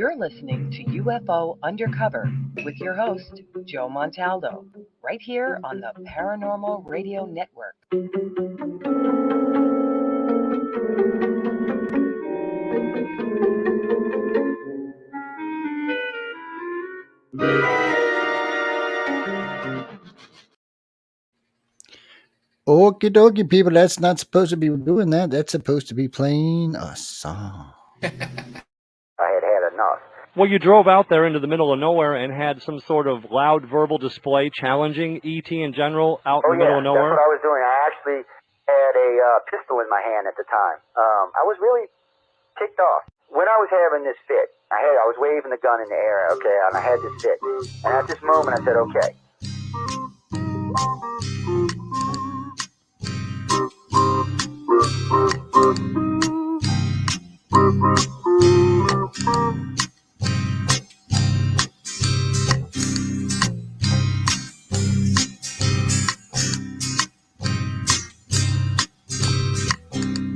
You're listening to UFO Undercover with your host, Joe Montaldo, right here on the Paranormal Radio Network. Okie dokie, people. That's not supposed to be doing that. That's supposed to be playing a song. I had enough. Well, you drove out there into the middle of nowhere and had some sort of loud verbal display challenging ET in general out in the middle of nowhere? That's what I was doing. I actually had a pistol in my hand at the time. I was really ticked off. When I was having this fit, I was waving the gun in the air, okay, and I had this fit. And at this moment, I said, okay.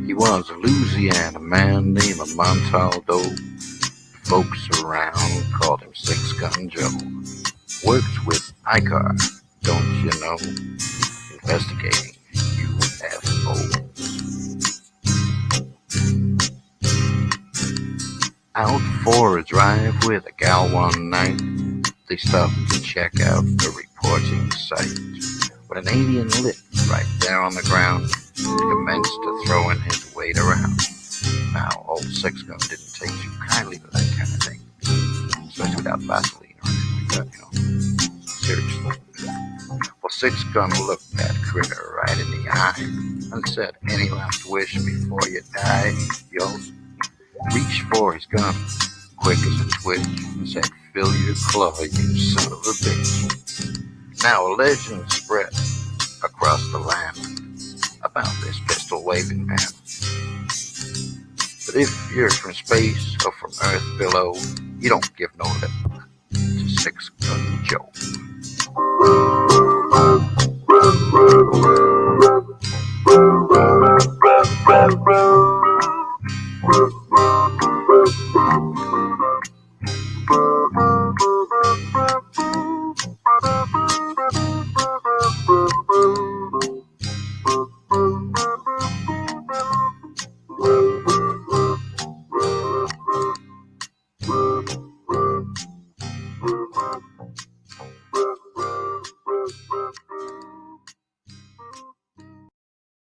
He was a Louisiana man named Montaldo. Folks around called him Six Gun Joe. Worked with ICAR, don't you know? Investigating UFOs. Out for a drive with a gal one night, they stopped to check out the reporting site. When an alien lit right there on the ground, he commenced to throwing his weight around. Now, old Six Gun didn't take too kindly to that kind of thing, especially without Vaseline or anything like that, Seriously. Well, Six Gun looked that critter right in the eye and said, "Any last wish before you die?" He yells, reached for his gun, quick as a twitch, and said, "Fill your claw, you son of a bitch." Now a legend spread across the land about this pistol-waving man. But if you're from space or from Earth below, you don't give no lip to Six Gun Joe.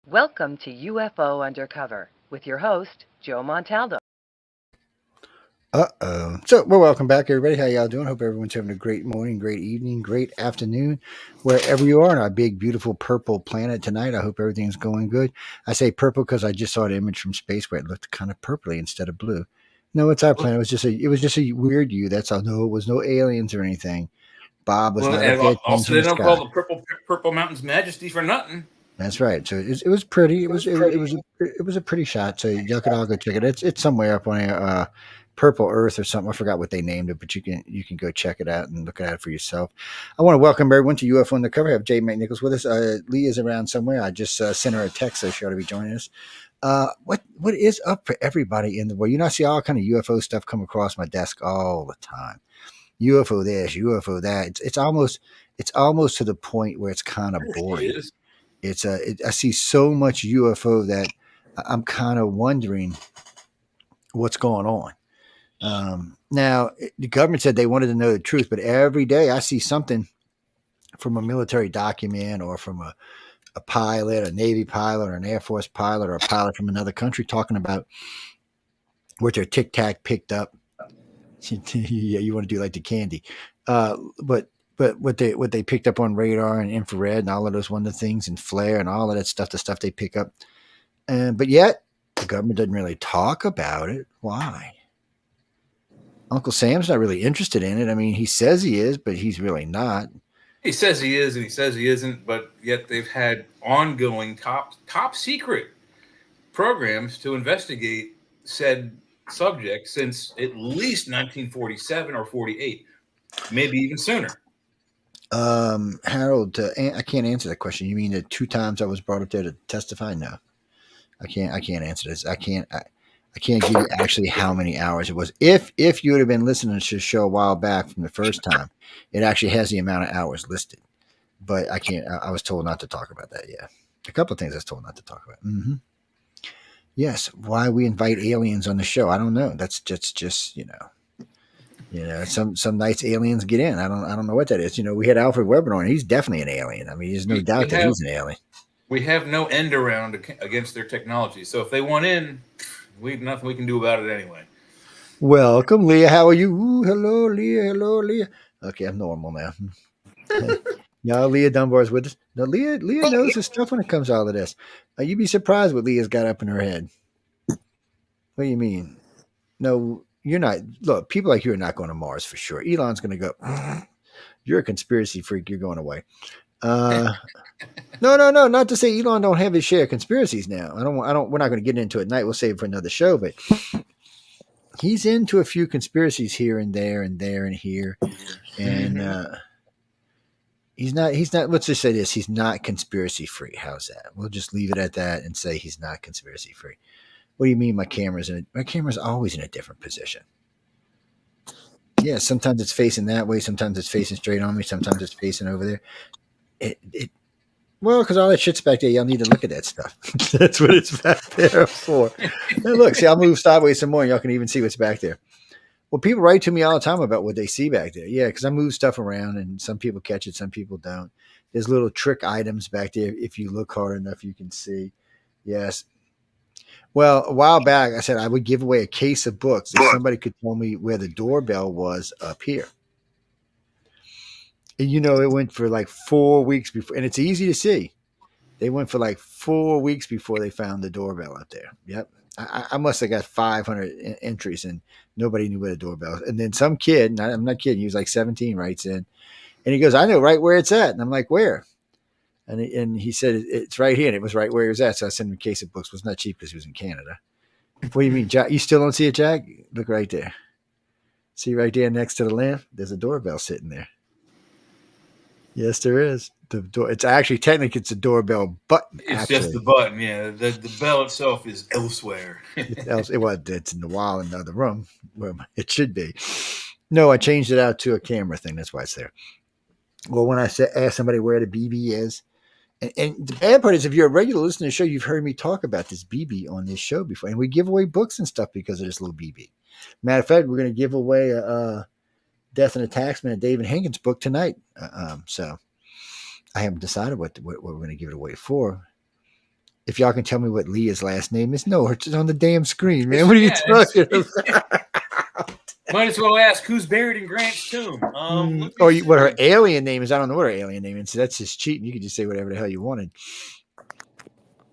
Welcome to UFO Undercover with your host, Joe Montaldo. So, well, welcome back, everybody. How y'all doing? Hope everyone's having a great morning, great evening, great afternoon, wherever you are on our big, beautiful purple planet tonight. I hope everything's going good. I say purple because I just saw an image from space where it looked kind of purpley instead of blue. No, it's our planet. It was just a weird view. That's all. No, it was no aliens or anything. Bob was not up there. Also, they don't call the Purple Mountains Majesty for nothing. That's right. So it was pretty. It was a pretty shot. So y'all could all go check it. It's somewhere up on Purple Earth or something. I forgot what they named it, but you can go check it out and look at it for yourself. I want to welcome everyone to UFO Undercover. I have Jay McNicholas with us. Lee is around somewhere. I just sent her a text, so she ought to be joining us. What is up for everybody in the world? You know, I see all kind of UFO stuff come across my desk all the time. UFO this, UFO that. It's almost to the point where it's kind of boring. I see so much UFO that I'm kind of wondering what's going on. Now, the government said they wanted to know the truth, but every day I see something from a military document or from a pilot, a Navy pilot or an Air Force pilot or a pilot from another country talking about what their Tic Tac picked up. Yeah, you want to do like the candy. But what they picked up on radar and infrared and all of those wonderful things and flare and all of that stuff, the stuff they pick up. But yet the government doesn't really talk about it. Why? Uncle Sam's not really interested in it. I mean, he says he is, but he's really not. He says he is and he says he isn't, but yet they've had ongoing top secret programs to investigate said subject since at least 1947 or 48, maybe even sooner. Harold, I can't answer that question. You mean the 2 times I was brought up there to testify? No, I can't answer this. I can't give you actually how many hours it was. If you would have been listening to the show a while back from the first time, it actually has the amount of hours listed. But I can't. I was told not to talk about that. Yeah, a couple of things I was told not to talk about. Yes, why we invite aliens on the show? I don't know. That's just some nights aliens get in. I don't know what that is. We had Alfred Weber on. He's definitely an alien. I mean, there's no doubt that he's an alien. We have no end around against their technology. So if they want in, nothing we can do about it anyway. Welcome, Leah. How are you? Ooh, hello, Leah. Hello, Leah. Okay, I'm normal now. No, Leah Dunbar's with us. No, Leah knows his stuff when it comes to all of this. You'd be surprised what Leah's got up in her head. What do you mean? No, you're not. Look, people like you are not going to Mars for sure. Elon's going to go, you're a conspiracy freak. You're going away. No. Not to say Elon don't have his share of conspiracies now. We're not going to get into it tonight. We'll save it for another show, but he's into a few conspiracies here and there and there and here. And, he's not, let's just say this. He's not conspiracy free. How's that? We'll just leave it at that and say he's not conspiracy free. What do you mean my camera's always in a different position? Yeah, sometimes it's facing that way. Sometimes it's facing straight on me. Sometimes it's facing over there. Well, because all that shit's back there. Y'all need to look at that stuff. That's what it's back there for. And look, see, I'll move sideways some more and y'all can even see what's back there. Well, people write to me all the time about what they see back there. Yeah, because I move stuff around and some people catch it, some people don't. There's little trick items back there. If you look hard enough, you can see. Yes. Well, a while back, I said I would give away a case of books if somebody could tell me where the doorbell was up here. And, it went for like 4 weeks before, and it's easy to see. They went for like 4 weeks before they found the doorbell up there. Yep. I must have got 500 entries and nobody knew where the doorbell was. And then some kid, and I'm not kidding, he was like 17, writes in and he goes, I know right where it's at. And I'm like, where? And he said, it's right here. And it was right where he was at. So I sent him a case of books. It was not cheap because he was in Canada. What do you mean, Jack? You still don't see it, Jack? Look right there. See right there next to the lamp? There's a doorbell sitting there. Yes, there is. The door. It's actually technically it's a doorbell button. It's just the button. Yeah, the bell itself is elsewhere. It's in the wall in the other room where it should be. No, I changed it out to a camera thing. That's why it's there. Well, when I ask somebody where the BB is, and the bad part is if you're a regular listener to the show, you've heard me talk about this BB on this show before, and we give away books and stuff because of this little BB. Matter of fact, we're going to give away a Death and a Taxman, David Hankins book tonight. So I haven't decided what we're going to give it away for. If y'all can tell me what Leah's last name is, no, it's on the damn screen, man. What are you talking about? Might as well ask who's buried in Grant's tomb. What her alien name is? I don't know what her alien name is. So that's just cheating. You can just say whatever the hell you wanted.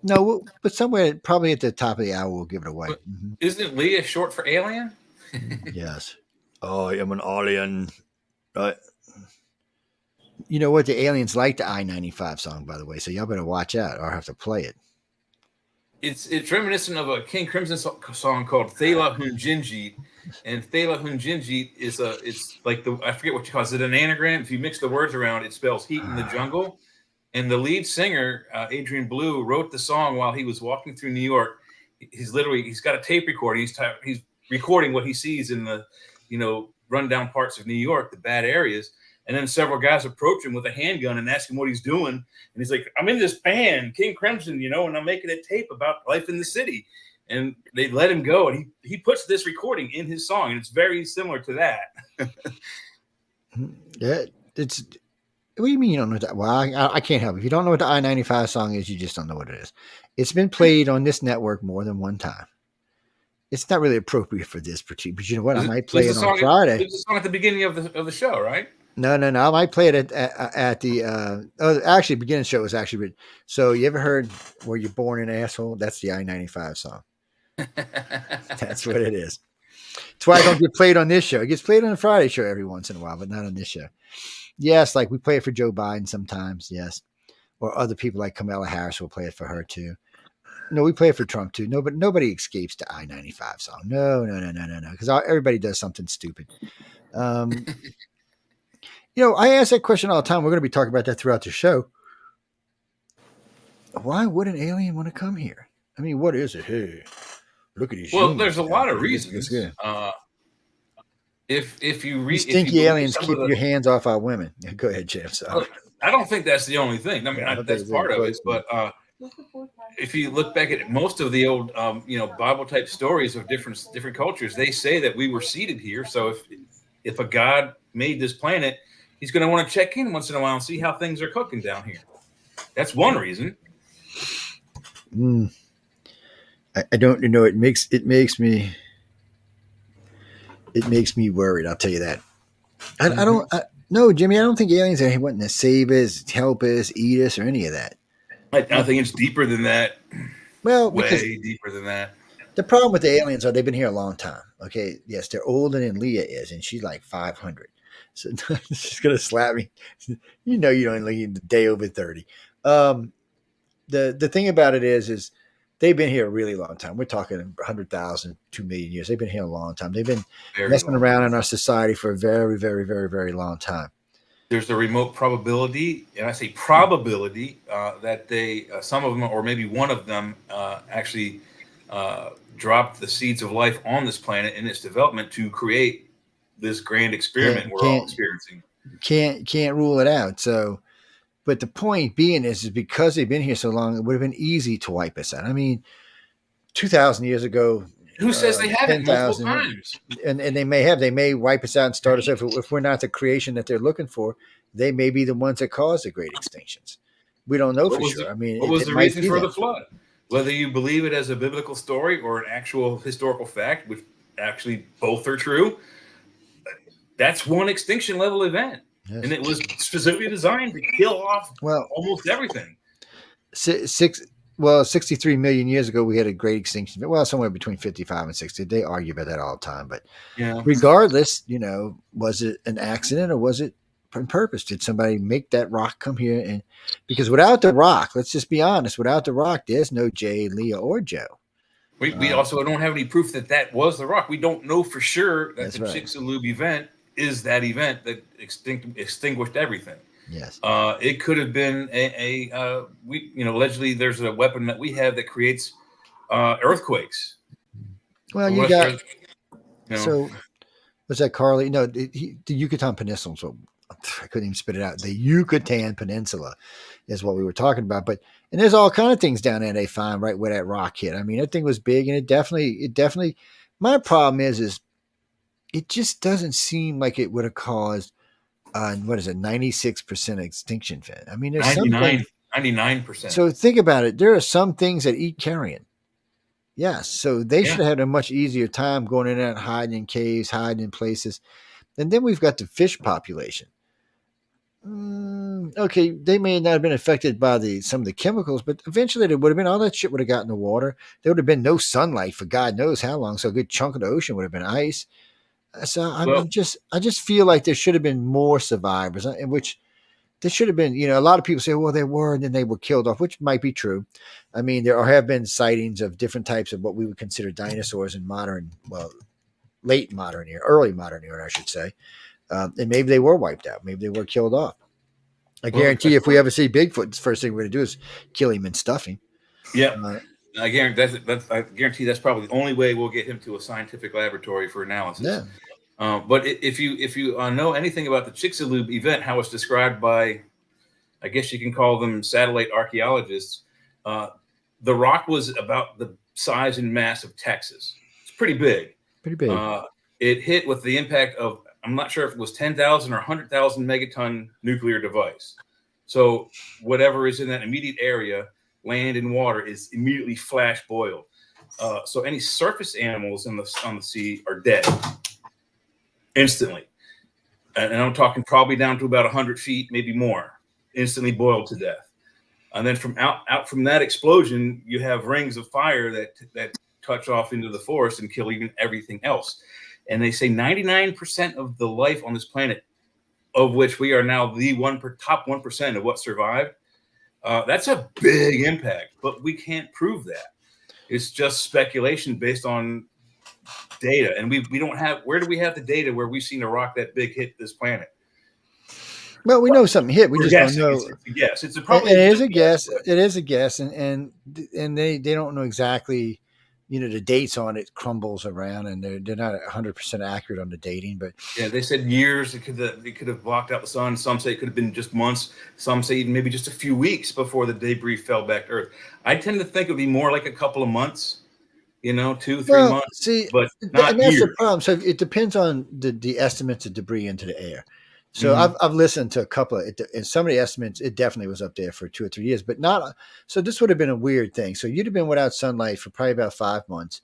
No, but somewhere probably at the top of the hour we'll give it away. Isn't Leah short for alien? Yes. I am an alien. You know what? The aliens like the I-95 song, by the way, so y'all better watch out or have to play it. It's reminiscent of a King Crimson song called Thela Hunjinjit. And Thela Hunjinjit is it's like I forget what you call it. Is it an anagram? If you mix the words around, it spells heat in the jungle. And the lead singer, Adrian Blue, wrote the song while he was walking through New York. He's got a tape recorder. He's recording what he sees in the, rundown parts of New York, the bad areas. And then several guys approach him with a handgun and ask him what he's doing. And he's like, I'm in this band, King Crimson, and I'm making a tape about life in the city. And they let him go. And he puts this recording in his song. And it's very similar to that. Yeah, what do you mean you don't know that? Well, I can't help. If you don't know what the I-95 song is, you just don't know what it is. It's been played on this network more than one time. It's not really appropriate for this particular, but you know what? I might play it on Friday. It's a song at the beginning of the show, right? No. I might play it at the actually beginning of the show was actually written. So you ever heard "Were You Born an Asshole"? That's the I-95 song. That's what it is. That's why I don't get played on this show. It gets played on the Friday show every once in a while, but not on this show. Yes, like we play it for Joe Biden sometimes, yes. Or other people like Kamala Harris will play it for her too. No, we play it for Trump too. No, but nobody escapes the I-95 song. No. Because everybody does something stupid. I ask that question all the time. We're going to be talking about that throughout the show. Why would an alien want to come here? I mean, what is it? Hey, Look at these Well, humans. there's a lot of It's reasons. good. If you You read, if you stinky believe aliens, some keep of the, your hands off our women. Yeah, go ahead, Jim. Sorry. I don't think that's the only thing. I mean, Yeah, that's they're part of it. close, But if you look back at most of the old, Bible type stories of different cultures, they say that we were seated here. So if a God made this planet, he's going to want to check in once in a while and see how things are cooking down here. That's one reason. I don't know. It makes me worried. I'll tell you that. I don't. No, Jimmy. I don't think aliens are wanting to save us, help us, eat us, or any of that. I think it's deeper than that. Well, because Way deeper than that. the problem with the aliens are they've been here a long time. Okay, yes, they're older than Leah is, and she's like 500. So she's gonna slap me. You know, you don't leave the day over 30. The thing about it is they've been here a really long time. We're talking 100,000, 2 million years. They've been here a long time. They've been messing around in our society for a very, very, very, very long time. There's a remote probability, and I say probability, that they, some of them, or maybe one of them, actually dropped the seeds of life on this planet in its development to create this grand experiment we're all experiencing. Can't rule it out. So, but the point being is because they've been here so long, it would have been easy to wipe us out. I mean, 2,000 years ago. Who says they haven't 10, multiple times? And they may have. They may wipe us out and start us off. If we're not the creation that they're looking for, they may be the ones that caused the great extinctions. We don't know for sure. I mean, what was the reason for the flood? Whether you believe it as a biblical story or an actual historical fact, which actually both are true, that's one extinction level event. Yes. And it was specifically designed to kill off almost everything. 63 million years ago, we had a great extinction. Well, somewhere between 55 and 60. They argue about that all the time. But regardless, was it an accident or was it on purpose? Did somebody make that rock come here? And because without the rock, let's just be honest, without the rock, there's no Jay, Leah, or Joe. We also don't have any proof that was the rock. We don't know for sure that the Chicxulub event is that event that extinguished everything. Yes. It could have been allegedly there's a weapon that we have that creates earthquakes. Well, you got so was that Carly? No, the Yucatan Peninsula. So I couldn't even spit it out. The Yucatan Peninsula is what we were talking about. And there's all kind of things down there they find right where that rock hit. I mean, that thing was big, and it definitely. My problem is it just doesn't seem like it would have caused. 96% extinction event. I mean, there's 99%. So think about it. There are some things that eat carrion. Yes. So they should have had a much easier time going in and hiding in caves, hiding in places. And then we've got the fish population. Okay. They may not have been affected by some of the chemicals, but eventually there would have been all that shit would have gotten in the water. There would have been no sunlight for God knows how long. So a good chunk of the ocean would have been ice. So I just feel like there should have been more survivors, in which there should have been. A lot of people say, well, there were, and then they were killed off, which might be true. I mean, there have been sightings of different types of what we would consider dinosaurs in late modern era, early modern era, I should say. And maybe they were wiped out. Maybe they were killed off. I guarantee if we ever see Bigfoot, the first thing we're going to do is kill him and stuff him. Yeah. I guarantee that's probably the only way we'll get him to a scientific laboratory for analysis. Yeah. But if you know anything about the Chicxulub event, how it's described by, I guess you can call them satellite archaeologists, the rock was about the size and mass of Texas. It's pretty big. Pretty big. It hit with the impact of, I'm not sure if it was 10,000 or 100,000 megaton nuclear device. So whatever is in that immediate area, land and water, is immediately flash boiled. So any surface animals on the sea are dead instantly. And I'm talking probably down to about 100 feet, maybe more, instantly boiled to death. And then from out from that explosion, you have rings of fire that touch off into the forest and kill even everything else. And they say 99% of the life on this planet, of which we are now the top 1% of what survived, that's a big impact, but we can't prove that. It's just speculation based on data, and we don't have. Where do we have the data where we've seen a rock that big hit this planet? Well, we know something hit. We just don't know. It's a guess. It's probably. It is a guess. It is a guess, and they don't know exactly. the dates on it crumbles around, and they're not 100% accurate on the dating. But yeah, they said years. It could have blocked out the sun. Some say it could have been just months. Some say even maybe just a few weeks before the debris fell back to Earth. I tend to think it would be more like a couple of months, 2, 3 months, see, but and not that's years. the problem. So it depends on the estimates of debris into the air. So Mhm. I've listened to a couple of it, and some of the estimates, it definitely was up there for 2 or 3 years, but not. So this would have been a weird thing. So you'd have been without sunlight for probably about 5 months,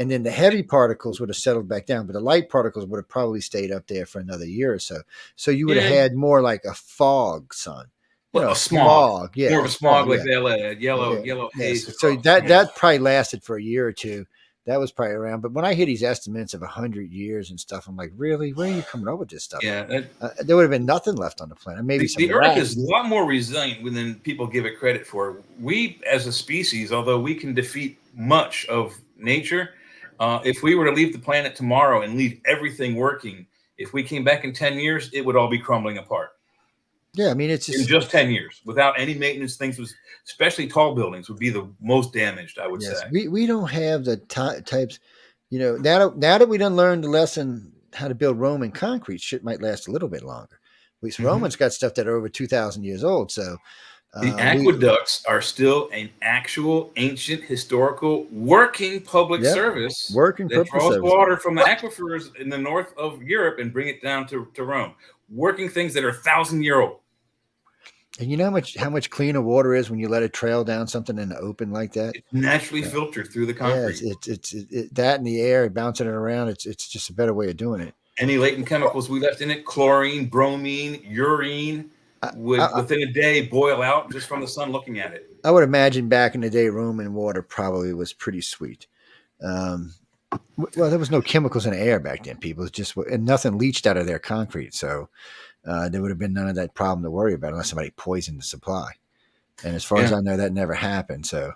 and then the heavy particles would have settled back down, but the light particles would have probably stayed up there for another year or so. So you would have Yeah, had more like a fog sun, well, a smog, smog, more yeah, of a a smog smog, like yeah. LA, Yeah, yellow yes. haze So across. that probably lasted for a year or two. That was probably around. But when I hear these estimates of 100 years and stuff, I'm like, really? Where are you coming up with this stuff Yeah, from? There would have been nothing left on the planet. Maybe the some Earth rats. is a lot more resilient than people give it credit for. We, as a species, although we can defeat much of nature, if we were to leave the planet tomorrow and leave everything working, if we came back in 10 years, it would all be crumbling apart. Yeah, I mean, it's In just just 10 years, without any maintenance, especially tall buildings, would be the most damaged, I would yes. say. We don't have the types. Now that we done learned the lesson how to build Roman concrete, shit might last a little bit longer. At least Mhm. Romans got stuff that are over 2,000 years old. So The we aqueducts are still an actual ancient historical working public yep service working that purpose draws service. water from the What? aquifers in the north of Europe and bring it down to Rome. Working things that are 1,000-year-old. And you know how much cleaner water is when you let it trail down something in the open like that. It's naturally Yeah. filtered through the Yeah, concrete. it's that in the air, bouncing it around. It's just a better way of doing it. Any latent chemicals we left in it, chlorine, bromine, urine, I, would I, within a day boil out just from the sun looking at it. I would imagine back in the day, Roman water probably was pretty sweet. Well, there was no chemicals in the air back then, people. It's just and nothing leached out of their concrete, so there would have been none of that problem to worry about unless somebody poisoned the supply. And as far as I know, that never happened. So,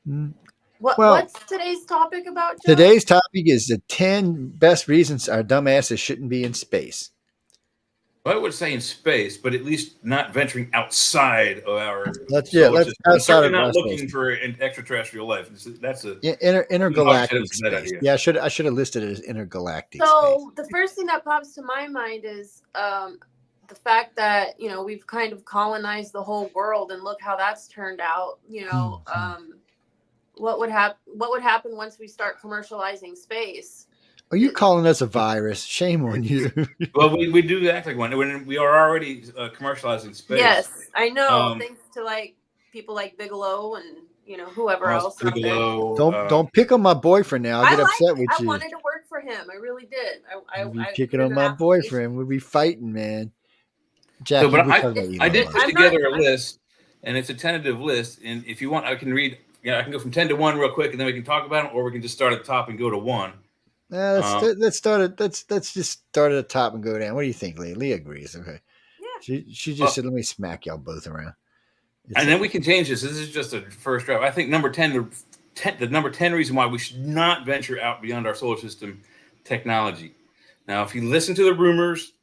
well, What's today's topic about, Joe? Today's topic is the 10 best reasons our dumbasses shouldn't be in space. Well, I would say in space, but at least not venturing outside of our. Let's solar outside system. Certainly of not our looking space. for an extraterrestrial life. That's a intergalactic said that space. idea. Yeah, I should have listed it as intergalactic space. So the first thing that pops to my mind is the fact that we've kind of colonized the whole world, and look how that's turned out. What would happen once we start commercializing space? Are you calling us a virus? Shame on you. Well, we do act like one when we are already commercializing space. Yes, I know. Thanks to people like Bigelow and whoever else out there. Bigelow. Don't pick on my boyfriend now. I'll get upset with you. I wanted to work for him. I really did. You'd be picking on my boyfriend. We'll be fighting, man. Jackie, but I did put together a list, and it's a tentative list. And if you want, I can read. I can go from 10 to 1 real quick, and then we can talk about them, or we can just start at the top and go to 1. Let's just start at the top and go down. What do you think, Leah? Leah agrees. Okay. Yeah. She just said, "Let me smack y'all both around." And then we can change this. This is just a first draft. I think number 10, the number 10 reason why we should not venture out beyond our solar system technology. Now, if you listen to the rumors,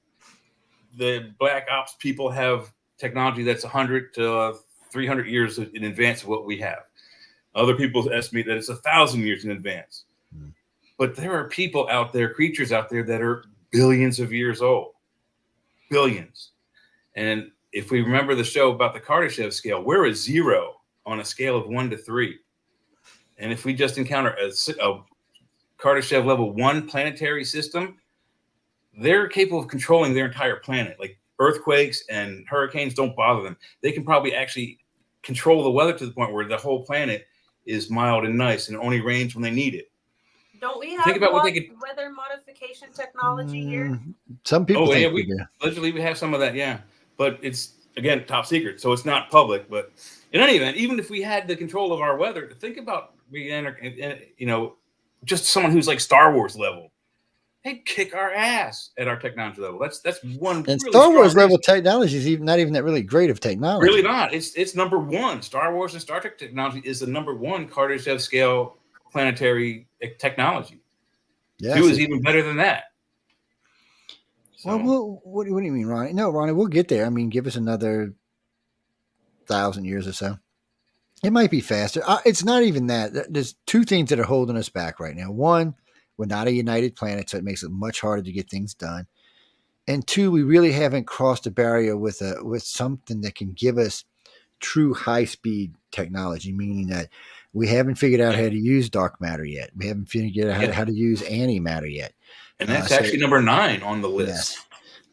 the Black Ops people have technology that's 100 to 300 years in advance of what we have. Other people estimate that it's 1,000 years in advance. But there are people out there, creatures out there that are billions of years old. Billions. And if we remember the show about the Kardashev scale, we're a 0 on a scale of 1 to 3. And if we just encounter a Kardashev level 1 planetary system, they're capable of controlling their entire planet. Like earthquakes and hurricanes don't bother them. They can probably actually control the weather to the point where the whole planet is mild and nice and only rains when they need it. Don't we have weather modification technology here? Some people think we do. Allegedly we have some of that, yeah. But it's, again, top secret, so it's not public. But in any event, even if we had the control of our weather, think about just someone who's like Star Wars level. They'd kick our ass at our technology level. That's one. And really Star Wars level technology is not even that really great of technology. Really not. It's number 1. Star Wars and Star Trek technology is the number 1 Kardashev scale planetary technology. Yes, 2 is even better than that. So. Well, what do you mean, Ronnie? No, Ronnie, we'll get there. I mean, give us another 1,000 years or so. It might be faster. It's not even that. There's two things that are holding us back right now. One, we're not a united planet, so it makes it much harder to get things done. And two, we really haven't crossed the barrier with something that can give us true high speed technology, meaning that we haven't figured out how to use dark matter yet. We haven't figured out how to use antimatter yet. And that's actually number 9 on the list. Yes.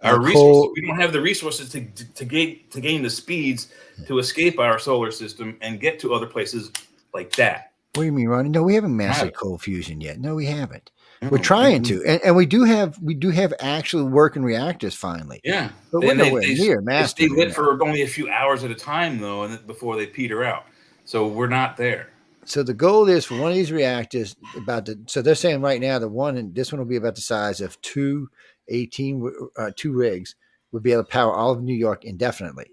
Our resources, we don't have the resources to gain the speeds to escape our solar system and get to other places like that. What do you mean, Ronnie? No, we haven't mastered cold fusion yet. No, we haven't. We're trying to, and we do have actually working reactors finally. Yeah, but we're nowhere near mastered. They stay lit for only a few hours at a time, though, and before they peter out. So we're not there. So the goal is for one of these reactors so they're saying right now this one will be about the size of two rigs would be able to power all of New York indefinitely.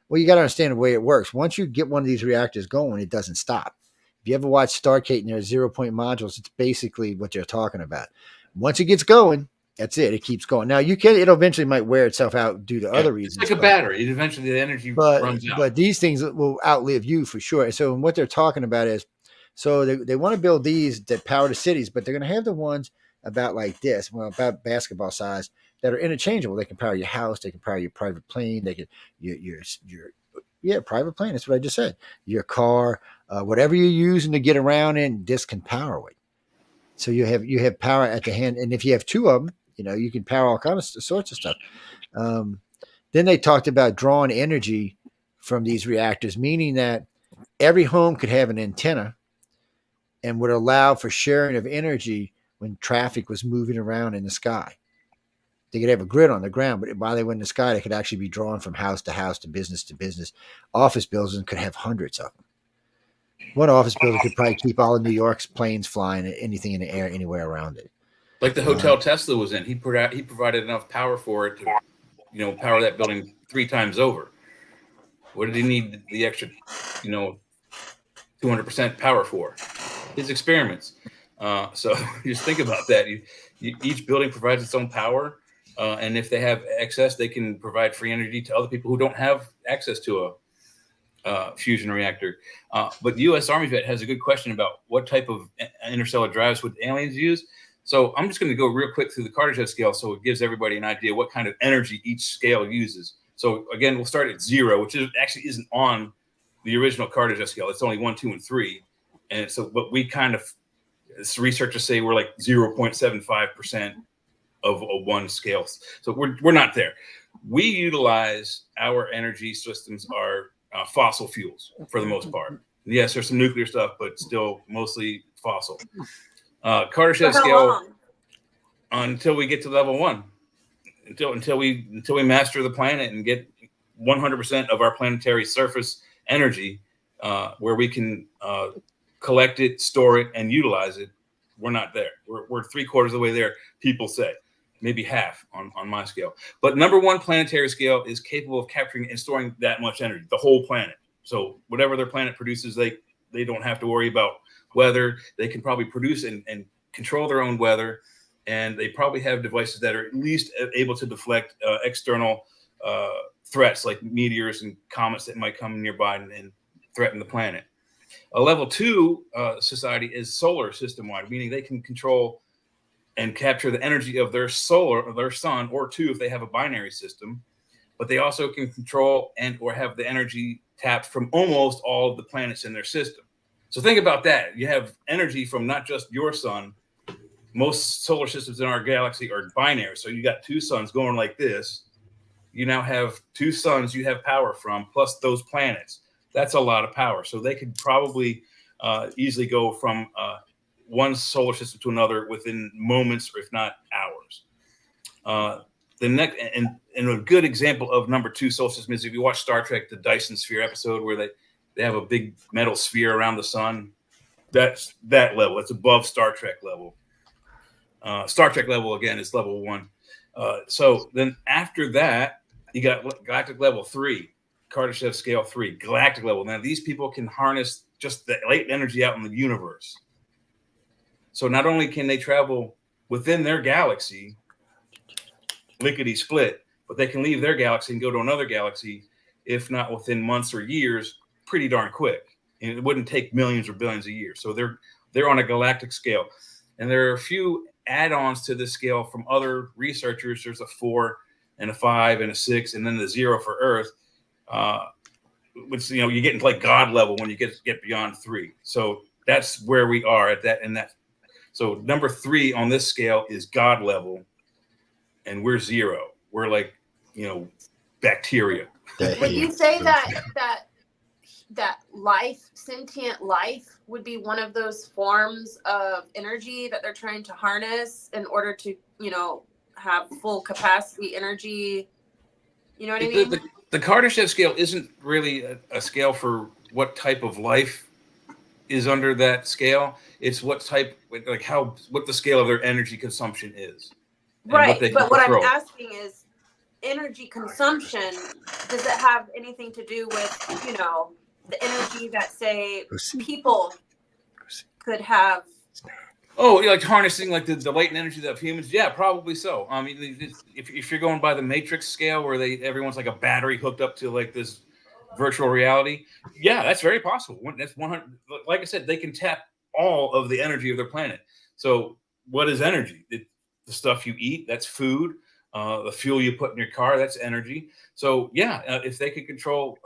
Well, you got to understand the way it works. Once you get one of these reactors going, it doesn't stop. If you ever watch Stargate and their 0-point modules, it's basically what you're talking about. Once it gets going, that's it. It keeps going. Now it eventually might wear itself out due to other reasons. It's like a battery. Eventually the energy runs out. But these things will outlive you for sure. So what they're talking about is, so they want to build these that power the cities, but they're going to have the ones about like this, about basketball size, that are interchangeable. They can power your house. They can power your private plane. They can your private plane. That's what I just said. Your car, whatever you're using to get around in, this can power it. So you have power at the hand, and if you have two of them, you can power all kinds of sorts of stuff. Then they talked about drawing energy from these reactors, meaning that every home could have an antenna and would allow for sharing of energy when traffic was moving around in the sky. They could have a grid on the ground, but while they were in the sky, they could actually be drawn from house to house, to business to business. Office buildings could have hundreds of them. One office building could probably keep all of New York's planes flying, anything in the air, anywhere around it. Like the hotel Tesla was in, he provided enough power for it to, power that building 3 times over. What did he need the extra, 200% power for? His experiments. So just think about that. Each building provides its own power, and if they have excess, they can provide free energy to other people who don't have access to a fusion reactor. But the U.S. Army vet has a good question about what type of interstellar drives would aliens use. So I'm just going to go real quick through the Kardashev scale so it gives everybody an idea what kind of energy each scale uses. So again, we'll start at 0, which actually isn't on the original Kardashev scale. It's only 1, 2, and 3. And so, but we kind of, researchers say we're like 0.75% of a one scale. So we're not there. We utilize our energy systems are fossil fuels for the most part. Yes, there's some nuclear stuff, but still mostly fossil. Kardashev scale until we get to level 1, until we master the planet and get 100% of our planetary surface energy, where we can collect it, store it, and utilize it. We're not there. We're 3/4 of the way there, people say. Maybe half on my scale. But number 1 planetary scale is capable of capturing and storing that much energy, the whole planet. So whatever their planet produces, they don't have to worry about weather. They can probably produce and control their own weather. And they probably have devices that are at least able to deflect external threats like meteors and comets that might come nearby and threaten the planet. A level 2 society is solar system wide, meaning they can control and capture the energy of their sun, or 2 if they have a binary system. But they also can control and or have the energy tapped from almost all of the planets in their system. So think about that. You have energy from not just your sun. Most solar systems in our galaxy are binary. So you got 2 suns going like this. You now have 2 suns you have power from, plus those planets. That's a lot of power. So they could probably easily go from one solar system to another within moments, or if not hours. The next and a good example of number 2 solar system is if you watch Star Trek, the Dyson Sphere episode, where they have a big metal sphere around the sun. That's that level. That's above Star Trek level. Star Trek level again is level 1. So then after that, you got galactic level 3, Kardashev scale 3, galactic level. Now these people can harness just the latent energy out in the universe. So not only can they travel within their galaxy, lickety split, but they can leave their galaxy and go to another galaxy, if not within months or years, pretty darn quick. And it wouldn't take millions or billions a year. So they're on a galactic scale. And there are a few add-ons to this scale from other researchers. There's a 4 and a 5 and a 6, and then the 0 for Earth. Which, you know, you get into like God level when you get beyond 3. So that's where we are at that. And that. So number 3 on this scale is God level, and we're 0. We're like, you know, bacteria. Would you say that life, sentient life, would be one of those forms of energy that they're trying to harness in order to, you know, have full capacity energy? You know what I mean? The Kardashev scale isn't really a scale for what type of life is under that scale. It's what type, like what the scale of their energy consumption is. Right. But what I'm asking is, energy consumption, does it have anything to do with, you know, the energy that, say, people could have? Oh, like harnessing like the latent energy of humans? Yeah, probably so. I mean, if you're going by the Matrix scale where everyone's like a battery hooked up to like this virtual reality, yeah, that's very possible. That's 100. Like I said, they can tap all of the energy of their planet. So what is energy? The stuff you eat, that's food. The fuel you put in your car, that's energy. So yeah, if they could control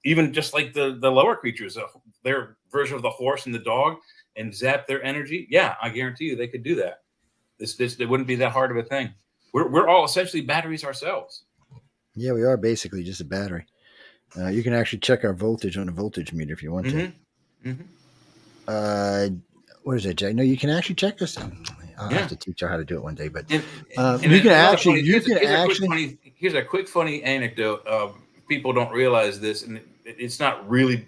even just like the lower creatures, their version of the horse and the dog, and zap their energy, yeah, I guarantee you they could do that. It wouldn't be that hard of a thing. We're all essentially batteries ourselves. Yeah, we are basically just a battery. You can actually check our voltage on a voltage meter if you want to. What is that, Jack? No, you can actually check this. I'll have to teach you how to do it one day. But and you can actually. Here's a quick funny anecdote. People don't realize this, and it's not really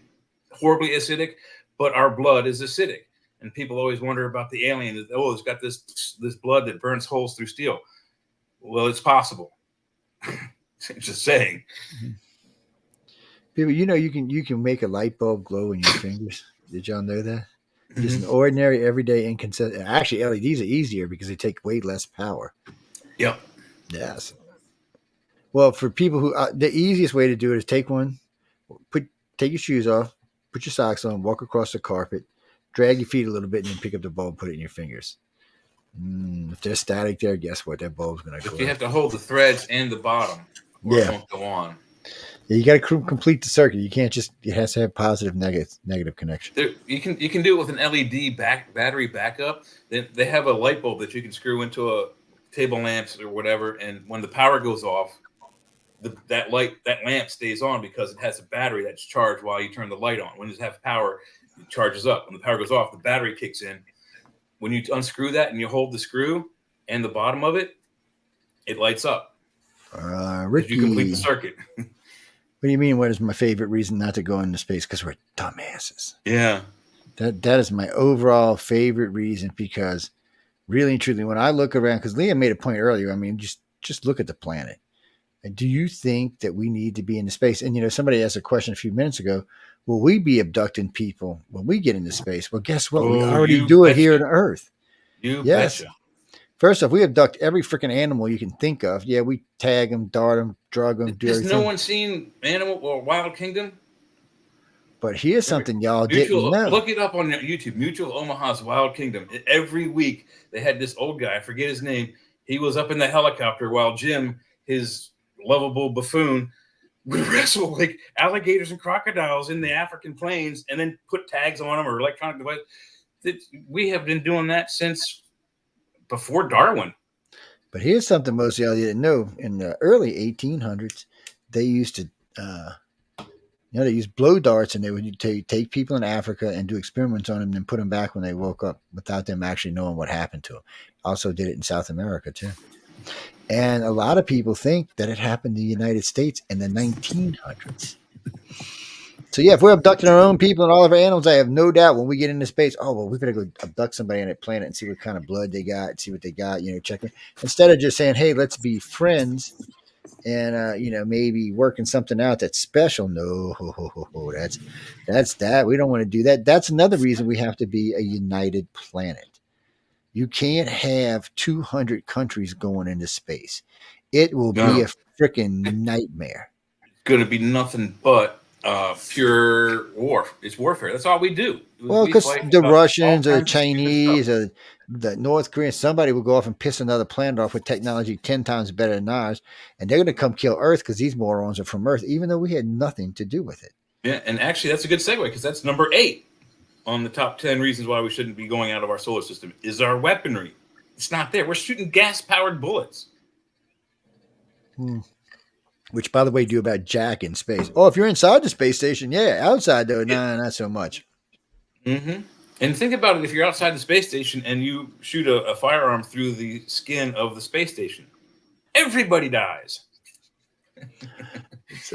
horribly acidic, but our blood is acidic. And people always wonder about the alien. Oh, it's got this blood that burns holes through steel. Well, it's possible. Just saying. People, you know, you can make a light bulb glow in your fingers. Did y'all know that? Just an ordinary, everyday, inconsistent. Actually, LEDs are easier because they take way less power. Yep. Yes. Well, for people who, the easiest way to do it is take your shoes off, put your socks on, walk across the carpet, drag your feet a little bit, and then pick up the bulb, put it in your fingers. If there's static there, guess what? That bulb's going to glow. You have to hold the threads and the bottom, or it won't go on. Yeah, you got to complete the circuit. You can't just. It has to have positive, negative connection. You can do it with an LED battery backup. They have a light bulb that you can screw into a table lamps or whatever, and when the power goes off, that lamp stays on because it has a battery that's charged while you turn the light on. When you have power, it charges up. When the power goes off, the battery kicks in. When you unscrew that and you hold the screw and the bottom of it, it lights up. Ricky, you complete the circuit. What do you mean? What is my favorite reason not to go into space? Because we're dumbasses. Yeah. That is my overall favorite reason, because really and truly, when I look around, because Leah made a point earlier, I mean, just look at the planet. And do you think that we need to be into space? And, you know, somebody asked a question a few minutes ago, will we be abducting people when we get into space? Well, guess what? We already do it here on Earth. Yes. Betcha. First off, we abduct every freaking animal you can think of. Yeah, we tag them, dart them, drug them, do everything. Has no one seen Animal or Wild Kingdom? But here's something y'all didn't know. Look it up on YouTube. Mutual Omaha's Wild Kingdom. Every week they had this old guy, I forget his name. He was up in the helicopter while Jim, his lovable buffoon, would wrestle like alligators and crocodiles in the African plains and then put tags on them or electronic device. We have been doing that since before Darwin. But here's something most of y'all didn't know. In the early 1800s, they used to, they used blow darts, and they would take people in Africa and do experiments on them and then put them back when they woke up without them actually knowing what happened to them. Also did it in South America, too. And a lot of people think that it happened in the United States in the 1900s. So, yeah, if we're abducting our own people and all of our animals, I have no doubt when we get into space, we better go abduct somebody on that planet and see what kind of blood they got, see what they got, check it. Instead of just saying, hey, let's be friends and, maybe working something out that's special. No, that's that. We don't want to do that. That's another reason we have to be a united planet. You can't have 200 countries going into space. It will be a freaking nightmare. It's going to be nothing but pure war. It's warfare. That's all we do. Well, We because fight the about all Russians or the kinds of stupid stuff. Chinese or the North Koreans, somebody will go off and piss another planet off with technology 10 times better than ours, and they're going to come kill Earth because these morons are from Earth, even though we had nothing to do with it. Yeah, and actually, that's a good segue because that's number 8 on the top 10 reasons why we shouldn't be going out of our solar system is our weaponry. It's not there. We're shooting gas-powered bullets. Which, by the way, do about jack in space. Oh, if you're inside the space station, yeah. Outside, though, nah, not so much. Mm-hmm. And think about it: if you're outside the space station and you shoot a firearm through the skin of the space station, everybody dies. It's,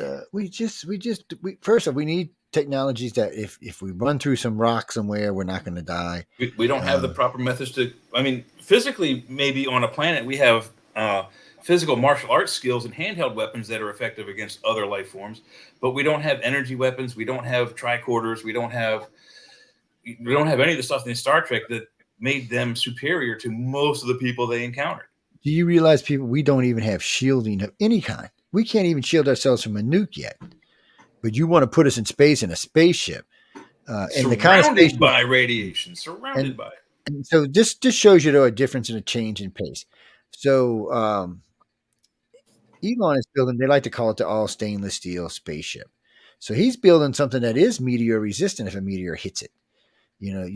first off, we need technologies that if we run through some rock somewhere, we're not going to die. We don't have the proper methods to. I mean, physically, maybe on a planet we have physical martial arts skills and handheld weapons that are effective against other life forms, but we don't have energy weapons. We don't have tricorders. We don't have any of the stuff in Star Trek that made them superior to most of the people they encountered. Do you realize, we don't even have shielding of any kind? We can't even shield ourselves from a nuke yet. But you want to put us in space in a spaceship. And the kind of surrounded by radiation, surrounded by it. And so this shows you, though, a difference in a change in pace. So Elon is building, they like to call it the all stainless steel spaceship. So he's building something that is meteor resistant if a meteor hits it. You know,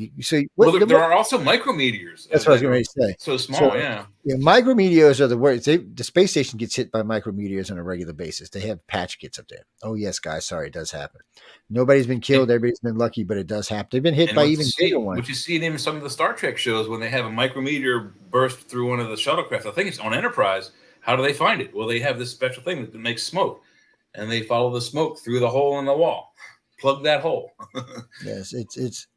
there are also micrometeors. That's what I was going to say. So small, yeah. Micrometeors are the words. The space station gets hit by micrometeors on a regular basis. They have patch kits up there. Oh yes, guys. Sorry, it does happen. Nobody's been killed. Everybody's been lucky, but it does happen. They've been hit by even bigger ones. Which you see in some of the Star Trek shows when they have a micrometeor burst through one of the shuttlecraft. I think it's on Enterprise. How do they find it? Well, they have this special thing that makes smoke, and they follow the smoke through the hole in the wall. Plug that hole. Yes, it's.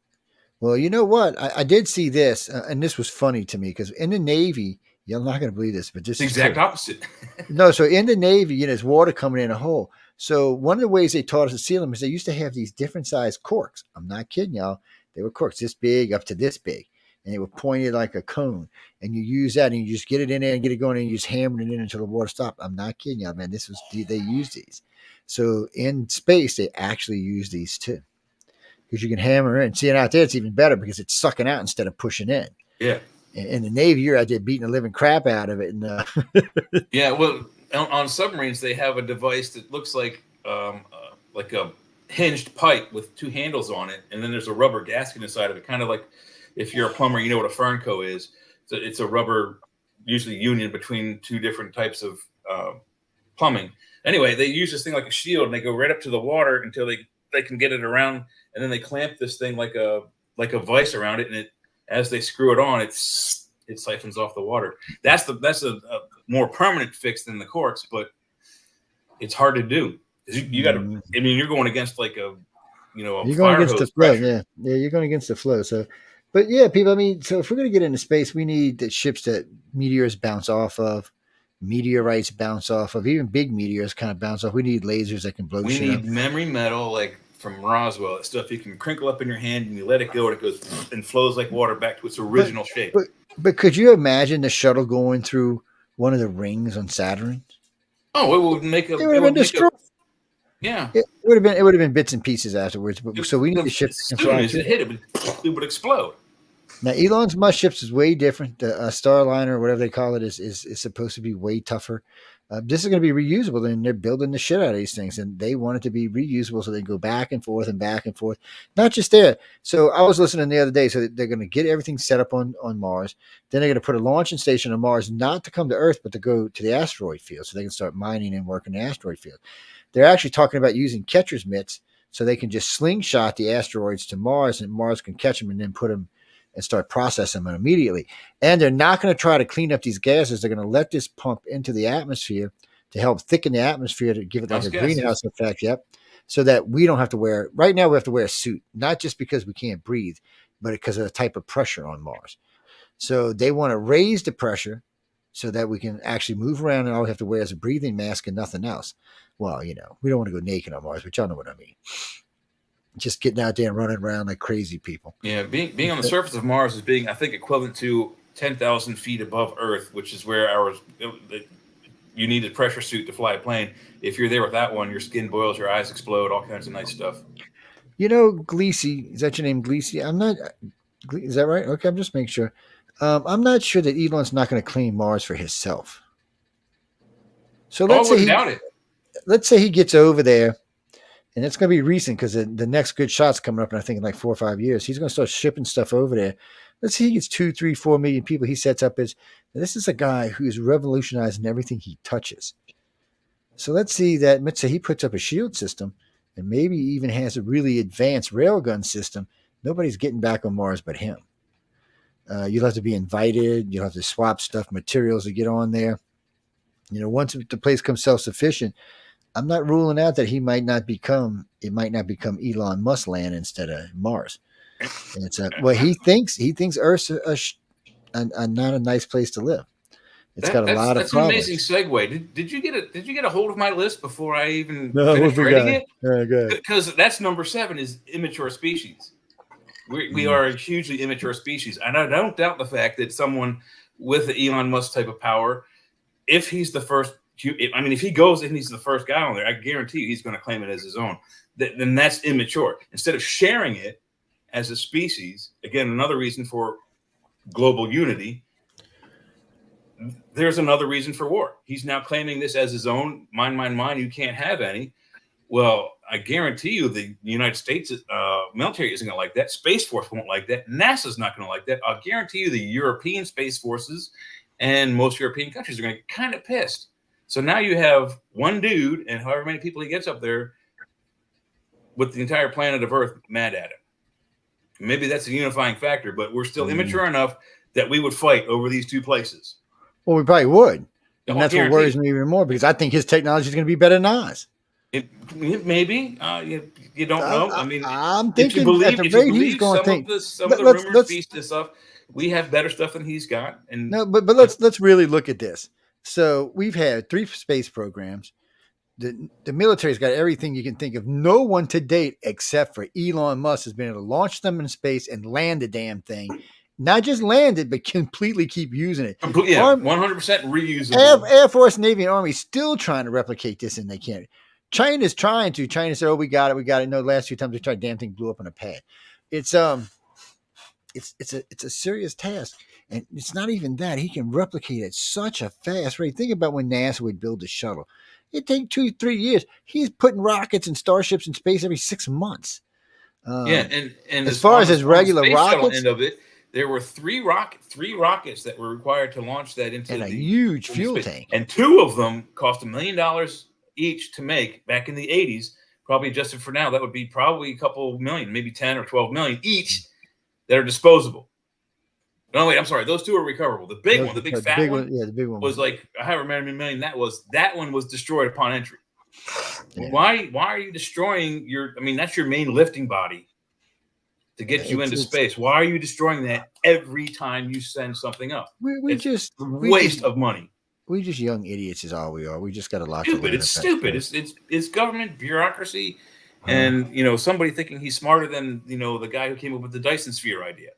Well, you know what? I did see this, and this was funny to me because in the Navy, you're not going to believe this, but this is the exact opposite. No, so in the Navy, there's water coming in a hole. So one of the ways they taught us to seal them is they used to have these different sized corks. I'm not kidding y'all. They were corks this big up to this big, and they were pointed like a cone. And you use that, and you just get it in there and get it going, and you just hammer it in until the water stopped. I'm not kidding y'all, man. They use these. So in space, they actually use these too. Because you can hammer in. See, and out there, it's even better because it's sucking out instead of pushing in. Yeah. In the Navy, you're out there beating the living crap out of it. And, yeah, well, on submarines, they have a device that looks like a hinged pipe with 2 handles on it, and then there's a rubber gasket inside of it. Kind of like if you're a plumber, you know what a Fernco is. So it's a rubber, usually union between 2 different types of plumbing. Anyway, they use this thing like a shield, and they go right up to the water until they can get it around. And then they clamp this thing like a vise around it, and as they screw it on, it siphons off the water. That's a more permanent fix than the corks, but it's hard to do. You got to. I mean, you're going against like a you're going against the flow. Yeah, you're going against the flow. So, but yeah, people. I mean, so if we're going to get into space, we need the ships that meteors bounce off of, meteorites bounce off of, even big meteors kind of bounce off. We need lasers that can blow shit up. We need memory metal like from Roswell, that stuff you can crinkle up in your hand and you let it go and it goes and flows like water back to its original shape. But could you imagine the shuttle going through one of the rings on Saturn? Oh, it would make it would have been destroyed. Yeah, it would have been bits and pieces afterwards. But so we need the ships. As soon as it hit, it would explode. Now, Elon Musk ships is way different. The Starliner, or whatever they call it, is supposed to be way tougher. This is going to be reusable, and they're building the shit out of these things, and they want it to be reusable so they go back and forth and back and forth. Not just there. So I was listening the other day, so they're going to get everything set up on Mars. Then they're going to put a launching station on Mars, not to come to Earth, but to go to the asteroid field so they can start mining and working the asteroid field. They're actually talking about using catcher's mitts so they can just slingshot the asteroids to Mars, and Mars can catch them and then put them and start processing them immediately. And they're not going to try to clean up these gases. They're going to let this pump into the atmosphere to help thicken the atmosphere to give it like a greenhouse effect. Yep. So that we don't have to wear, right now we have to wear a suit, not just because we can't breathe, but because of the type of pressure on Mars. So they want to raise the pressure so that we can actually move around, and all we have to wear is a breathing mask and nothing else. Well, we don't want to go naked on Mars, but y'all know what I mean. Just getting out there and running around like crazy people. Yeah, being on the surface of Mars is being, I think, equivalent to 10,000 feet above Earth, which is where you need a pressure suit to fly a plane. If you're there without one, your skin boils, your eyes explode, all kinds of nice stuff. You know, Gleesy, is that your name, Gleesy? I'm not. Is that right? Okay, I'm just making sure. I'm not sure that Elon's not going to claim Mars for himself. So I wouldn't doubt it. let's say he gets over there, and it's going to be recent because the next good shot's coming up in I think in like 4 or 5 years. He's going to start shipping stuff over there. Let's say he gets 2, 3, 4 million people. He sets up his. This is a guy who is revolutionizing everything he touches. So let's see that. Let's say he puts up a shield system, and maybe even has a really advanced railgun system. Nobody's getting back on Mars but him. You'll have to be invited. You'll have to swap stuff, materials to get on there. You know, once the place comes self-sufficient, I'm not ruling out that it might not become Elon Musk land instead of Mars. And it's he thinks Earth's not a nice place to live. It's got a lot of that's problems. An amazing segue. Did you get a hold of my list before I even finished reading it? Good. Because that's number 7 is immature species. We are a hugely immature species, and I don't doubt the fact that someone with the Elon Musk type of power, if he's the first, if he goes and he's the first guy on there, I guarantee you he's going to claim it as his own. Then that's immature. Instead of sharing it as a species, again, another reason for global unity, there's another reason for war. He's now claiming this as his own. Mine, you can't have any. Well, I guarantee you the United States military isn't going to like that. Space Force won't like that. NASA's not going to like that. I'll guarantee you the European space forces and most European countries are going to get kind of pissed. So now you have one dude and however many people he gets up there with the entire planet of Earth mad at him. Maybe that's a unifying factor, but we're still immature enough that we would fight over these two places. Well, we probably would. And that's what worries me even more because I think his technology is going to be better than ours. Maybe you don't know. I mean, I'm thinking at the rate he's going to think. Some of the rumors piece this stuff. We have better stuff than he's got. And no, but let's really look at this. So we've had 3 space programs. The military's got everything you can think of. No one to date, except for Elon Musk, has been able to launch them in space and land the damn thing. Not just land it, but completely keep using it. Yeah, 100% reusable. Air Force, Navy, and Army still trying to replicate this, and they can't. China's trying to. China said, "Oh, we got it." No, last few times they tried, damn thing blew up on a pad. It's a serious task, and it's not even that he can replicate at such a fast rate. Think about when NASA would build a shuttle; it'd take 2-3 years. He's putting rockets and starships in space every 6 months. And as far as his regular rockets, end of it, there were 3 rockets that were required to launch that into a huge fuel tank, and 2 of them cost $1 million each to make back in the 80s. Probably adjusted for now, that would be probably a couple million, maybe 10 or 12 million each that are disposable. No, wait, I'm sorry. Those 2 are recoverable. The big one, the big fat one, the big one was like, I haven't remembered a million. That one was destroyed upon entry. Yeah. Why are you destroying that's your main lifting body to get you into space. Why are you destroying that every time you send something up? It's just waste of money. We just young idiots is all we are. We just got a lot stupid. to learn. It's stupid. It's government bureaucracy, and somebody thinking he's smarter than the guy who came up with the Dyson sphere idea.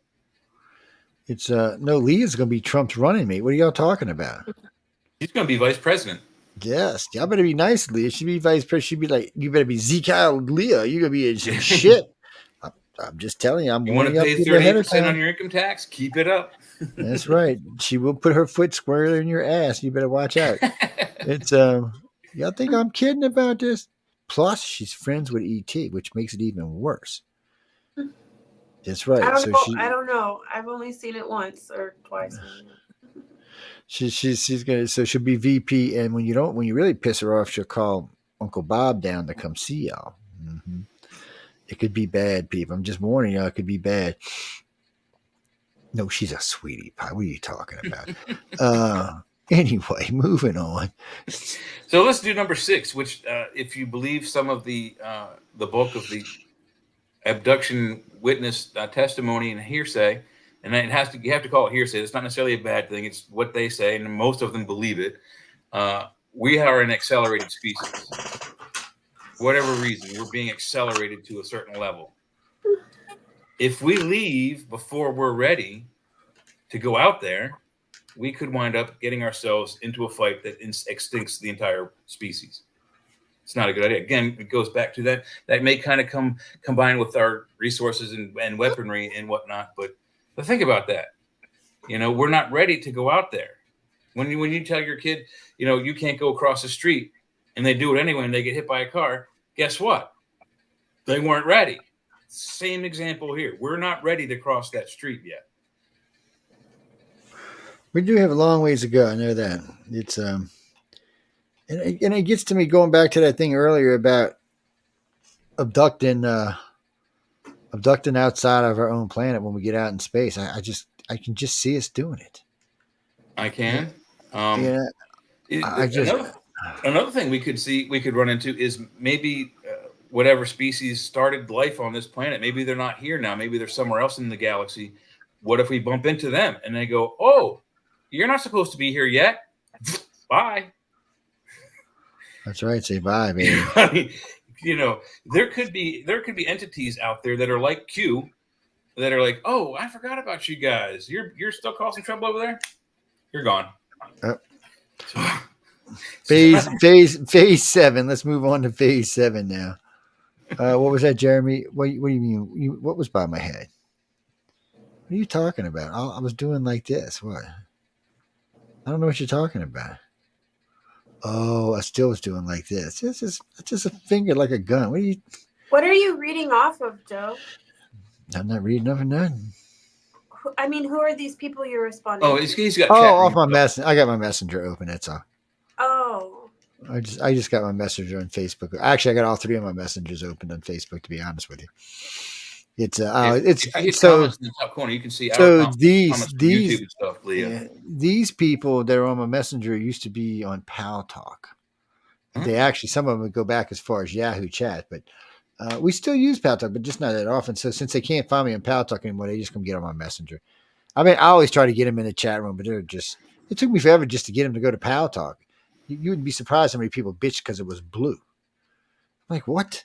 It's no, Lee is going to be Trump's running mate. What are y'all talking about? He's going to be vice president. Yes, y'all better be nice, Leah. She'd be vice president. She'd be like, you better be Zeke Leah. You're going to be in some shit. I'm just telling you. You want to pay 38% on your income tax? Keep it up. That's right. She will put her foot squarely in your ass. You better watch out. It's y'all think I'm kidding about this? Plus, she's friends with ET, which makes it even worse. That's right. I don't know. I've only seen it once or twice. She's gonna. So she'll be VP, and when you really piss her off, she'll call Uncle Bob down to come see y'all. Mm-hmm. It could be bad, people. I'm just warning y'all. It could be bad. No, she's a sweetie pie. What are you talking about? Anyway, moving on. So let's do number 6, which, if you believe some of the bulk of the abduction witness testimony and hearsay, and you have to call it hearsay. It's not necessarily a bad thing. It's what they say, and most of them believe it. We are an accelerated species. For whatever reason, we're being accelerated to a certain level. If we leave before we're ready to go out there, we could wind up getting ourselves into a fight that extincts the entire species. It's not a good idea. Again, it goes back to that. That may kind of combine with our resources and weaponry and whatnot. But think about that. We're not ready to go out there. When you tell your kid, you can't go across the street, and they do it anyway, and they get hit by a car, guess what? They weren't ready. Same example here. We're not ready to cross that street yet. We do have a long ways to go. I know that. It's and it gets to me going back to that thing earlier about abducting outside of our own planet when we get out in space. I can just see us doing it. I can. Yeah. Another thing we could run into is maybe whatever species started life on this planet, maybe they're not here now. Maybe they're somewhere else in the galaxy. What if we bump into them and they go, "Oh, you're not supposed to be here yet. Bye." That's right. Say bye, baby. There could be entities out there that are like Q, that are like, "Oh, I forgot about you guys. You're still causing trouble over there. You're gone." Phase 7. Let's move on to phase 7 now. What was that, Jeremy? What do you mean? What was by my head? What are you talking about? I was doing like this. What? I don't know what you're talking about. Oh, I still was doing like this. It's just a finger like a gun. What are you reading off of, Joe? I'm not reading off of nothing. I mean, who are these people you're responding Oh, to? he's got. Off my messenger. I got my messenger open. That's all. Oh. I just got my messenger on Facebook. Actually, I got all 3 of my messengers open on Facebook. To be honest with you, it's so. In the top corner, you can see. So these YouTube and stuff, Leah. These people that are on my messenger used to be on Pal Talk. They actually, some of them would go back as far as Yahoo Chat, but we still use Pal Talk, but just not that often. So since they can't find me on Pal Talk anymore, they just come get on my messenger. I mean, I always try to get them in the chat room, but it took me forever just to get them to go to Pal Talk. You would be surprised how many people bitched because it was blue. I'm like, what?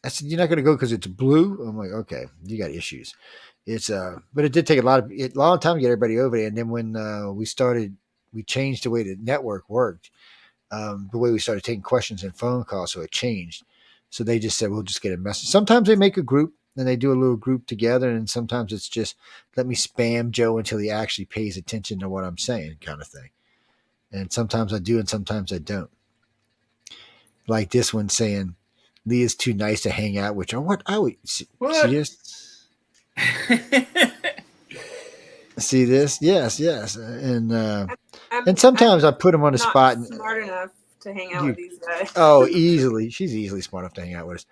I said, you're not going to go because it's blue? I'm like, okay, you got issues. But it did take a long time to get everybody over there. And then when we changed the way the network worked, the way we started taking questions and phone calls, so it changed. So they just said, we'll just get a message. Sometimes they make a group and they do a little group together. And sometimes it's just, let me spam Joe until he actually pays attention to what I'm saying, kind of thing. And sometimes I do, and sometimes I don't. Like this one saying, Leah's too nice to hang out with. Or what? See this? See this? Yes. And sometimes I put them on the spot. Smart enough to hang out with these guys. Oh, easily. She's easily smart enough to hang out with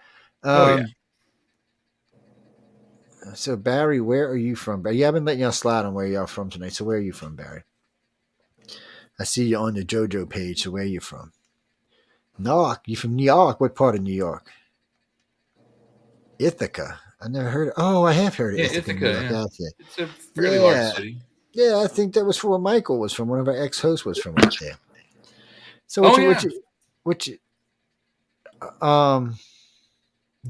us. So Barry, where are you from? Barry, I've been letting y'all slide on where y'all from tonight. So where are you from, Barry? I see you on the JoJo page. So where are you from? New York. You from New York? What part of New York? Ithaca. I never heard. I have heard of Ithaca. Yeah. It's a fairly large city. Yeah, I think that was where Michael was from. One of our ex-hosts was from out there. So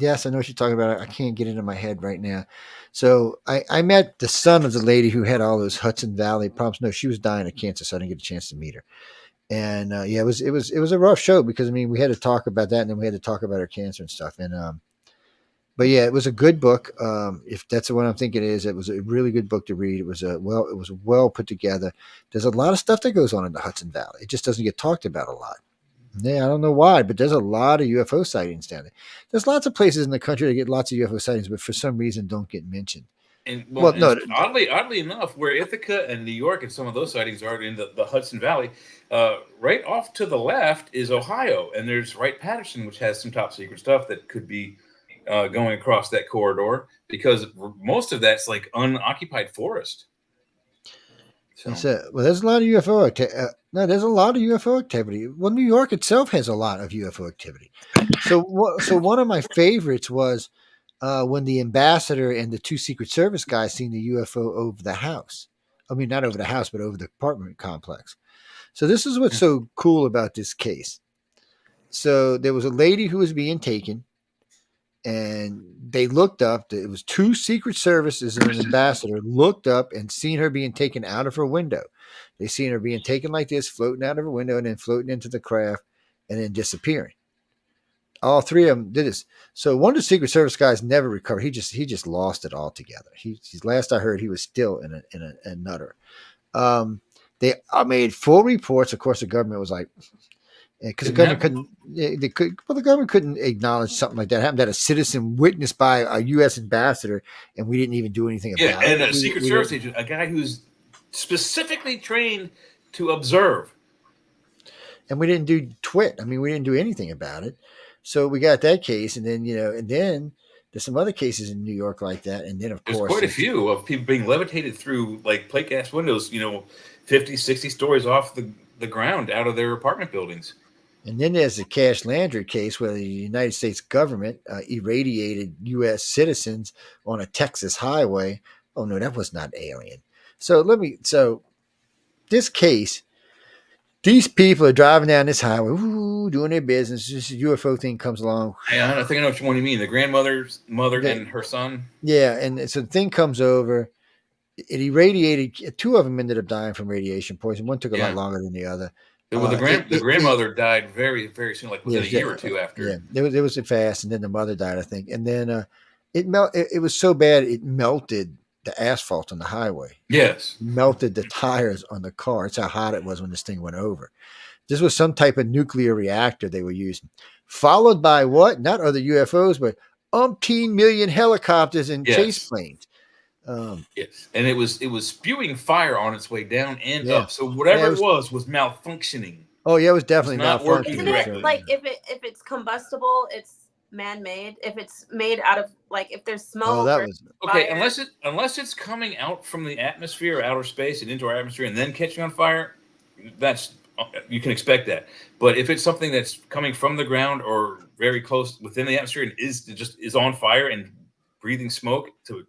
yes, I know what you're talking about. I can't get it in my head right now. So I met the son of the lady who had all those Hudson Valley problems. No, she was dying of cancer, so I didn't get a chance to meet her. And it was a rough show because I mean we had to talk about that, and then we had to talk about her cancer and stuff. And but yeah, it was a good book. If that's what I'm thinking it is, it was a really good book to read. It was well put together. There's a lot of stuff that goes on in the Hudson Valley. It just doesn't get talked about a lot. Yeah, I don't know why, but there's a lot of UFO sightings down there. There's lots of places in the country that get lots of UFO sightings, but for some reason don't get mentioned. And oddly enough, where Ithaca and New York and some of those sightings are in the Hudson Valley, right off to the left is Ohio, and there's Wright-Patterson, which has some top secret stuff that could be going across that corridor because most of that's like unoccupied forest. So. Well, there's a lot of UFO activity. There's a lot of UFO activity. Well, New York itself has a lot of UFO activity. So one of my favorites was when the ambassador and the 2 Secret Service guys seen the UFO over the house. I mean, not over the house, but over the apartment complex. So this is what's so cool about this case. So there was a lady who was being taken, and they looked up. It was 2 Secret Services and an ambassador looked up and seen her being taken out of her window. They seen her being taken like this, floating out of her window, and then floating into the craft, and then disappearing. All 3 of them did this. So one of the Secret Service guys never recovered. He just lost it altogether. He's last I heard, he was still in a nutter. They made full reports. Of course, the government was like, because the government the government couldn't acknowledge something like that happened, that a citizen witnessed by a U.S. ambassador, and we didn't even do anything about it. And a Secret Service agent, a guy who's specifically trained to observe. And we didn't do twit. I mean, we didn't do anything about it. So we got that case, and then there's some other cases in New York like that, and then There's quite a few of people being levitated through like plate glass windows, 50, 60 stories off the ground out of their apartment buildings. And then there's the Cash Landry case where the United States government irradiated U.S. citizens on a Texas highway. Oh no, that was not alien. So this case, these people are driving down this highway, doing their business. This UFO thing comes along. I think I know which one you mean. The grandmother's mother and her son. Yeah, and so the thing comes over. It irradiated. 2 of them ended up dying from radiation poison. One took a lot longer than the other. Well, the grandmother died very, very soon, like within a year or 2 after. Yeah, it was fast, and then the mother died, I think. And then it was so bad it melted the asphalt on the highway. Yes, melted the tires on the car. It's how hot it was when this thing went over. This was some type of nuclear reactor they were using, followed by what? Not other UFOs, but umpteen million helicopters and chase planes. Yes, and it was spewing fire on its way down and up. So whatever it was malfunctioning. Oh yeah, it was definitely not working. Isn't it like if it's combustible, it's man-made? If it's made out of if there's smoke. Okay. Unless it's coming out from the atmosphere, outer space, and into our atmosphere, and then catching on fire, you can expect that. But if it's something that's coming from the ground or very close within the atmosphere and is on fire and breathing smoke to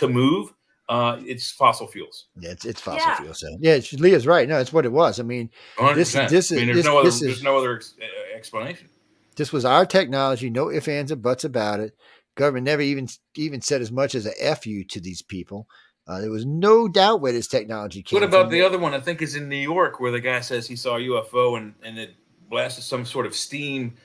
move, it's fossil fuels. Yeah, it's fossil fuels. So. Yeah, Leah's right. No, it's what it was. I mean, 100%. There's no other explanation. This was our technology. No ifs, ands, or buts about it. Government never even said as much as a F you to these people. There was no doubt where this technology came from. What about the other one? I think is in New York, where the guy says he saw a UFO and it blasted some sort of steam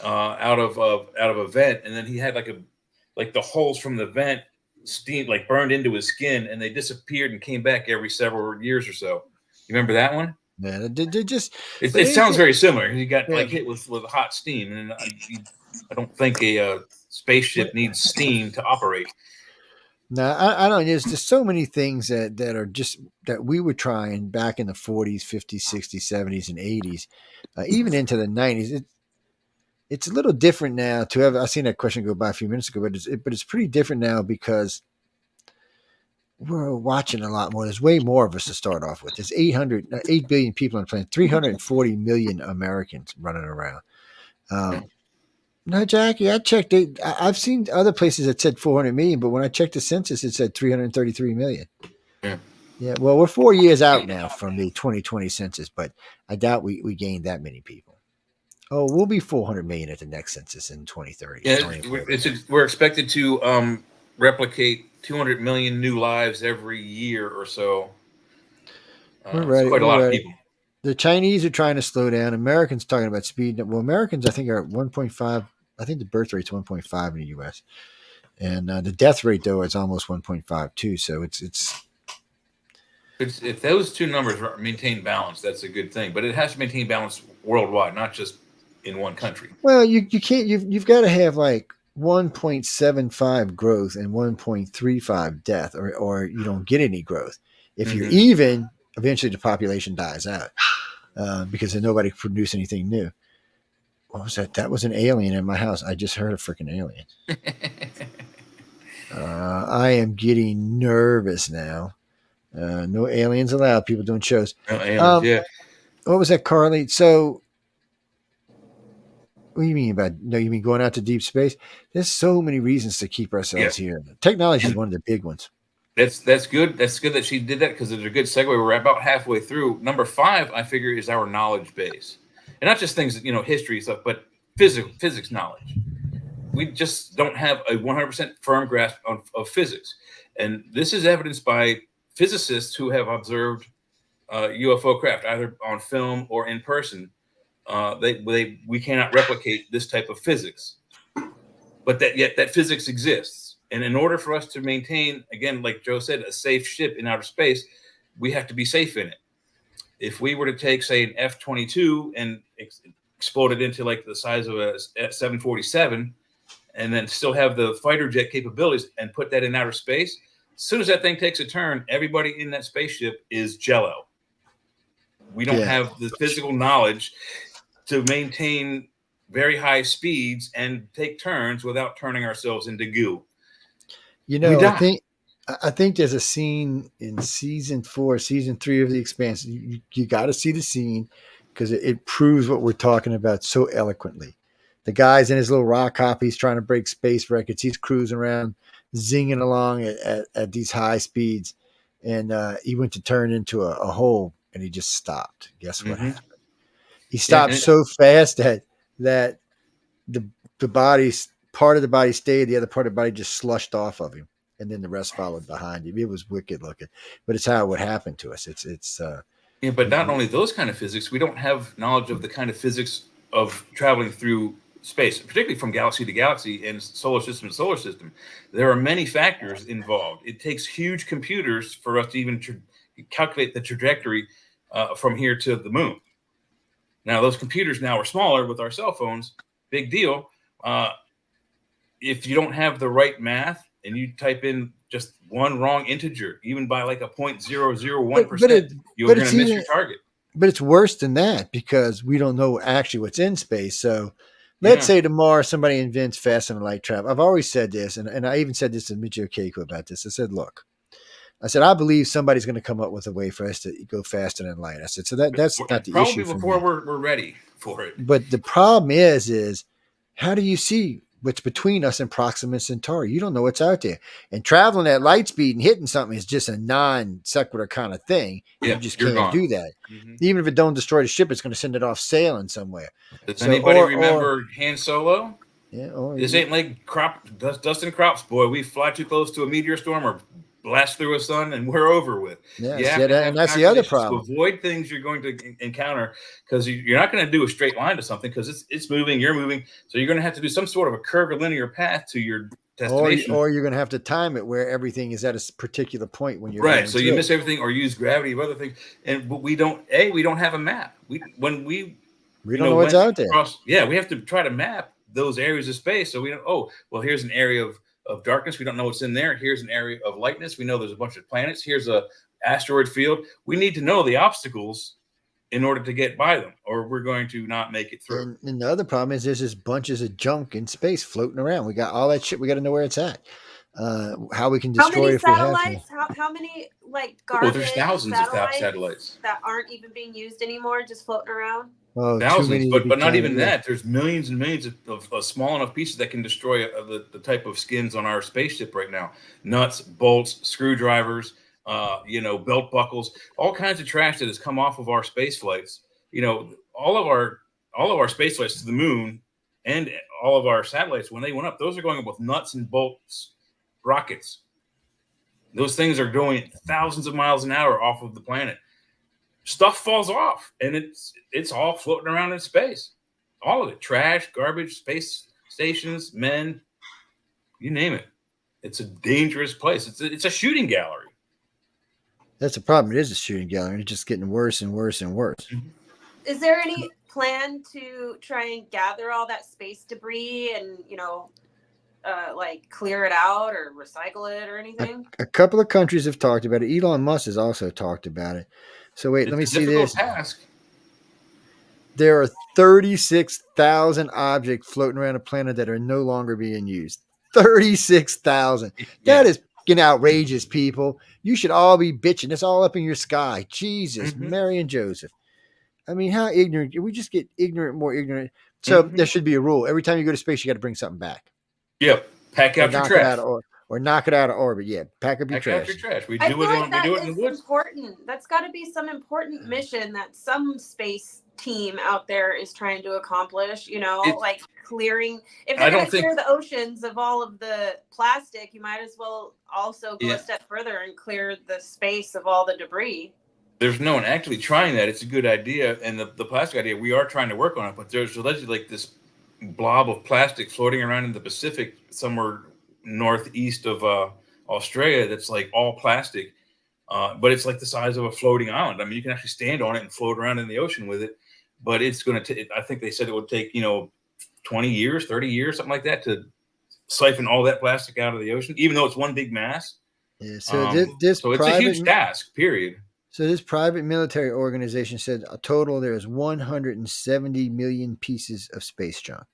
out of a vent, and then he had like the holes from the vent steam burned into his skin, and they disappeared and came back every several years or so. You remember that one? Yeah, it sounds very similar. He got hit with hot steam, and I don't think a spaceship needs steam to operate. No, I don't. There's just so many things that are just that we were trying back in the 40s, 50s, 60s, 70s, and 80s, even into the 90s. It's a little different now. I've seen that question go by a few minutes ago, but it's pretty different now because we're watching a lot more. There's way more of us to start off with. There's 8 billion people on the planet, 340 million Americans running around. No, Jackie, I checked it. I've seen other places that said 400 million, but when I checked the census, it said 333 million. Yeah. Well, we're 4 years out now from the 2020 census, but I doubt we gained that many people. Oh, we'll be 400 million at the next census in 2030. Yeah, we're expected to replicate 200 million new lives every year or so. We're ready. Quite a lot of people. The Chinese are trying to slow down. Americans talking about speed. Well, Americans, I think, are at 1.5. I think the birth rate's 1.5 in the U.S. And the death rate, though, is almost 1.5 too. So it's if those two numbers maintain balance, that's a good thing. But it has to maintain balance worldwide, not just in one country. Well, you can't. You've got to have 1.75 growth and 1.35 death, or you don't get any growth. If you're even, eventually the population dies out because then nobody can produce anything new. What was that? That was an alien in my house. I just heard a freaking alien. I am getting nervous now. No aliens allowed. People doing shows. No aliens, yeah. What was that, Carly? So, what do you mean about? No, you mean going out to deep space? There's so many reasons to keep ourselves here. Technology is one of the big ones. That's good. That's good that she did that because it's a good segue. We're about halfway through. Number 5, I figure, is our knowledge base, and not just things history stuff, but physics knowledge. we just don't have a 100% firm grasp of physics. And this is evidenced by physicists who have observed UFO craft, either on film or in person. We cannot replicate this type of physics, but yet that physics exists. And in order for us to maintain, again, like Joe said, a safe ship in outer space, we have to be safe in it. If we were to take, say, an F-22 and explode it into like the size of a 747, and then still have the fighter jet capabilities and put that in outer space, as soon as that thing takes a turn, everybody in that spaceship is jello. We don't have the physical knowledge to maintain very high speeds and take turns without turning ourselves into goo. You know, I think there's a scene in season 3 of The Expanse. You got to see the scene because it proves what we're talking about so eloquently. The guy's in his little rock hop. He's trying to break space records. He's cruising around, zinging along at these high speeds. And he went to turn into a hole, and he just stopped. Guess what happened? He stopped so fast that the body's part of the body stayed. The other part of the body just slushed off of him. And then the rest followed behind him. It was wicked looking, but it's how it would happen to us. But not only those kind of physics, we don't have knowledge of the kind of physics of traveling through space, particularly from galaxy to galaxy and solar system to solar system. There are many factors involved. It takes huge computers for us to even calculate the trajectory from here to the moon. Now, those computers now are smaller with our cell phones. Big deal. If you don't have the right math, and you type in just one wrong integer, even by like a 0.001%, you're going to miss your target. But it's worse than that because we don't know actually what's in space. So let's say tomorrow somebody invents faster than light travel. I've always said this, and I even said this to Michio Keiko about this. I said, look, I believe somebody's going to come up with a way for us to go faster than light. I said, so that's not the issue. Probably before we're ready for it. But the problem is how do you see what's between us and Proxima Centauri? You don't know what's out there. And traveling at light speed and hitting something is just a non sequitur kind of thing. You just can't do that. Mm-hmm. Even if it don't destroy the ship, it's going to send it off sailing somewhere. Does anybody remember Han Solo? Yeah. This ain't like Dustin Crops, boy. We fly too close to a meteor storm or blast through a sun and we're over with. And that's the other problem. To avoid things you're going to encounter, because you're not going to do a straight line to something because it's moving, you're moving. So you're going to have to do some sort of a curved or linear path to your destination. Or you're going to have to time it where everything is at a particular point when you're right. So you miss everything or use gravity or other things. But we don't have a map. We don't know what's out there. We have to try to map those areas of space. So we don't, here's an area of darkness. We don't know what's in there. Here's an area of lightness. We know there's a bunch of planets. Here's a asteroid field. We need to know the obstacles in order to get by them, or we're going to not make it through. And the other problem is there's just bunches of junk in space floating around. We got all that shit. We got to know where it's at. How we can destroy it if we have to. How many garbage there's thousands of satellites that aren't even being used anymore, just floating around. Thousands, but not even that. There's millions and millions of small enough pieces that can destroy the type of skins on our spaceship right now. Nuts, bolts, screwdrivers, belt buckles, all kinds of trash that has come off of our space flights. All of our space flights to the moon and all of our satellites, when they went up, those are going up with nuts and bolts rockets. Those things are going thousands of miles an hour off of the planet. Stuff falls off, and it's all floating around in space. All of it, trash, garbage, space stations, men, you name it. It's a dangerous place. It's a shooting gallery. That's the problem. It is a shooting gallery. It's just getting worse and worse and worse. Is there any plan to try and gather all that space debris and clear it out or recycle it or anything? A couple of countries have talked about it. Elon Musk has also talked about it. So wait, let me see this. Task. There are 36,000 objects floating around the planet that are no longer being used. 36,000. That is outrageous, people. You should all be bitching. It's all up in your sky. Jesus, Mary and Joseph. I mean, how ignorant. We just get more ignorant. So there should be a rule. Every time you go to space, you got to bring something back. Yep. Pack out your trash. Or knock it out of orbit. Yeah, pack up your trash. We do it in the woods. Important. That's got to be some important mission that some space team out there is trying to accomplish, like clearing. If I they're going don't to think- clear the oceans of all of the plastic, you might as well also go Yeah. a step further and clear the space of all the debris. There's no one actually trying that. It's a good idea. And the plastic idea, we are trying to work on it, but there's allegedly like this blob of plastic floating around in the Pacific somewhere northeast of Australia that's like all plastic. But it's like the size of a floating island. I mean, you can actually stand on it and float around in the ocean with it. But it's going to take, I think they said it would take, 20 years, 30 years, something like that to siphon all that plastic out of the ocean, even though it's one big mass. Yeah, so this so it's a huge task, period. So this private military organization said a total there is 170 million pieces of space junk.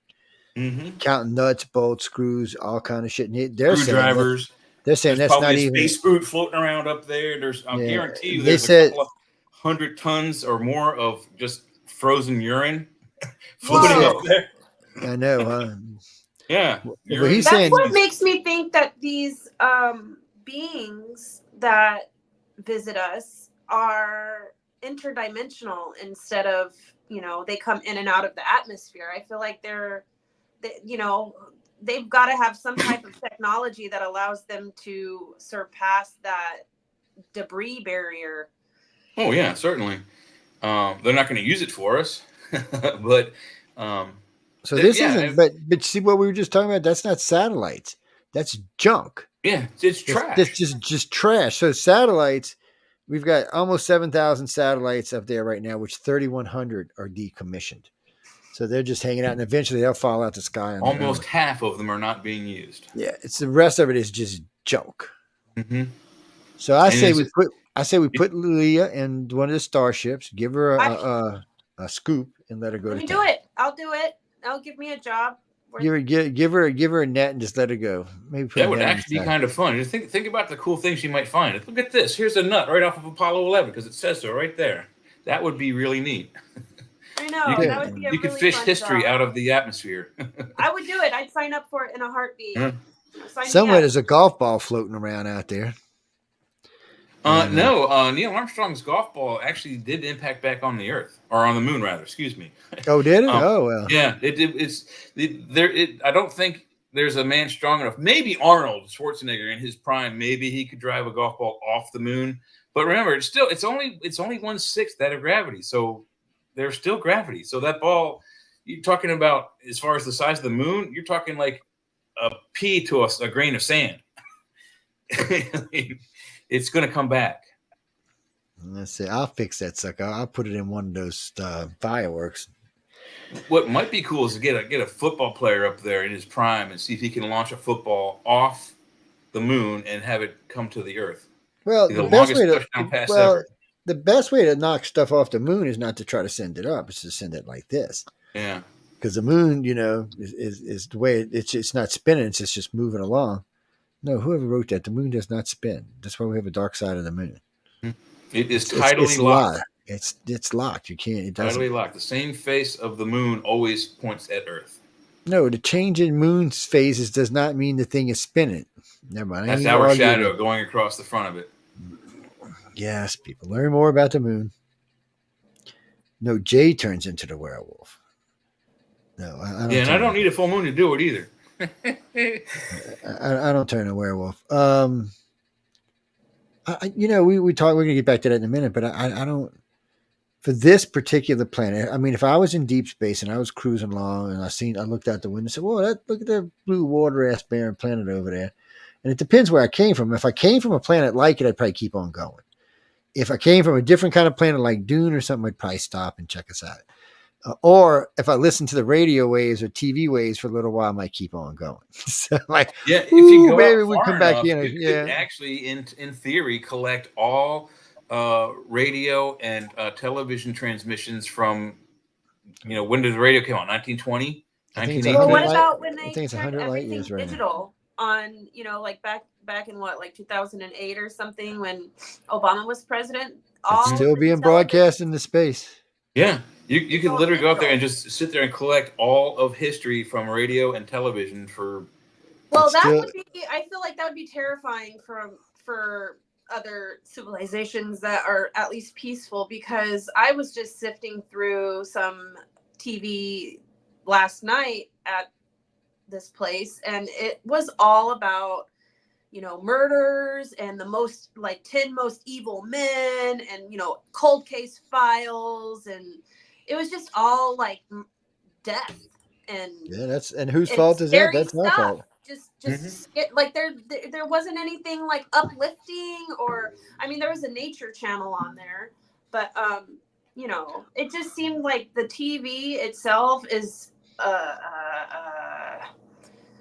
Mm-hmm. Counting nuts, bolts, screws, all kind of shit. They're Screwdrivers. They're saying there's that's probably not a even space boot floating around up there. I guarantee you there's a couple of 100 tons or more of just frozen urine floating up there. I know, huh? Yeah. But he's That's saying what makes me think that these beings that visit us are interdimensional instead of, they come in and out of the atmosphere. I feel like they've got to have some type of technology that allows them to surpass that debris barrier. Oh yeah, certainly. They're not going to use it for us, but so this isn't. But see what we were just talking about. That's not satellites. That's junk. Yeah, it's trash. It's just trash. So satellites, we've got almost 7,000 satellites up there right now, which 3,100 are decommissioned. So they're just hanging out, and eventually they'll fall out the sky. Almost half of them are not being used. Yeah, it's the rest of it is just junk. Mm-hmm. So I say we put Leah in one of the starships, give her a scoop, and let her go. Let me do it. I'll do it. I'll give me a job. Give her a net and just let her go. Maybe that would actually be kind of fun. Just think about the cool things you might find. Look at this. Here's a nut right off of Apollo 11 because it says so right there. That would be really neat. I know. That would be a you could really fish fun history job. out of the atmosphere. I would do it. I'd sign up for it in a heartbeat. Somewhere there's a golf ball floating around out there. No, Neil Armstrong's golf ball actually did impact back on the Earth, or on the Moon, rather. Excuse me. Oh, did it? Oh, well. Yeah, I don't think there's a man strong enough. Maybe Arnold Schwarzenegger in his prime, maybe he could drive a golf ball off the moon. But remember, it's only 1/6 that of gravity, so there's still gravity. So that ball, you're talking about as far as the size of the moon, you're talking like a pea to a grain of sand. It's going to come back. Let's see. I'll fix that sucker. I'll put it in one of those fireworks. What might be cool is to get a football player up there in his prime and see if he can launch a football off the moon and have it come to the Earth. Well, the best way to knock stuff off the moon is not to try to send it up. It's to send it like this. Yeah. Because the moon, is the way it's not spinning. It's just moving along. No, whoever wrote that, the moon does not spin. That's why we have a dark side of the moon. It is tidally locked. It's locked. You can't. It doesn't. Tidally locked. The same face of the moon always points at Earth. No, the change in moon's phases does not mean the thing is spinning. Never mind. That's our shadow going across the front of it. Yes, people learn more about the moon. No, Jay turns into the werewolf. No, I don't. Yeah, and I don't need a full moon to do it either. I don't turn a werewolf. We talk. We're gonna get back to that in a minute, but I don't. For this particular planet, I mean, if I was in deep space and I was cruising along and I looked out the window and said, "Well, look at that blue water ass barren planet over there," and it depends where I came from. If I came from a planet like it, I'd probably keep on going. If I came from a different kind of planet like Dune or something, I'd probably stop and check us out. Or if I listen to the radio waves or TV waves for a little while, I might keep on going. So if you go maybe out we far come back enough, in. You could actually, in theory, collect all radio and television transmissions from, when did the radio come out? 1920, 1918. Well, what about when they turned 100 light years right digital on, like back in what, like 2008 or something when Obama was president? It's still being broadcast into space. Yeah. You could literally go out there and just sit there and collect all of history from radio and television for. Well, that would be. I feel like that would be terrifying for other civilizations that are at least peaceful, because I was just sifting through some TV last night at this place, and it was all about, you know, murders and the most, like 10 most evil men, and, you know, cold case files, and it was just all like death and Yeah, and whose fault is that? scary That's our stuff. fault. Like there wasn't anything like uplifting, or I mean, there was a nature channel on there, but you know, it just seemed like the TV itself is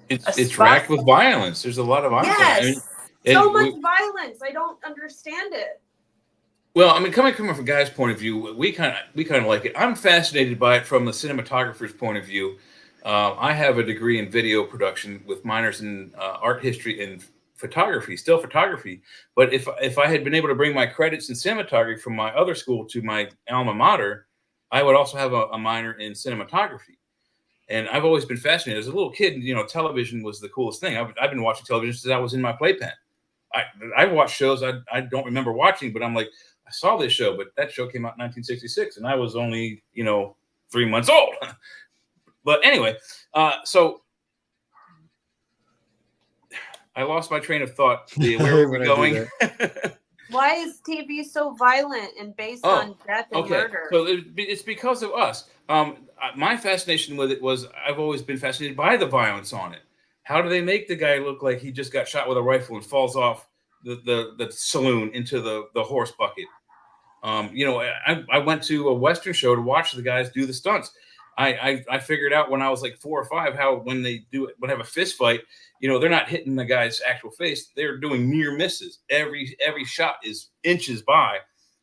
it's racked with violence. There's a lot of violence. Yes, I mean, so much violence. I don't understand it. Well, I mean, coming from a guy's point of view, we kind of like it. I'm fascinated by it from the cinematographer's point of view. I have a degree in video production with minors in art history and photography, still photography. But if I had been able to bring my credits in cinematography from my other school to my alma mater, I would also have a minor in cinematography. And I've always been fascinated. As a little kid, you know, television was the coolest thing. I've been watching television since I was in my playpen. I watched shows I don't remember watching, but I'm like, I saw this show, but that show came out in 1966, and I was only, you know, 3 months old. But anyway, so I lost my train of thought. Where were we going? Why is TV so violent and based on death and murder? So it's because of us. My fascination with it was I've always been fascinated by the violence on it. How do they make the guy look like he just got shot with a rifle and falls off the saloon into the horse bucket? You know, I went to a Western show to watch the guys do the stunts. I figured out when I was like 4 or 5 how when they have a fist fight, you know, they're not hitting the guy's actual face. They're doing near misses. Every shot is inches by.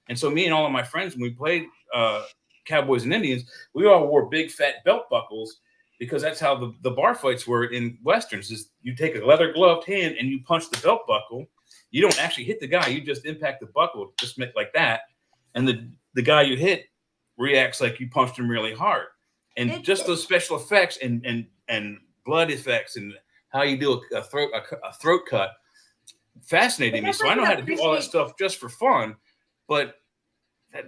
And so me and all of my friends, when we played Cowboys and Indians, we all wore big fat belt buckles, because that's how the bar fights were in Westerns. Is you take a leather gloved hand and you punch the belt buckle. You don't actually hit the guy. You just impact the buckle, just like that. And the guy you hit reacts like you punched him really hard. And just those special effects and blood effects and how you do a throat cut fascinated me. So I know how to do all that stuff just for fun, but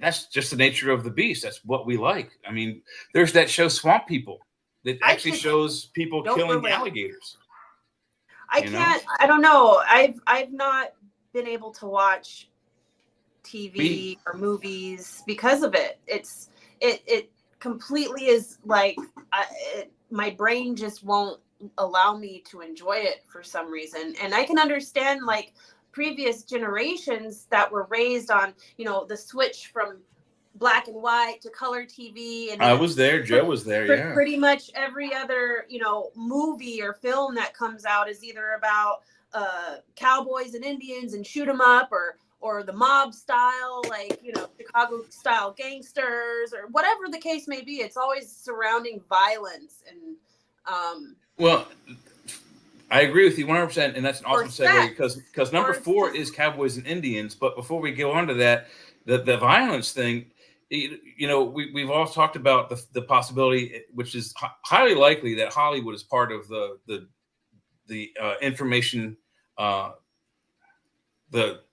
that's just the nature of the beast. That's what we like. I mean, there's that show Swamp People that actually shows people killing alligators. I don't know. I've not been able to watch TV or movies because of it. It completely is like my brain just won't allow me to enjoy it for some reason. And I can understand like previous generations that were raised on, you know, the switch from black and white to color TV. And I was there. Joe was there. Yeah. Pretty much every other, you know, movie or film that comes out is either about cowboys and Indians and shoot 'em up, or the mob style, like, you know, Chicago style gangsters, or whatever the case may be. It's always surrounding violence. And well, I agree with you 100%, and that's an awesome segue, because number 4 is Cowboys and Indians. But before we go on to that, the violence thing, you know, we've all talked about the possibility, which is highly likely, that Hollywood is part of the information,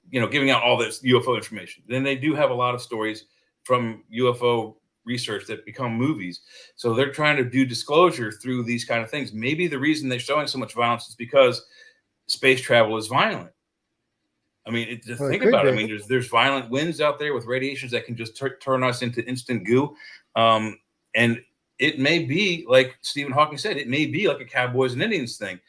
giving out all this UFO information. Then they do have a lot of stories from UFO research that become movies. So they're trying to do disclosure through these kind of things. Maybe the reason they're showing so much violence is because space travel is violent. I mean, think about it. I mean, there's violent winds out there with radiations that can just turn us into instant goo. And it may be, like Stephen Hawking said, it may be like a Cowboys and Indians thing.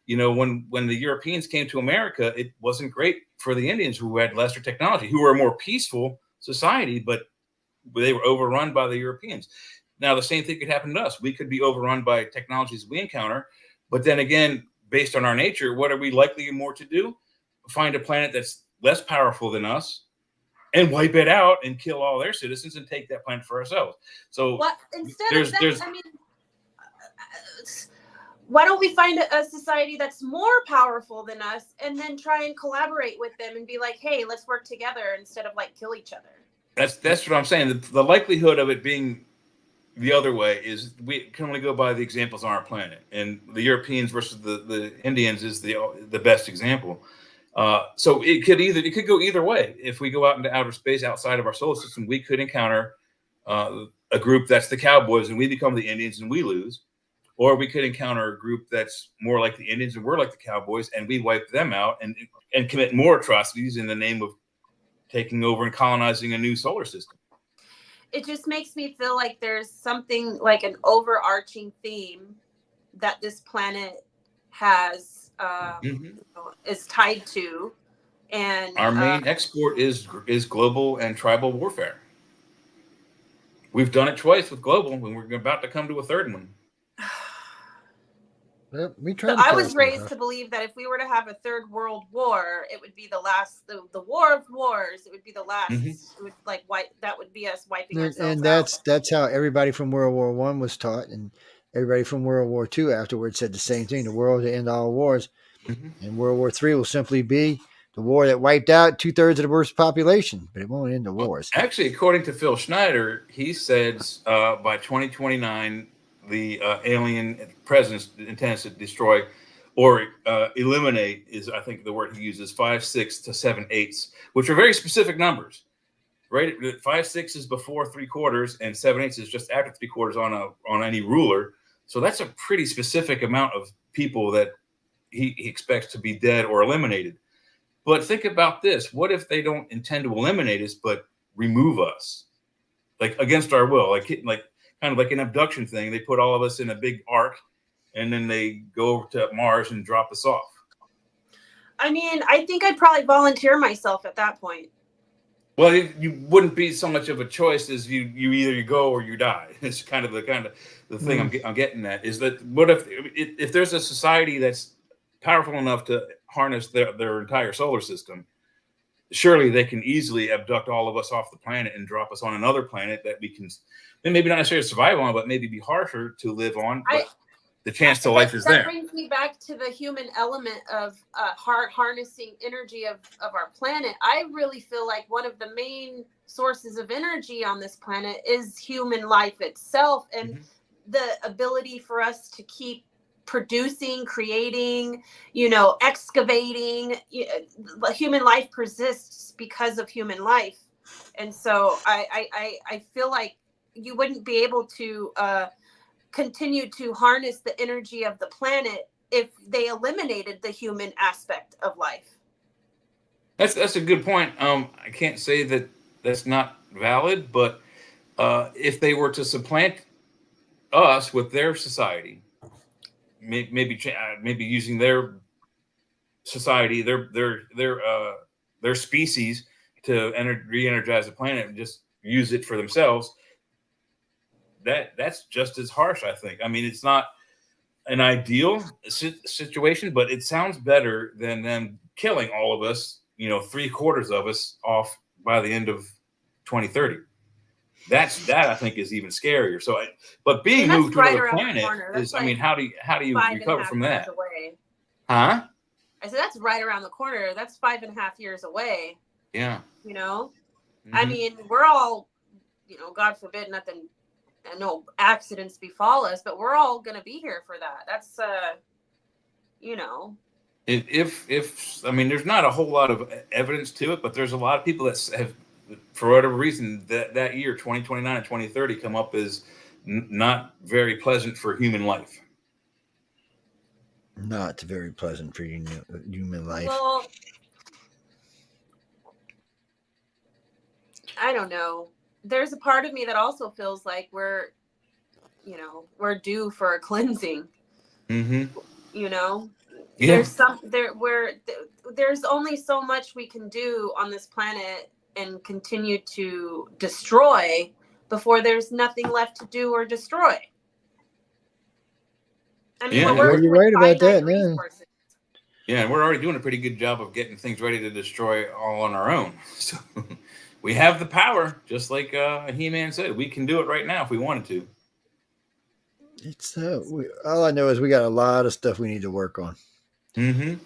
You know, when the Europeans came to America, it wasn't great for the Indians, who had lesser technology, who were a more peaceful society, but they were overrun by the Europeans. Now, the same thing could happen to us. We could be overrun by technologies we encounter. But then again, based on our nature, what are we likely more to do? Find a planet that's less powerful than us and wipe it out and kill all their citizens and take that planet for ourselves. So instead of that, I mean, why don't we find a society that's more powerful than us and then try and collaborate with them and be like, hey, let's work together instead of like kill each other? That's what I'm saying. The likelihood of it being the other way is we can only go by the examples on our planet, and the Europeans versus the Indians is the best example. So it could go either way. If we go out into outer space outside of our solar system, we could encounter a group that's the cowboys and we become the Indians and we lose. Or we could encounter a group that's more like the Indians and we're like the cowboys and we wipe them out and commit more atrocities in the name of taking over and colonizing a new solar system. It just makes me feel like there's something like an overarching theme that this planet has is tied to, and our main export is global and tribal warfare. We've done it twice with global, and we're about to come to a third one. We tried. I was raised to believe that if we were to have a third world war, it would be the last, the war of wars. It would be the last. It would that would be us wiping ourselves and out. that's how everybody from World War I was taught, and everybody from World War II afterwards said the same thing: the world to end all wars. And World War III will simply be the war that wiped out 2/3 of the world's population, but it won't end the wars. Actually, according to Phil Schneider, he says by 2029. The alien presence intends to destroy or eliminate is, I think the word he uses, 5, 6 to 7 8, which are very specific numbers, right? 5, 6 is before 3/4 and 7 8 is just after 3/4 on any ruler. So that's a pretty specific amount of people that he expects to be dead or eliminated. But think about this. What if they don't intend to eliminate us, but remove us, like against our will, like kind of like an abduction thing. They put all of us in a big ark and then they go over to Mars and drop us off. I mean, I think I'd probably volunteer myself at that point. Well, you wouldn't be so much of a choice as you either you go or you die. It's kind of the thing I'm getting at is that what if there's a society that's powerful enough to harness their entire solar system, surely they can easily abduct all of us off the planet and drop us on another planet that we can, and maybe not necessarily survive on, but maybe be harsher to live on. But the chance to life is there. That brings me back to the human element of harnessing energy of our planet. I really feel like one of the main sources of energy on this planet is human life itself, and the ability for us to keep producing, creating, excavating. Human life persists because of human life. And so I feel like you wouldn't be able to continue to harness the energy of the planet if they eliminated the human aspect of life. That's a good point. I can't say that that's not valid, but if they were to supplant us with their society, maybe using their society, their species to re-energize the planet and just use it for themselves, that's just as harsh, I think. I mean, it's not an ideal situation, but it sounds better than them killing all of us, 3/4 of us off by the end of 2030. That I think is even scarier. So, but being moved to another planet is, I mean, how do you recover from that? Huh? I said that's right around the corner. That's 5.5 years away. Yeah. I mean, we're all, God forbid no accidents befall us, but we're all going to be here for that. That's, If I mean, there's not a whole lot of evidence to it, but there's a lot of people that have, for whatever reason, that year 2029 and 2030 come up as not very pleasant for human life. Not very pleasant for human life. Well, I don't know. There's a part of me that also feels like we're due for a cleansing. Yeah. There's only so much we can do on this planet and continue to destroy before there's nothing left to do or destroy. I mean, you're right about that, man. Yeah, and we're already doing a pretty good job of getting things ready to destroy all on our own. So we have the power, just like He-Man said. We can do it right now if we wanted to. It's all I know is we got a lot of stuff we need to work on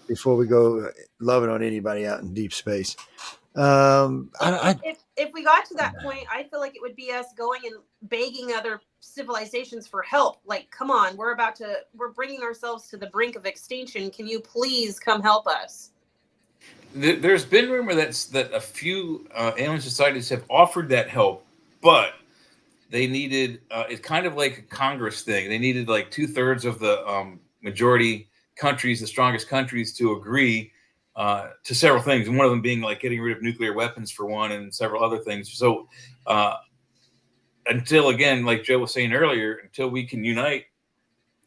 before we go loving on anybody out in deep space. If we got to that point, I feel like it would be us going and begging other civilizations for help. Like, come on, we're bringing ourselves to the brink of extinction. Can you please come help us? There's been rumor that a few alien societies have offered that help, but they needed it's kind of like a Congress thing. They needed like 2/3 of the majority countries, the strongest countries, to agree to several things, and one of them being like getting rid of nuclear weapons for one, and several other things. So uh, until, again, like Joe was saying earlier, until we can unite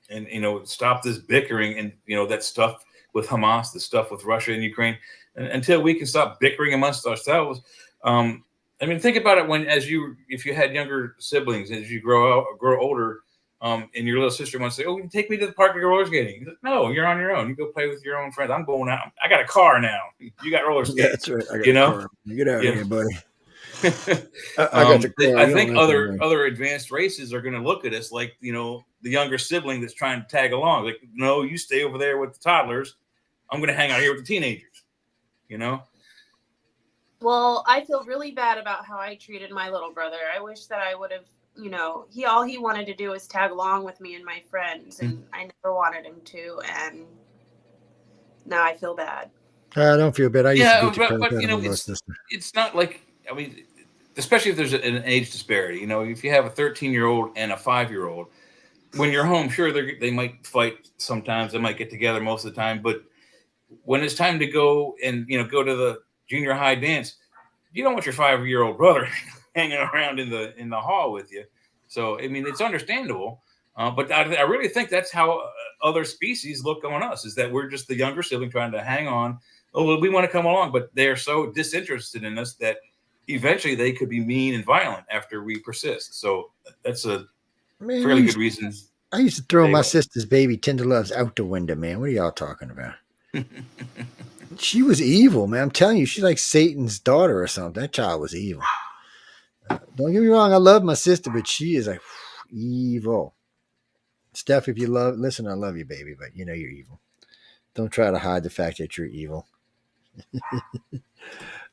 and stop this bickering and that stuff with Hamas, the stuff with Russia and Ukraine, and until we can stop bickering amongst ourselves. I mean, think about it if you had younger siblings, as you grow older, and your little sister wants to say, "Oh, you take me to the park to go roller skating." Like, no, you're on your own. You go play with your own friends. I'm going out. I got a car now. You got roller skates. Yeah, that's right. I got a car. Get out of here, buddy. I got the car. I think other advanced races are going to look at us like, the younger sibling that's trying to tag along. Like, no, you stay over there with the toddlers. I'm going to hang out here with the teenagers. Well, I feel really bad about how I treated my little brother. I wish that I would have, all he wanted to do was tag along with me and my friends, and I never wanted him to, and now I feel bad. I don't feel bad. I used to beat the crap but out of my little sister. It's not like, I mean, especially if there's an age disparity. If you have a 13-year-old and a 5-year-old, when you're home, sure, they might fight sometimes. They might get together most of the time, but when it's time to go and go to the junior high dance, you don't want your 5-year-old brother hanging around in the hall with you. So I mean, it's understandable, but I really think that's how other species look on us, is that we're just the younger sibling trying to hang on. Oh, well, we want to come along, but they're so disinterested in us that eventually they could be mean and violent after we persist. So that's a fairly good reason. I used to throw my sister's baby Tender Loves out the window, man. What are y'all talking about? She was evil, man. I'm telling you, she's like Satan's daughter or something. That child was evil. Don't get me wrong, I love my sister, but she is like evil. Steph, if you listen, I love you, baby, but you're evil. Don't try to hide the fact that you're evil.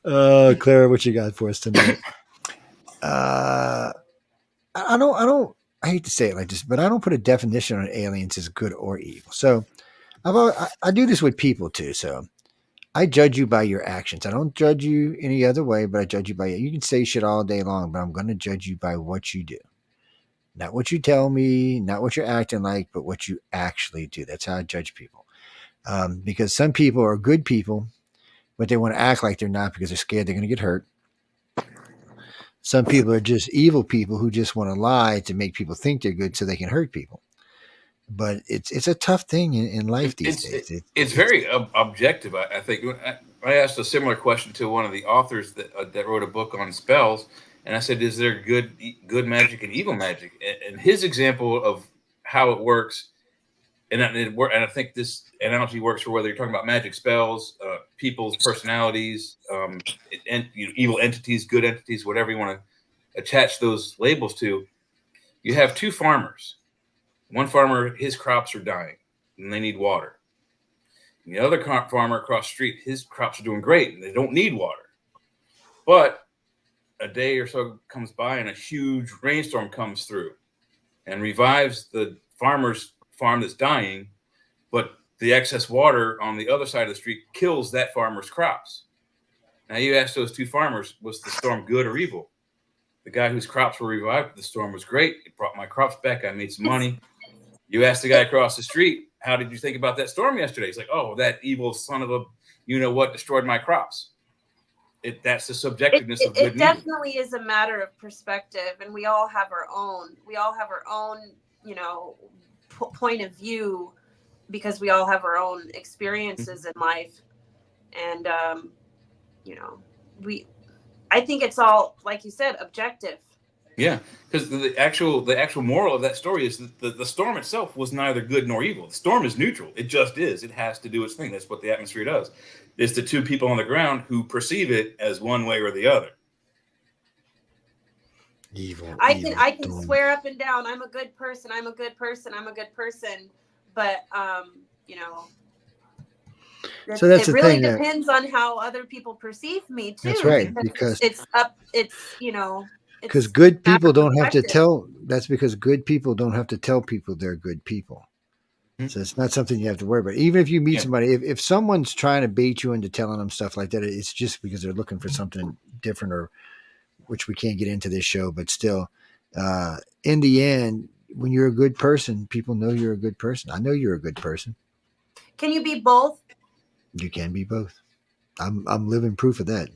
Clara, what you got for us tonight? I hate to say it like this, but I don't put a definition on aliens as good or evil. So I do this with people too. So I judge you by your actions. I don't judge you any other way, but I judge you by you. You can say shit all day long, but I'm going to judge you by what you do. Not what you tell me, not what you're acting like, but what you actually do. That's how I judge people. Because some people are good people, but they want to act like they're not because they're scared they're going to get hurt. Some people are just evil people who just want to lie to make people think they're good so they can hurt people. But it's a tough thing in life these days. It's very objective. I think I asked a similar question to one of the authors that wrote a book on spells, and I said, "Is there good magic and evil magic?" And his example of how it works, and I think this analogy works for whether you're talking about magic spells, people's personalities, and evil entities, good entities, whatever you want to attach those labels to. You have two farmers. One farmer, his crops are dying and they need water. And the other farmer across the street, his crops are doing great and they don't need water. But a day or so comes by and a huge rainstorm comes through and revives the farmer's farm that's dying, but the excess water on the other side of the street kills that farmer's crops. Now you ask those two farmers, was the storm good or evil? The guy whose crops were revived, the storm was great. It brought my crops back. I made some money. You ask the guy across the street, how did you think about that storm yesterday? He's like, oh, that evil son of a you-know-what destroyed my crops. That's the subjectiveness of good and evil. It definitely is a matter of perspective, and we all have our own, point of view, because we all have our own experiences in life. And, I think it's all, like you said, objective. Yeah, because the actual moral of that story is that the storm itself was neither good nor evil. The storm is neutral. It just is. It has to do its thing. That's what the atmosphere does. It's the two people on the ground who perceive it as one way or the other. Evil. I can swear up and down, I'm a good person. I'm a good person. I'm a good person. But so that's it the really thing depends on how other people perceive me too. That's right, because because good people don't have to tell. That's because good people don't have to tell people they're good people. So it's not something you have to worry about. Even if you meet Yeah. somebody, if someone's trying to bait you into telling them stuff like that, it's just because they're looking for something different, or which we can't get into this show, but still, in the end, when you're a good person, people know you're a good person. I know you're a good person. Can you be both? You can be both. I'm living proof of that.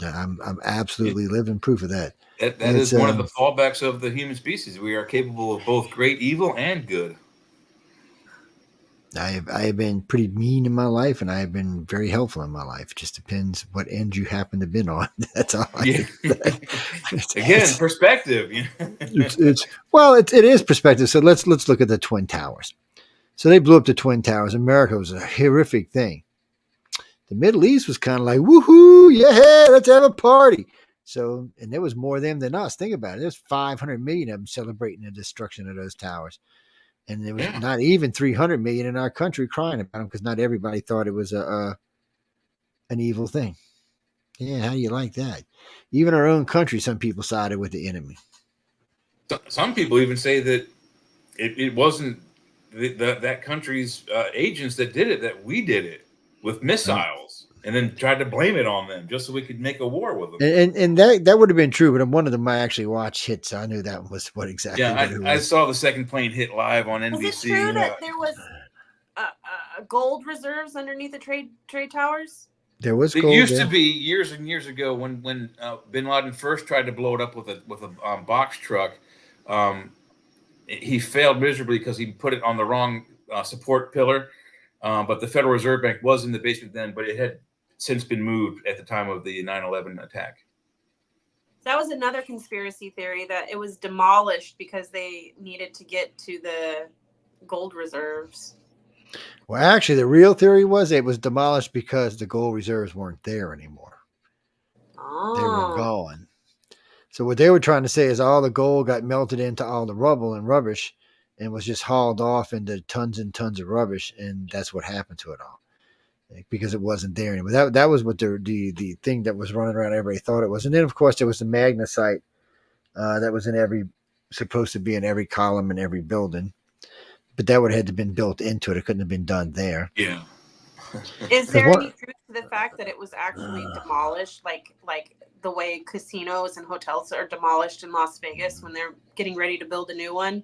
I'm absolutely living proof of that. That is one of the fallbacks of the human species. We are capable of both great evil and good. I have been pretty mean in my life, and I have been very helpful in my life. It just depends what end you happen to been on. That's all. Again, perspective. It is perspective. So let's look at the Twin Towers. So they blew up the Twin Towers. America was a horrific thing. The Middle East was kind of like, woohoo, yeah, let's have a party. So, and there was more of them than us. Think about it. There's 500 million of them celebrating the destruction of those towers. And there was not even 300 million in our country crying about them, because not everybody thought it was an evil thing. Yeah, how do you like that? Even our own country, some people sided with the enemy. Some people even say that it wasn't that country's agents that did it, that we did it with missiles, and then tried to blame it on them just so we could make a war with them. And that would have been true, but one of them I actually watched hit, so I knew that was what exactly. Yeah, what I saw the second plane hit live on NBC. Is it true that there was gold reserves underneath the trade towers? There was gold. It used to be years and years ago when Bin Laden first tried to blow it up with a box truck. He failed miserably because he put it on the wrong support pillar. But the Federal Reserve Bank was in the basement then, but it had since been moved at the time of the 9/11 attack. That was another conspiracy theory, that it was demolished because they needed to get to the gold reserves. Well, actually, the real theory was it was demolished because the gold reserves weren't there anymore. They were gone. So what they were trying to say is all the gold got melted into all the rubble and rubbish and was just hauled off into tons and tons of rubbish, and that's what happened to it all, because it wasn't there anymore. That was what the thing that was running around everybody thought it was. And then, of course, there was the magnesite that was supposed to be in every column in every building. But that would have had to been built into it. It couldn't have been done there. Yeah. Is there any truth to the fact that it was actually demolished, like the way casinos and hotels are demolished in Las Vegas when they're getting ready to build a new one?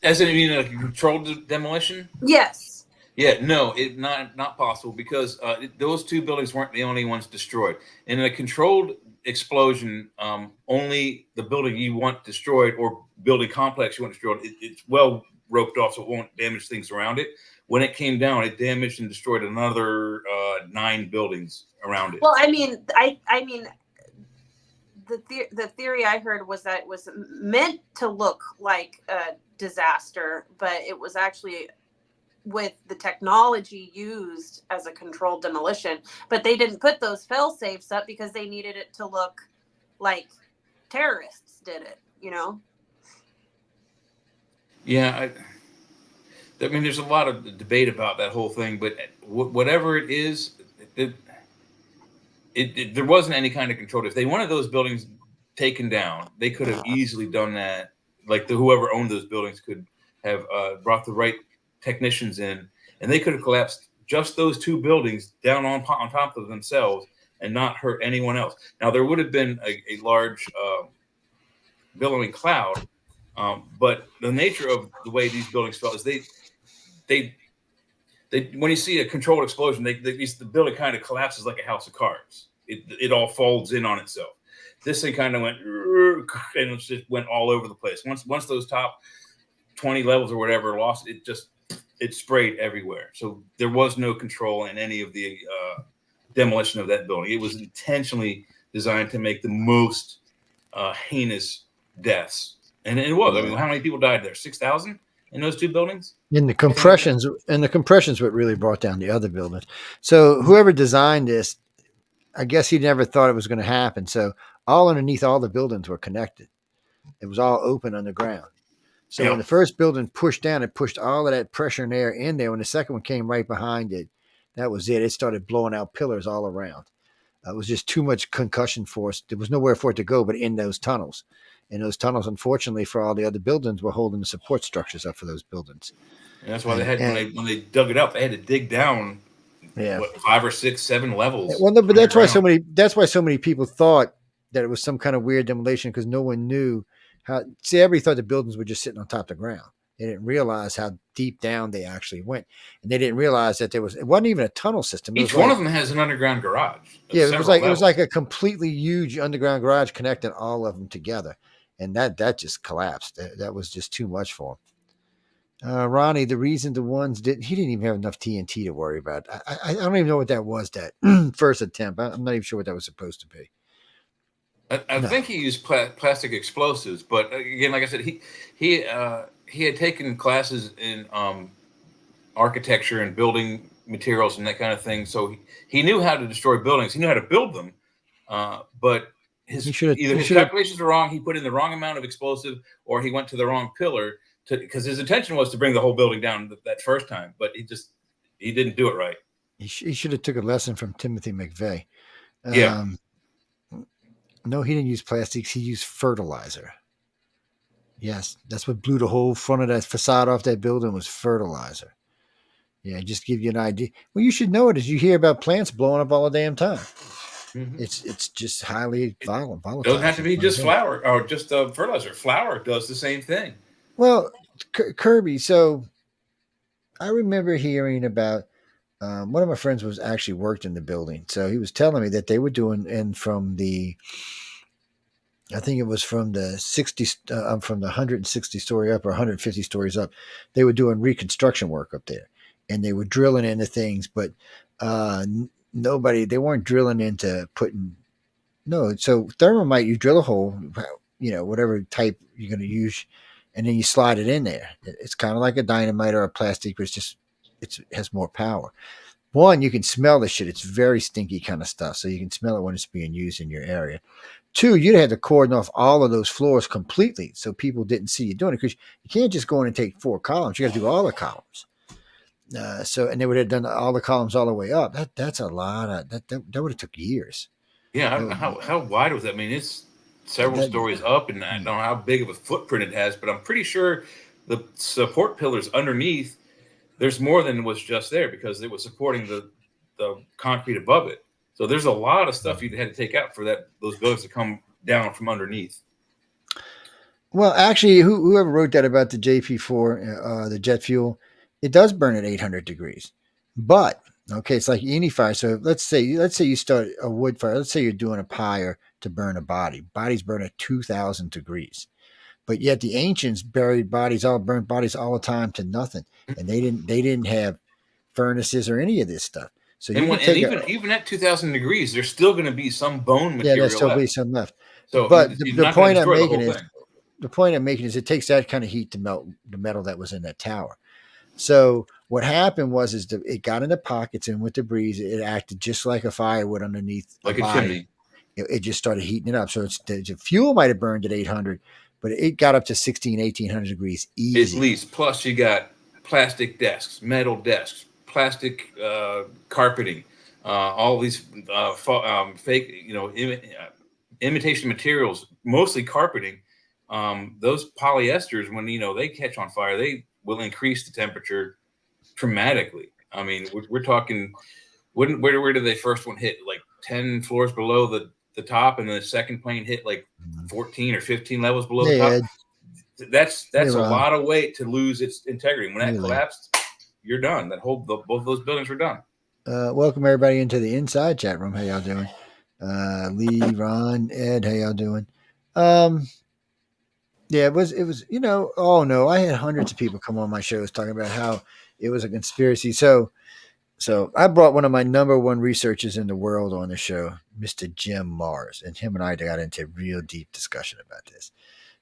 As in, you know, a controlled demolition? Yes. Yeah, no, it not possible, because those two buildings weren't the only ones destroyed. In a controlled explosion, only the building you want destroyed, or building complex you want destroyed, it's well roped off so it won't damage things around it. When it came down, it damaged and destroyed another 9 buildings around it. Well, I mean, the theory I heard was that it was meant to look like a disaster, but it was actually with the technology used as a controlled demolition. But they didn't put those fail safes up because they needed it to look like terrorists did it, you know? Yeah, I mean, there's a lot of debate about that whole thing, but whatever it is, there wasn't any kind of control. If they wanted those buildings taken down, they could have easily done that. Like whoever owned those buildings could have brought the right technicians in, and they could have collapsed just those 2 buildings down on top of themselves and not hurt anyone else. Now, there would have been a large billowing cloud, but the nature of the way these buildings fell is they when you see a controlled explosion, the building kind of collapses like a house of cards. It all folds in on itself. This thing kind of went and it just went all over the place. Once those top 20 levels or whatever lost, it sprayed everywhere. So there was no control in any of the demolition of that building. It was intentionally designed to make the most heinous deaths, and it was. I mean, how many people died there? 6,000 in those 2 buildings. And the compressions what really brought down the other buildings. So whoever designed this, I guess he never thought it was going to happen. So all underneath all the buildings were connected. It was all open underground. So when the first building pushed down, it pushed all of that pressure and air in there. When the second one came right behind it, that was it. It started blowing out pillars all around. It was just too much concussion force. There was nowhere for it to go but in those tunnels. And those tunnels, unfortunately, for all the other buildings, were holding the support structures up for those buildings. And that's why they had when they dug it up, they had to dig down Yeah. 5 or 6, 7 levels. Well, no, but that's why so many people thought that it was some kind of weird demolition, because no one knew how. See, everybody thought the buildings were just sitting on top of the ground. They didn't realize how deep down they actually went, and they didn't realize that it wasn't even a tunnel system. Each one of them has an underground garage. Yeah, it was like a completely huge underground garage connecting all of them together, and that just collapsed. That was just too much for them. Ronnie, the reason the ones he didn't even have enough TNT to worry about. I don't even know what that was, that first attempt. I'm not even sure what that was supposed to be. I think he used plastic explosives, but again, like I said, he had taken classes in architecture and building materials and that kind of thing, so he knew how to destroy buildings. He knew how to build them, but his calculations were wrong. He put in the wrong amount of explosive, or he went to the wrong pillar, because his intention was to bring the whole building down that first time, but he didn't do it right. He should have took a lesson from Timothy McVeigh. Yeah. No, he didn't use plastics. He used fertilizer. Yes, that's what blew the whole front of that facade off that building, was fertilizer. Yeah, just give you an idea. Well, you should know it, as you hear about plants blowing up all the damn time. Mm-hmm. It's just highly volatile. It doesn't have to be just flour or just fertilizer. Flour does the same thing. Well, Kirby, so I remember hearing about one of my friends was actually worked in the building. So he was telling me that they were doing, and I think it was from the 160 story up or 150 stories up, they were doing reconstruction work up there, and they were drilling into things, but they weren't drilling into so thermite, you drill a hole, whatever type you're going to use, and then you slide it in there. It's kind of like a dynamite or a plastic, but it has more power. One, you can smell the shit. It's very stinky kind of stuff, so you can smell it when it's being used in your area. Two, you'd have to cordon off all of those floors completely, so people didn't see you doing it, because you can't just go in and take 4 columns. You got to do all the columns. And they would have done all the columns all the way up. That's a lot of that would have took years. Yeah, I don't know how wide was that? I mean, it's several stories up, and I don't know how big of a footprint it has, but I'm pretty sure the support pillars underneath, there's more than was just there, because it was supporting the concrete above it. So there's a lot of stuff you had to take out for those buildings to come down from underneath. Well, actually, whoever wrote that about the JP4, the jet fuel, it does burn at 800 degrees. But okay, it's like any fire. So let's say you start a wood fire. Let's say you're doing a pyre to burn a body. Bodies burn at 2,000 degrees. But yet the ancients burnt bodies all the time to nothing, and they didn't have furnaces or any of this stuff. So even at 2,000 degrees, there's still going to be some bone material. Yeah, there's still be some left. So, but the point I'm making is it takes that kind of heat to melt the metal that was in that tower. So what happened was it got in the pockets, and with the breeze, it acted just like a fire would underneath, like a chimney. It just started heating it up. So the fuel might have burned at 800, but it got up to 1,800 degures easy. At least. Plus, you got plastic desks, metal desks, plastic carpeting, all these fake, imitation materials, mostly carpeting. Those polyesters, when they catch on fire, they will increase the temperature dramatically. I mean, we're talking. Where did the first one hit? Like 10 floors below the top, and then the second plane hit like 14 or 15 levels below the top. That's a lot of weight to lose its integrity. When that collapsed, you're done. Both of those buildings were done. Welcome everybody into the inside chat room. How y'all doing? Lee, Ron, Ed, how y'all doing? Yeah, it was, oh no, I had hundreds of people come on my shows talking about how it was a conspiracy. So I brought one of my number one researchers in the world on the show, Mr. Jim Mars, and him and I got into a real deep discussion about this.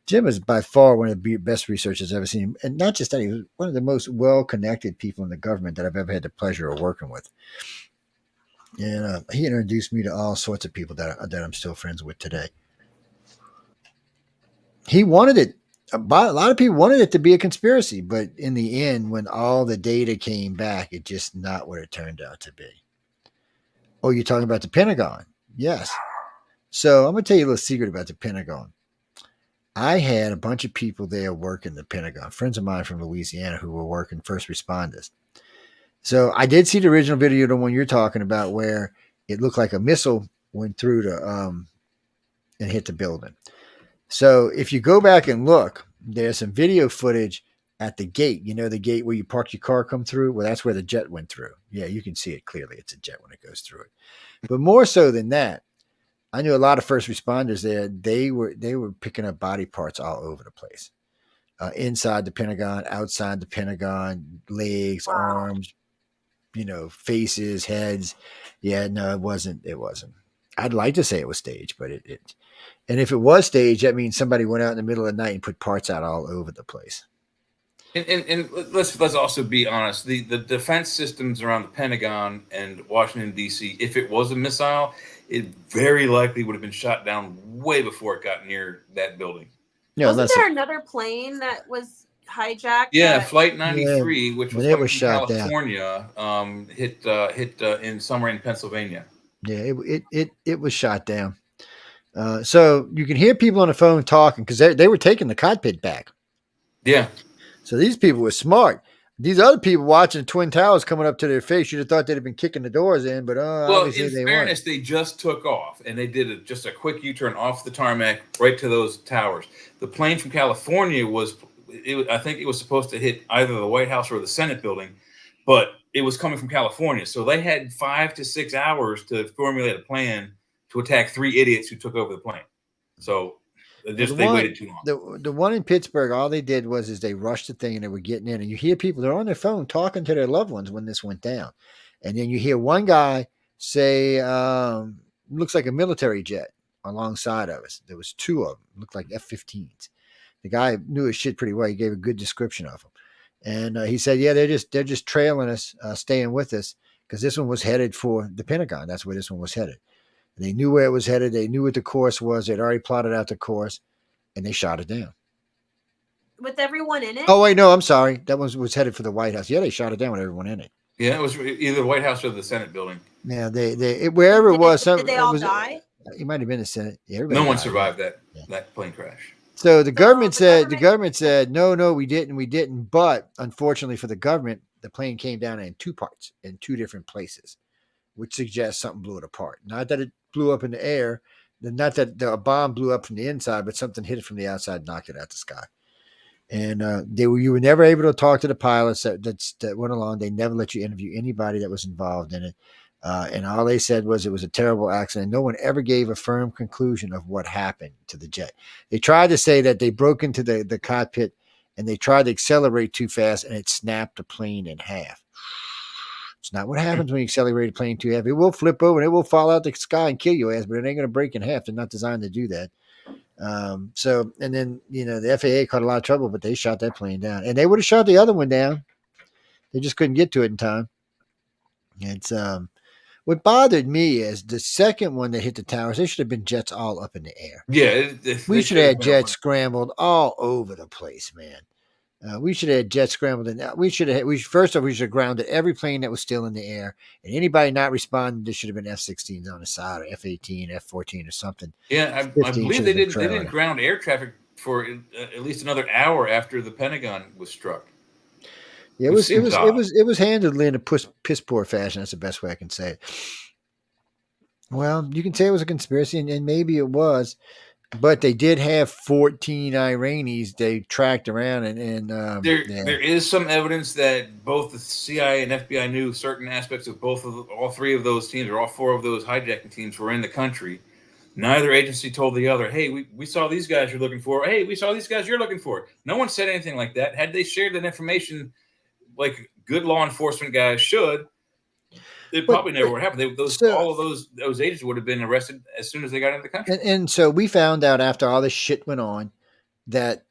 Jim is by far one of the best researchers I've ever seen. And not just that, he was one of the most well-connected people in the government that I've ever had the pleasure of working with. And he introduced me to all sorts of people that I'm still friends with today. He wanted it. A lot of people wanted it to be a conspiracy, but in the end, when all the data came back, it's just not what it turned out to be. Oh, you're talking about the Pentagon? Yes. So I'm going to tell you a little secret about the Pentagon. I had a bunch of people there working the Pentagon, friends of mine from Louisiana who were working first responders. So I did see the original video, the one you're talking about, where it looked like a missile went through and hit the building. So if you go back and look, there's some video footage at the gate. You know, the gate where you park your car, come through. Well, that's where the jet went through. Yeah, you can see it clearly. It's a jet when it goes through it. But more so than that, I knew a lot of first responders there. They were picking up body parts all over the place, inside the Pentagon, outside the Pentagon, legs, Wow. arms, faces, heads. Yeah, no, it wasn't. I'd like to say it was staged, but it and if it was staged, that means somebody went out in the middle of the night and put parts out all over the place. And let's also be honest. The defense systems around the Pentagon and Washington D.C. If it was a missile, it very likely would have been shot down way before it got near that building. Wasn't there another plane that was hijacked? Yeah, Flight 93, which was coming from shot California, hit in somewhere in Pennsylvania. Yeah, it was shot down. So you can hear people on the phone talking because they were taking the cockpit back. Yeah. So these people were smart. These other people watching Twin Towers coming up to their face, you'd have thought they'd have been kicking the doors in, but obviously in fairness, they just took off and they did just a quick U-turn off the tarmac right to those towers. The plane from California I think it was supposed to hit either the White House or the Senate building, but it was coming from California. So they had 5 to 6 hours to formulate a plan to attack 3 idiots who took over the plane. So they waited too long. The one in Pittsburgh, all they did was they rushed the thing and they were getting in. And you hear people, they're on their phone talking to their loved ones when this went down. And then you hear one guy say, looks like a military jet alongside of us. There was 2 of them, looked like F-15s. The guy knew his shit pretty well. He gave a good description of them. And he said, yeah, they're just trailing us, staying with us, because this one was headed for the Pentagon. That's where this one was headed. They knew where it was headed. They knew what the course was. They'd already plotted out the course, and they shot it down. With everyone in it? Oh, wait, no, I'm sorry. That one was headed for the White House. Yeah, they shot it down with everyone in it. Yeah, it was either the White House or the Senate building. Yeah, wherever it was. Did they all die? It might have been the Senate. Yeah, no one survived that plane crash. So the government said, no, we didn't. But unfortunately for the government, the plane came down in 2 parts in 2 different places, which suggests something blew it apart. Not that it blew up in the air, not that a bomb blew up from the inside, but something hit it from the outside and knocked it out the sky. And you were never able to talk to the pilots that went along. They never let you interview anybody that was involved in it. And all they said was it was a terrible accident. No one ever gave a firm conclusion of what happened to the jet. They tried to say that they broke into the cockpit and they tried to accelerate too fast and it snapped the plane in half. It's not what happens when you accelerate a plane too heavy. It will flip over and it will fall out the sky and kill your ass, but it ain't going to break in half. They're not designed to do that. And then, the FAA caught a lot of trouble, but they shot that plane down. And they would have shot the other one down. They just couldn't get to it in time. It's what bothered me is the second one that hit the towers, they should have been jets all up in the air. Yeah. We should have had jets scrambled all over the place, man. We should have had jets scrambled. First off, we should have grounded every plane that was still in the air. And anybody not responding, there should have been F-16s on the side or F-18, F-14 or something. Yeah, I believe they didn't ground air traffic for at least another hour after the Pentagon was struck. Yeah, it was handled in a piss poor fashion. That's the best way I can say it. Well, you can say it was a conspiracy, and maybe it was, but they did have 14 Iranians they tracked around, there is some evidence that both the CIA and FBI knew certain aspects of all 3 of those teams or all 4 of those hijacking teams were in the country. Neither agency told the other, hey, we saw these guys you're looking for. Hey, we saw these guys you're looking for. No one said anything like that. Had they shared that information like good law enforcement guys should, it probably never would happen. All of those agents would have been arrested as soon as they got into the country. And so we found out after all this shit went on that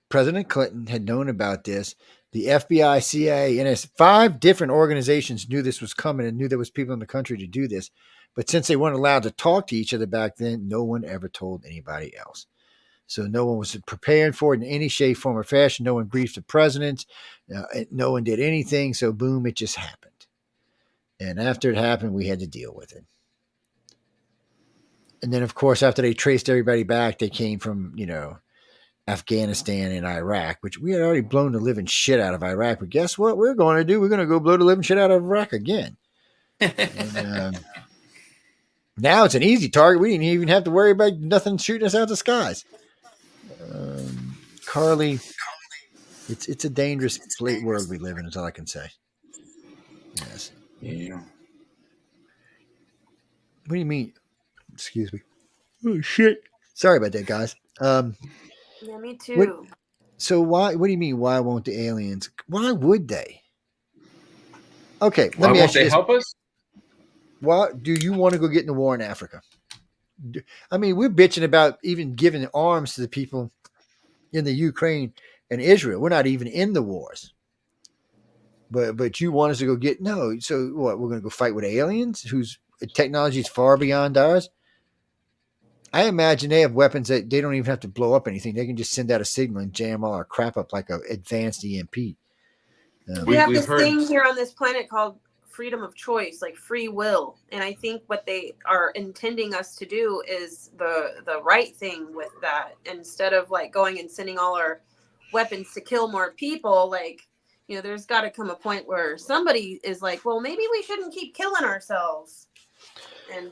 President Clinton had known about this. The FBI, CIA, and 5 different organizations knew this was coming and knew there was people in the country to do this. But since they weren't allowed to talk to each other back then, no one ever told anybody else. So no one was preparing for it in any shape, form, or fashion. No one briefed the president. No one did anything. So boom, it just happened. And after it happened, we had to deal with it. And then, of course, after they traced everybody back, they came from, Afghanistan and Iraq, which we had already blown the living shit out of Iraq. But guess what we're going to do? We're going to go blow the living shit out of Iraq again. And now it's an easy target. We didn't even have to worry about nothing shooting us out the skies. Carly, it's a dangerous world we live in, is all I can say. Yes. Yeah. What do you mean? Excuse me. Oh, shit. Sorry about that, guys. Yeah, me too. So what do you mean? Why won't the aliens? Why would they? Okay, let me ask you this. Help us? Why do you want to go get in the war in Africa? I mean, we're bitching about even giving arms to the people in the Ukraine and Israel. We're not even in the wars. But you want us to go get no. So what? We're going to go fight with aliens whose technology is far beyond ours. I imagine they have weapons that they don't even have to blow up anything. They can just send out a signal and jam all our crap up like an advanced EMP. We have this thing here on this planet called freedom of choice, like free will. And I think what they are intending us to do is the right thing with that. Instead of like going and sending all our weapons to kill more people, like, there's got to come a point where somebody is like, well, maybe we shouldn't keep killing ourselves. And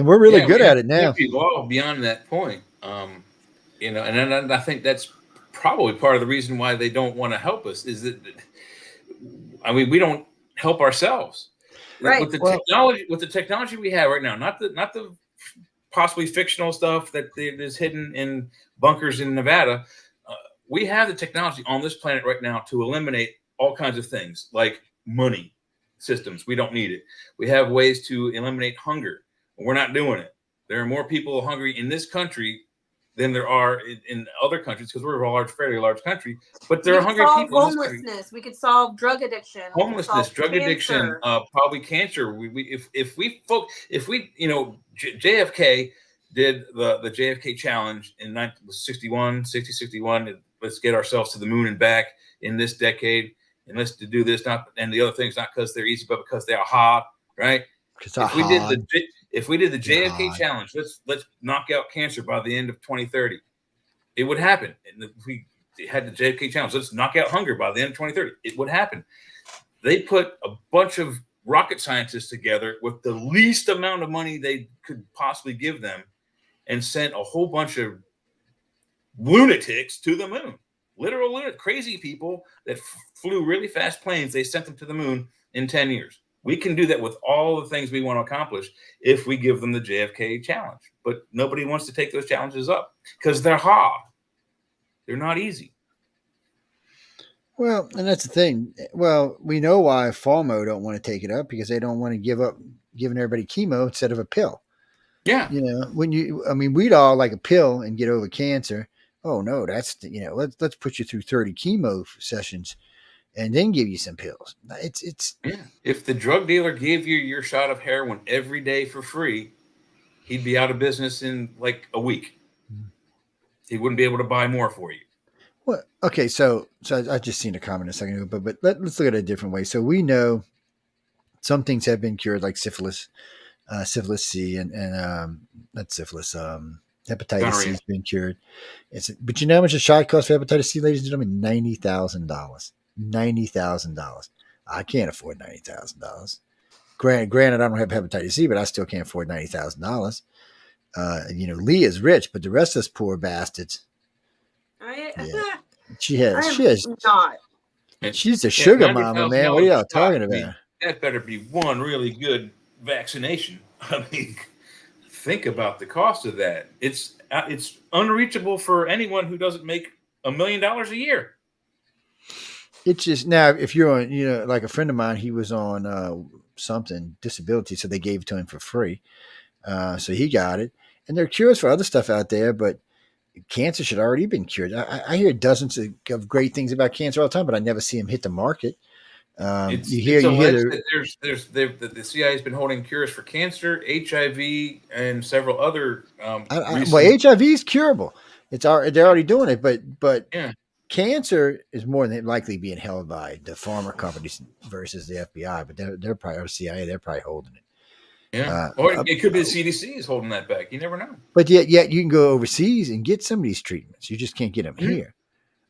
we're really good at it now. We evolve beyond that point, and I think that's probably part of the reason why they don't want to help us. We don't help ourselves. Right. With the technology we have right now, not the possibly fictional stuff that is hidden in bunkers in Nevada. We have the technology on this planet right now to eliminate all kinds of things like money systems. We don't need it. We have ways to eliminate hunger. We're not doing it. There are more people hungry in this country than there are in other countries because we're a fairly large country. But there are hungry people. Homelessness. We could solve drug addiction. Homelessness, drug addiction, probably cancer. If JFK did the JFK challenge in 1961. Let's get ourselves to the moon and back in this decade, and let's do this. And the other things not because they're easy, but because they are hard, right? If we did the JFK challenge, let's knock out cancer by the end of 2030. It would happen. And if we had the JFK challenge, let's knock out hunger by the end of 2030. It would happen. They put a bunch of rocket scientists together with the least amount of money they could possibly give them and sent a whole bunch of lunatics to the moon. Literal lunatic, crazy people that flew really fast planes. They sent them to the moon in 10 years. We can do that with all the things we want to accomplish if we give them the JFK challenge. But nobody wants to take those challenges up because they're hard. They're not easy. Well, and that's the thing. Well, we know why FOMO don't want to take it up because they don't want to give up giving everybody chemo instead of a pill. Yeah. We'd all like a pill and get over cancer. Oh no, that's let's put you through 30 chemo sessions and then give you some pills. It's If the drug dealer gave you your shot of heroin every day for free, he'd be out of business in like a week. He wouldn't be able to buy more for you. Well, okay, so I just seen a comment a second ago, but let's look at it a different way. So we know some things have been cured, like syphilis C, and not syphilis, hepatitis C has been cured. But you know how much a shot costs for hepatitis C, ladies and gentlemen? $90,000. $90,000. I can't afford $90,000. Granted, I don't have hepatitis C, but I still can't afford $90,000. Lee is rich, but the rest of us poor bastards. She has not. She's a sugar mama, man. What are y'all talking about? That better be one really good vaccination. I mean, think about the cost of that. It's unreachable for anyone who doesn't make $1 million a year. It's just now, if you're on, like a friend of mine, he was on something disability, so they gave it to him for free. So he got it, and there are cures for other stuff out there, but cancer should already been cured. I hear dozens of great things about cancer all the time, but I never see them hit the market. The CIA has been holding cures for cancer, HIV, and several other. HIV is curable. They're already doing it, but yeah. Cancer is more than likely being held by the pharma companies versus the FBI, but they're probably, or CIA, they're probably holding it. Yeah, or it could be the CDC is holding that back. You never know. But yet you can go overseas and get some of these treatments. You just can't get them here.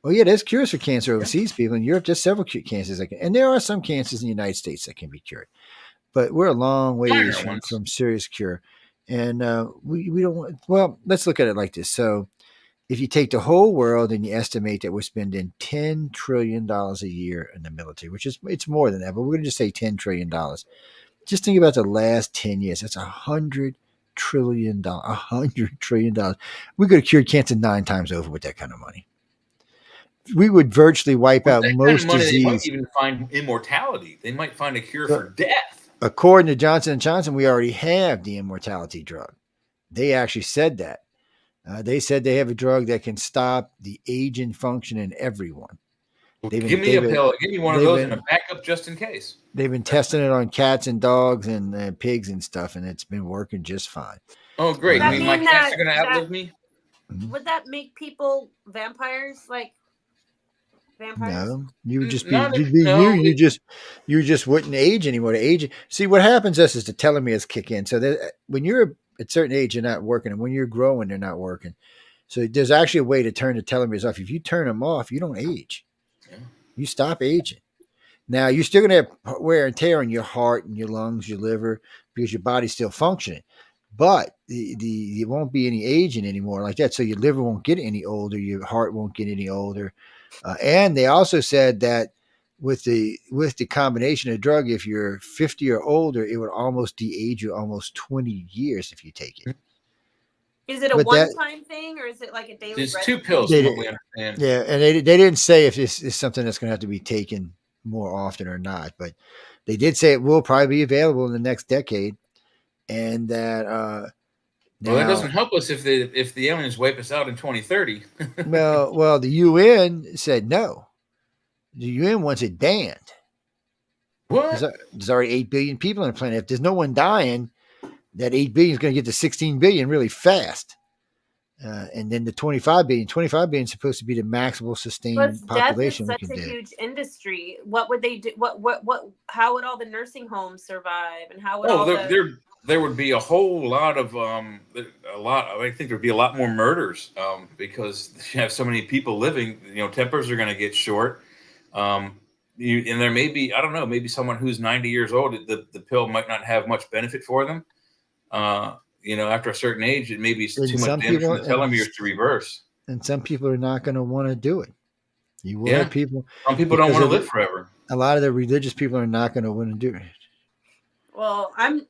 Oh yeah, there's cures for cancer overseas. People in Europe, there's several cancers and there are some cancers in the United States that can be cured, but we're a long ways from serious cure. And we don't want. Well, let's look at it like this. So, if you take the whole world and you estimate that we're spending $10 trillion a year in the military, which is it's more than that, but we're going to just say $10 trillion. Just think about the last 10 years. That's $100 trillion. $100 trillion. We could have cured cancer 9 times over with that kind of money. We would virtually wipe out most disease. They might even find immortality. They might find a cure for death. According to Johnson & Johnson, we already have the immortality drug. They actually said that. They said they have a drug that can stop the aging function in everyone. Give me a pill. Give me one of those and a backup just in case. They've been testing it on cats and dogs and pigs and stuff, and it's been working just fine. Oh, great. I mean, my cats are going to outlive me? Would that make people vampires? Like vampires? No, you would just be you just wouldn't age anymore. To age, see what happens is the telomeres kick in. So when you're at a certain age, you're not working, and when you're growing, they're not working. So there's actually a way to turn the telomeres off. If you turn them off, you don't age. Yeah. You stop aging. Now you're still going to have wear and tear on your heart and your lungs, your liver, because your body's still functioning. But it won't be any aging anymore like that. So your liver won't get any older. Your heart won't get any older. And they also said that with the combination of drug, if you're 50 or older, it would almost de-age you almost 20 years if you take it. Is it a one-time thing or is it like a daily? There's 2 pills, from what we understand. Yeah, and they didn't say if this is something that's going to have to be taken more often or not, but they did say it will probably be available in the next decade, and that. Well, that doesn't help us if the aliens wipe us out in 2030. well, the UN said no. The UN wants it banned. What? There's already 8 billion people on the planet. If there's no one dying, that 8 billion is going to get to 16 billion really fast. And then the 25 billion is supposed to be the maximal sustained population. Death is such a huge industry. What would they do? How would all the nursing homes survive? And how would there would be a whole lot of I think there'd be a lot more murders because you have so many people living. Tempers are going to get short. And there may be, I don't know, maybe someone who's 90 years old, the pill might not have much benefit for them. After a certain age, it may be too much damage from the telomeres to reverse. And some people are not going to want to do it. You will have people. Some people don't want to live forever. A lot of the religious people are not going to want to do it. Well, I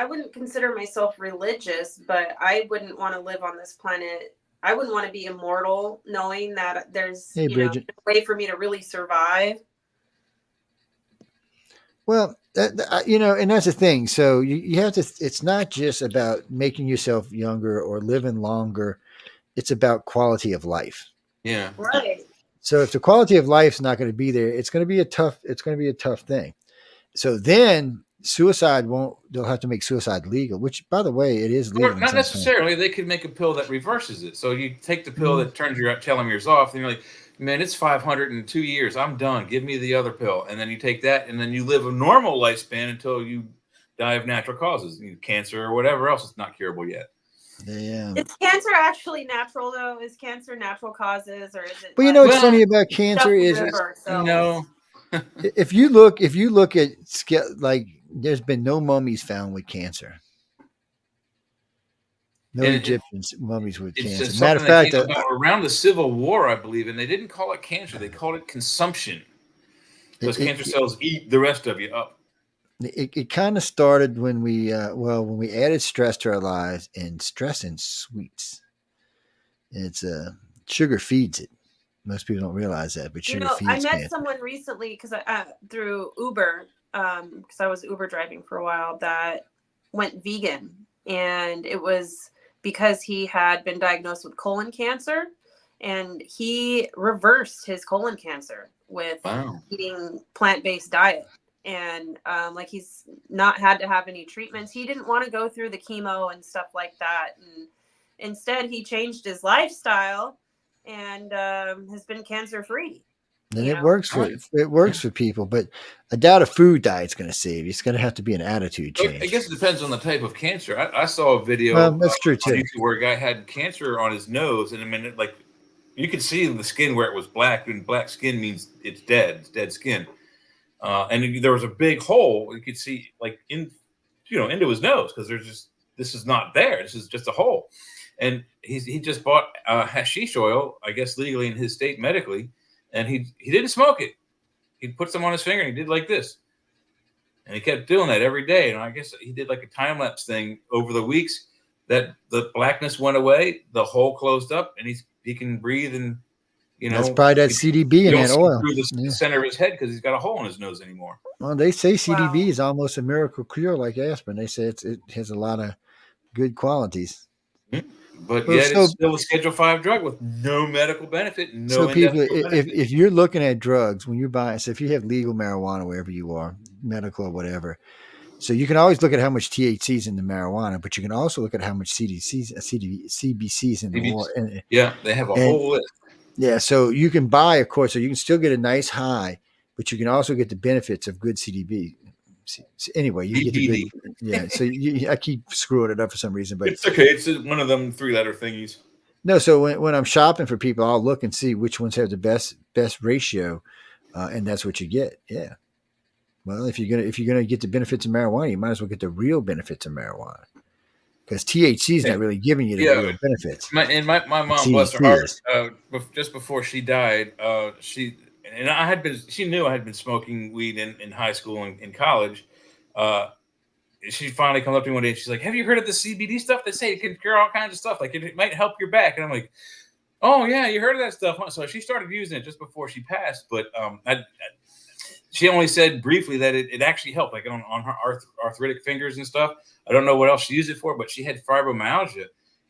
wouldn't consider myself religious, but I wouldn't want to live on this planet. I wouldn't want to be immortal knowing that there's a way for me to really survive. Well, and that's the thing. So you have to, it's not just about making yourself younger or living longer. It's about quality of life. Yeah. Right. So if the quality of life is not going to be there, it's going to be a tough thing. So then they'll have to make suicide legal, which by the way, it is legal. Not necessarily. They could make a pill that reverses it. So you take the pill that turns your telomeres off and you're like, man, it's 502 years. I'm done. Give me the other pill. And then you take that and then you live a normal lifespan until you die of natural causes, cancer or whatever else. It's not curable yet. Yeah. Is cancer actually natural though? Is cancer natural causes or is it? Well, what's funny about cancer is no. if you look at like there's been no mummies found with cancer. No Egyptian mummies with cancer. Matter of fact, around the Civil War, I believe, and they didn't call it cancer; they called it consumption, because cancer cells eat the rest of you up. It kind of started when we added stress to our lives, and stress and sweets. It's sugar feeds it. Most people don't realize that, but sugar feeds. I met someone recently because through Uber, because I was Uber driving for a while, that went vegan, and it was because he had been diagnosed with colon cancer, and he reversed his colon cancer with eating plant-based diet. And he's not had to have any treatments. He didn't want to go through the chemo and stuff like that. And instead he changed his lifestyle and has been cancer-free. then You it know? works for people. But I doubt a food diet's going to save you. It's going to have to be an attitude I change. guess it depends on the type of cancer. I saw a video That's true on too. YouTube where a guy had cancer on his nose, and I mean, like you could see the skin where it was black, and black skin means it's dead skin. And there was a big hole you could see, like into his nose, because this is not there. This is just a hole. And he just bought hashish oil, I guess legally in his state medically, and he didn't smoke it. He put some on his finger and he did like this. And he kept doing that every day. And I guess he did like a time lapse thing over the weeks that the blackness went away, the hole closed up, and he can breathe, and that's probably that CDB in that oil through the center of his head because he's got a hole in his nose anymore. Well, they say CDB is almost a miracle cure, like aspirin. They say it has a lot of good qualities. Mm-hmm. But yet it's still a Schedule 5 drug with no medical benefit. No. So people, if you're looking at drugs when you're buying, so if you have legal marijuana wherever you are, medical or whatever, so you can always look at how much THC is in the marijuana, but you can also look at how much CBC is in the oil. Yeah, they have a whole list. Yeah, so you can buy, of course, so you can still get a nice high, but you can also get the benefits of good CDB. Anyway, you get the good, so I keep screwing it up for some reason, but it's okay. It's one of them 3-letter thingies. No, so when I'm shopping for people, I'll look and see which ones have the best ratio, and that's what you get. Yeah. Well, if you're gonna get the benefits of marijuana, you might as well get the real benefits of marijuana, because THC is not really giving you the real benefits. My mom, bless her heart, just before she died, she knew I had been smoking weed in high school and in college. She finally comes up to me one day and she's like, "Have you heard of the CBD stuff? They say it can cure all kinds of stuff. Like it might help your back." And I'm like, "Oh yeah, you heard of that stuff?" So she started using it just before she passed. But she only said briefly that it actually helped, like on her arthritic fingers and stuff. I don't know what else she used it for, but she had fibromyalgia,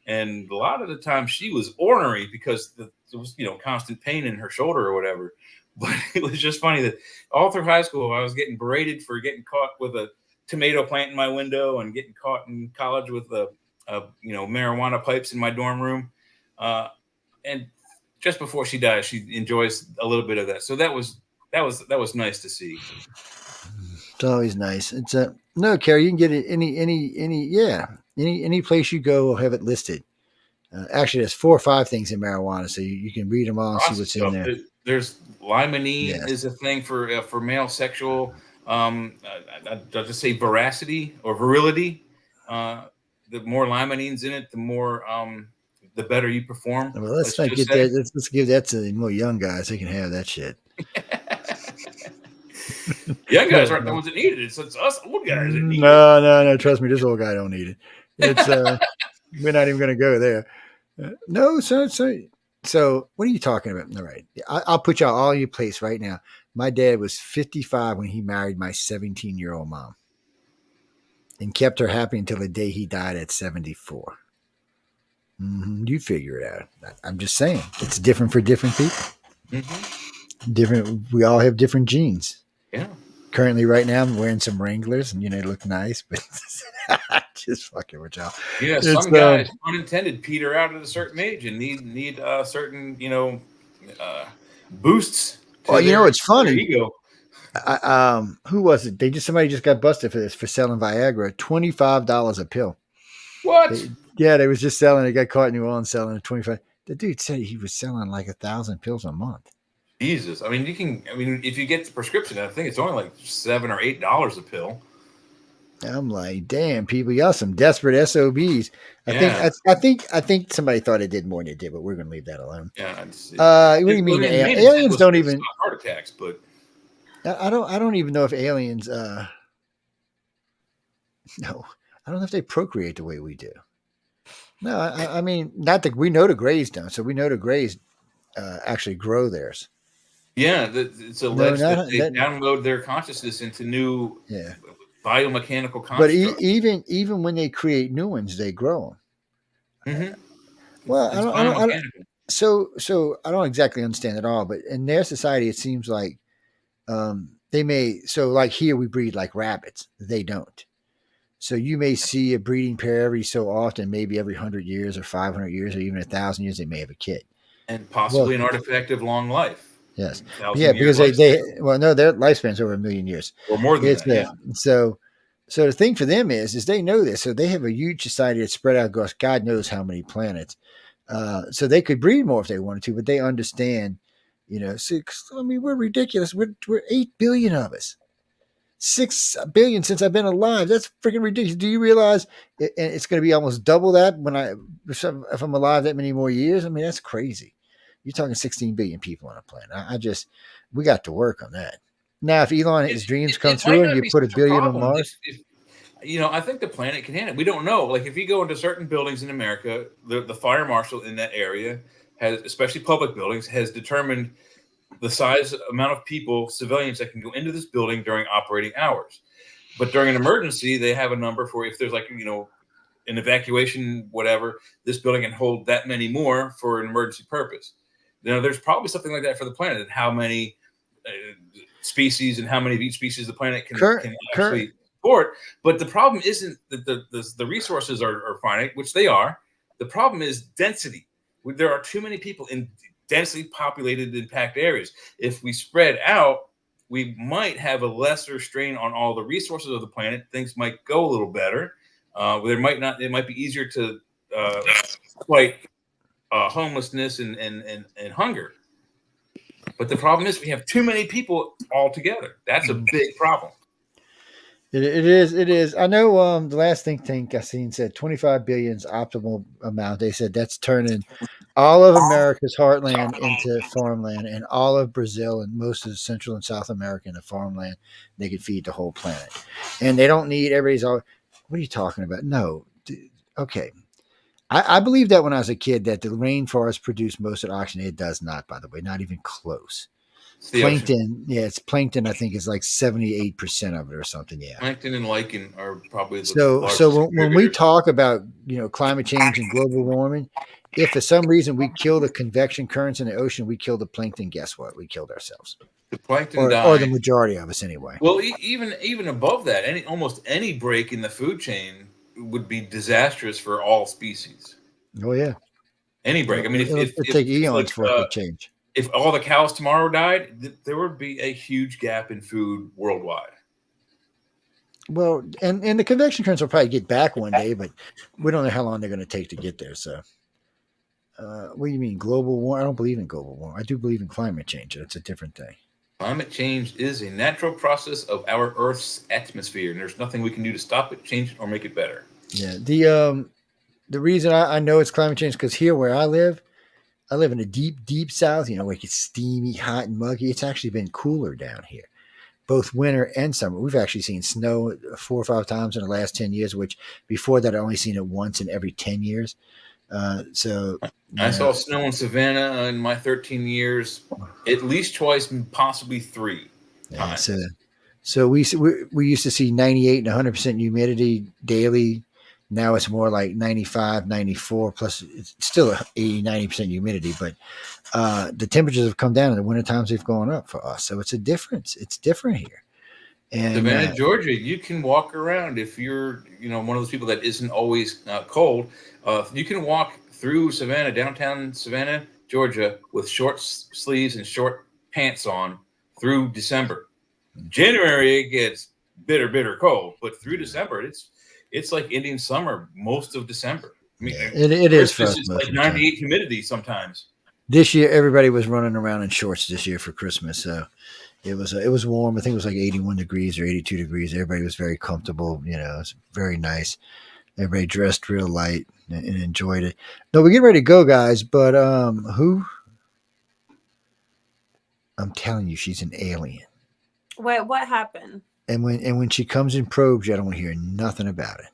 and a lot of the time she was ornery because there was constant pain in her shoulder or whatever. But it was just funny that all through high school I was getting berated for getting caught with a tomato plant in my window and getting caught in college with marijuana pipes in my dorm room. And just before she died, she enjoys a little bit of that. So that was nice to see. It's always nice. It's no, Carrie, you can get it any place you go will have it listed. Actually, there's 4 or 5 things in marijuana, so you can read them all and see what's in there. There's limonene is a thing for male sexual. I'll just say veracity or virility. The more limonene's in it, the more the better you perform. Well, let's not get that. Let's give that to the more young guys. They can have that shit. Young guys aren't the ones that need it. It's us old guys that need it. No. Trust me, this old guy don't need it. It's we're not even going to go there. No, so what are you talking about? All right, I'll put y'all all in your place right now. My dad was 55 when he married my 17-year-old mom, and kept her happy until the day he died at 74. You figure it out. I'm just saying it's different for different people. Mm-hmm. Different. We all have different genes. Yeah. Currently, right now, I'm wearing some Wranglers, and they look nice, but just fucking with y'all. Yeah, some guys, unintended, peter out at a certain age and need certain boosts. Well, it's funny. Ego. Who was it? Somebody just got busted for this, for selling Viagra, $25 a pill. What? They was just selling. They got caught in New Orleans selling it $25. The dude said he was selling like 1,000 pills a month. Jesus, if you get the prescription, I think it's only like $7 or $8 a pill. I'm like, damn, people, y'all some desperate SOBs. I think somebody thought it did more than it did, but we're gonna leave that alone. Yeah. What do you mean? Aliens don't even heart attacks, but I don't even know if aliens. No, I don't know if they procreate the way we do. No, I mean, not that we know the Greys don't. So we know the Greys actually grow theirs. Yeah, it's alleged that they download their consciousness into new biomechanical constructs. But even when they create new ones, they grow them. Mm-hmm. Well, I don't. So I don't exactly understand it all, but in their society, it seems like they may. So like here, we breed like rabbits. They don't. So you may see a breeding pair every so often, maybe every 100 years or 500 years or even 1,000 years, they may have a kid. And possibly an artifact of long life. Yes. Yeah, 1,000-year because lifespan, well, no, their lifespan's over 1,000,000 years. or more than It's that. Yeah. so the thing for them is they know this, so they have a huge society that's spread out across God knows how many planets. So they could breed more if they wanted to, but they understand, six. I mean, we're ridiculous. We're 8 billion of us. 6 billion since I've been alive. That's freaking ridiculous. Do you realize it's going to be almost double that if I'm alive that many more years? I mean, that's crazy. You're talking 16 billion people on a planet. We got to work on that. Now, if Elon his dreams come It might through and not you be put a such a billion on problem Mars, if I think the planet can handle it. We don't know. Like if you go into certain buildings in America, the fire marshal in that area has, especially public buildings, has determined the size amount of people, civilians that can go into this building during operating hours. But during an emergency, they have a number for if there's like, an evacuation, whatever, this building can hold that many more for an emergency purpose. There's probably something like that for the planet, and how many species and how many of each species the planet can actually support. But the problem isn't that the resources are finite, which they are. The problem is density. There are too many people in densely populated and packed areas. If we spread out, we might have a lesser strain on all the resources of the planet. Things might go a little better. There might not. It might be easier to fight homelessness and hunger. But the problem is we have too many people all together. That's a big problem. It is. I know the last think tank I seen said 25 billion is optimal amount. They said that's turning all of America's heartland into farmland, and all of Brazil and most of Central and South America into farmland. They could feed the whole planet. And they don't need everybody's all, what are you talking about? No. Okay. I believe that when I was a kid that the rainforest produced most of the oxygen. It does not, by the way, not even close. Plankton, it's plankton. I think is like 78% of it or something. Yeah, plankton and lichen are probably the so when we talk about climate change and global warming, if for some reason we kill the convection currents in the ocean, we kill the plankton. Guess what? We killed ourselves. The plankton or the majority of us anyway. Well, even above that, almost any break in the food chain would be disastrous for all species. Oh yeah, any break. I mean, it'll take eons for it to change. If all the cows tomorrow died, there would be a huge gap in food worldwide. Well, and the convection currents will probably get back one day, but we don't know how long they're going to take to get there. So, what do you mean global warming? I don't believe in global warming. I do believe in climate change. It's a different thing. Climate change is a natural process of our Earth's atmosphere, and there's nothing we can do to stop it, change it, or make it better. Yeah. The reason I know it's climate change because here where I live in the deep south. Like it's steamy, hot, and muggy. It's actually been cooler down here, both winter and summer. We've actually seen snow 4 or 5 times in the last 10 years, which before that I only seen it once in every 10 years. So I saw snow in Savannah in my 13 years, at least twice, possibly 3 times. So we used to see 98 and 100% humidity daily. Now it's more like 95, 94, plus it's still 80, 90% humidity, but the temperatures have come down and the winter times they've gone up for us. So it's a difference. It's different here. And Savannah, Georgia, you can walk around if you're, one of those people that isn't always cold. You can walk through Savannah, downtown Savannah, Georgia, with short sleeves and short pants on through December. January it gets bitter cold, but through December it's like Indian summer most of December. I mean, it is for us. It's like 98 humidity sometimes. This year, everybody was running around in shorts this year for Christmas, so it was warm. I think it was like 81 degrees or 82 degrees. Everybody was very comfortable. It's very nice. Everybody dressed real light and enjoyed it. No, we're getting ready to go, guys. But who? I'm telling you, she's an alien. Wait, what happened? And when she comes and probes you, I don't want to hear nothing about it.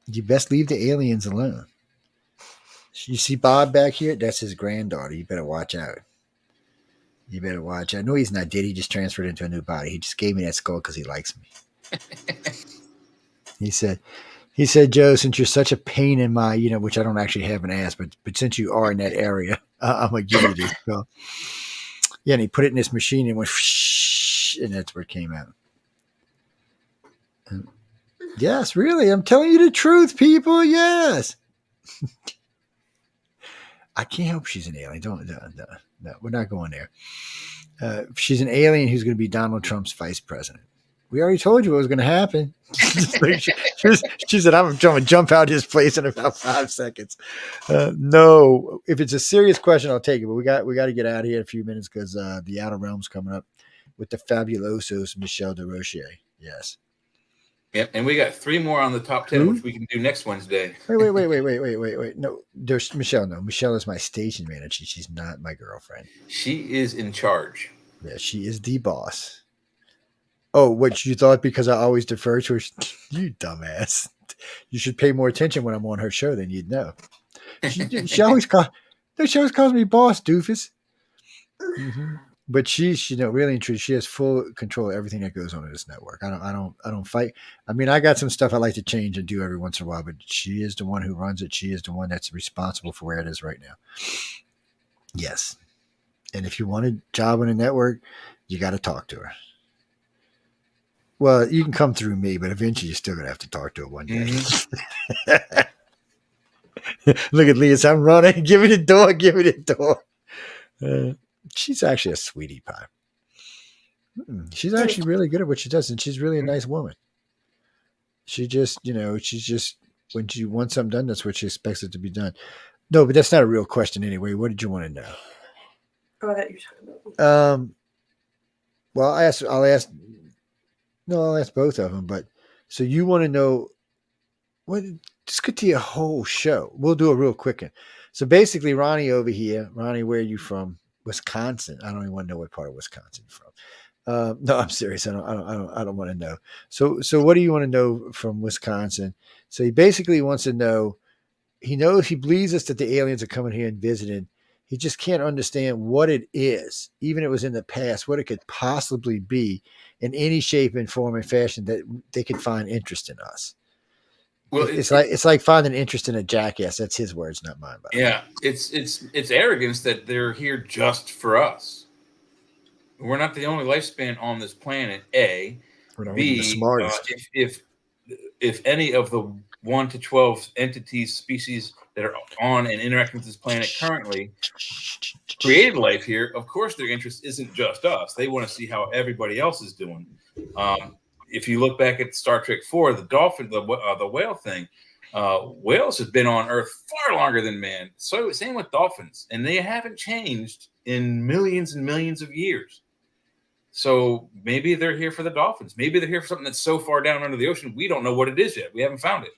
You best leave the aliens alone. You see Bob back here? That's his granddaughter. You better watch out. No, he's not dead. He just transferred into a new body. He just gave me that skull because he likes me. He said, Joe, since you're such a pain in my, which I don't actually have an ass, but since you are in that area, I'm going to give you this skull. Yeah, and he put it in this machine and went, and that's where it came out. And yes, really. I'm telling you the truth, people. Yes. I can't help she's an alien. No, we're not going there. She's an alien who's going to be Donald Trump's vice president. We already told you what was going to happen. She said, I'm trying to jump out his place in about 5 seconds. No, if it's a serious question, I'll take it. But we got to get out of here in a few minutes because the Outer Realm's coming up with the fabulosos Michelle DeRocher. Yes. Yep, and we got 3 more on the top 10, which we can do next Wednesday. Wait. No, there's Michelle. No, Michelle is my station manager. She's not my girlfriend. She is in charge. Yeah, she is the boss. Oh, what you thought because I always defer to her? You dumbass. You should pay more attention when I'm on her show, then you'd know. She always calls me boss, doofus. Mm-hmm. But she's really and truly, she has full control of everything that goes on in this network. I don't fight. I mean, I got some stuff I like to change and do every once in a while, but she is the one who runs it. She is the one that's responsible for where it is right now. Yes. And if you want a job on a network, you got to talk to her. Well, you can come through me, but eventually you're still going to have to talk to her one day. Mm-hmm. Look at Leah. I'm running. Give me the door. She's actually a sweetie pie. She's actually really good at what she does, and she's really a nice woman. She just, when she wants something done, that's what she expects it to be done. No, but that's not a real question anyway. What did you want to know? Oh, that you're talking about. Well, I'll ask both of them. But so you want to know what? Just get to your whole show. We'll do a real quick one. So basically, Ronnie over here. Ronnie, where are you from? Wisconsin. I don't even want to know what part of Wisconsin you're from. No, I'm serious. I don't want to know. So what do you want to know from Wisconsin? So he basically wants to know. He believes us that the aliens are coming here and visiting. He just can't understand what it is, even if it was in the past, what it could possibly be in any shape and form and fashion that they could find interest in us. Well, it's like finding interest in a jackass. That's his words, not mine. Yeah, it's arrogance that they're here just for us. We're not the only lifespan on this planet. A, we're not B, the smartest. If any of the 1 to 12 entities, species that are on and interacting with this planet currently created life here, of course their interest isn't just us. They want to see how everybody else is doing. If you look back at Star Trek 4, the dolphin, the whale thing, whales have been on Earth far longer than man. So same with dolphins, and they haven't changed in millions and millions of years. So maybe they're here for the dolphins. Maybe they're here for something that's so far down under the ocean we don't know what it is yet. We haven't found it.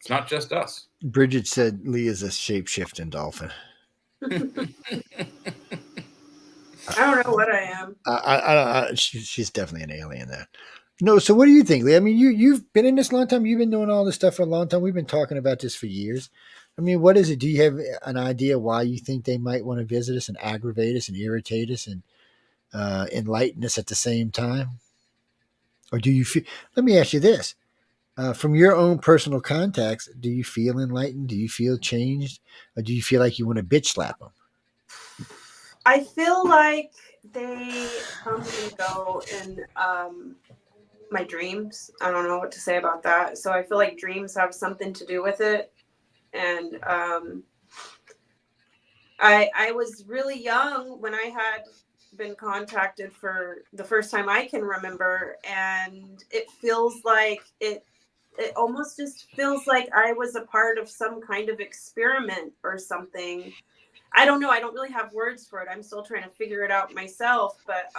It's not just us. Bridget said Lee is a shape-shifting dolphin. I don't know what I am. She's definitely an alien there. No, so what do you think, Lee? I mean, you've been in this a long time. You've been doing all this stuff for a long time. We've been talking about this for years. I mean, what is it? Do you have an idea why you think they might want to visit us and aggravate us and irritate us and enlighten us at the same time? Or do you feel? Let me ask you this: from your own personal contacts, do you feel enlightened? Do you feel changed? Or do you feel like you want to bitch slap them? I feel like they come and go in my dreams. I don't know what to say about that. So I feel like dreams have something to do with it. And I was really young when I had been contacted for the first time I can remember, and it feels like it almost just feels like I was a part of some kind of experiment or something. I don't know. I don't really have words for it. I'm still trying to figure it out myself, but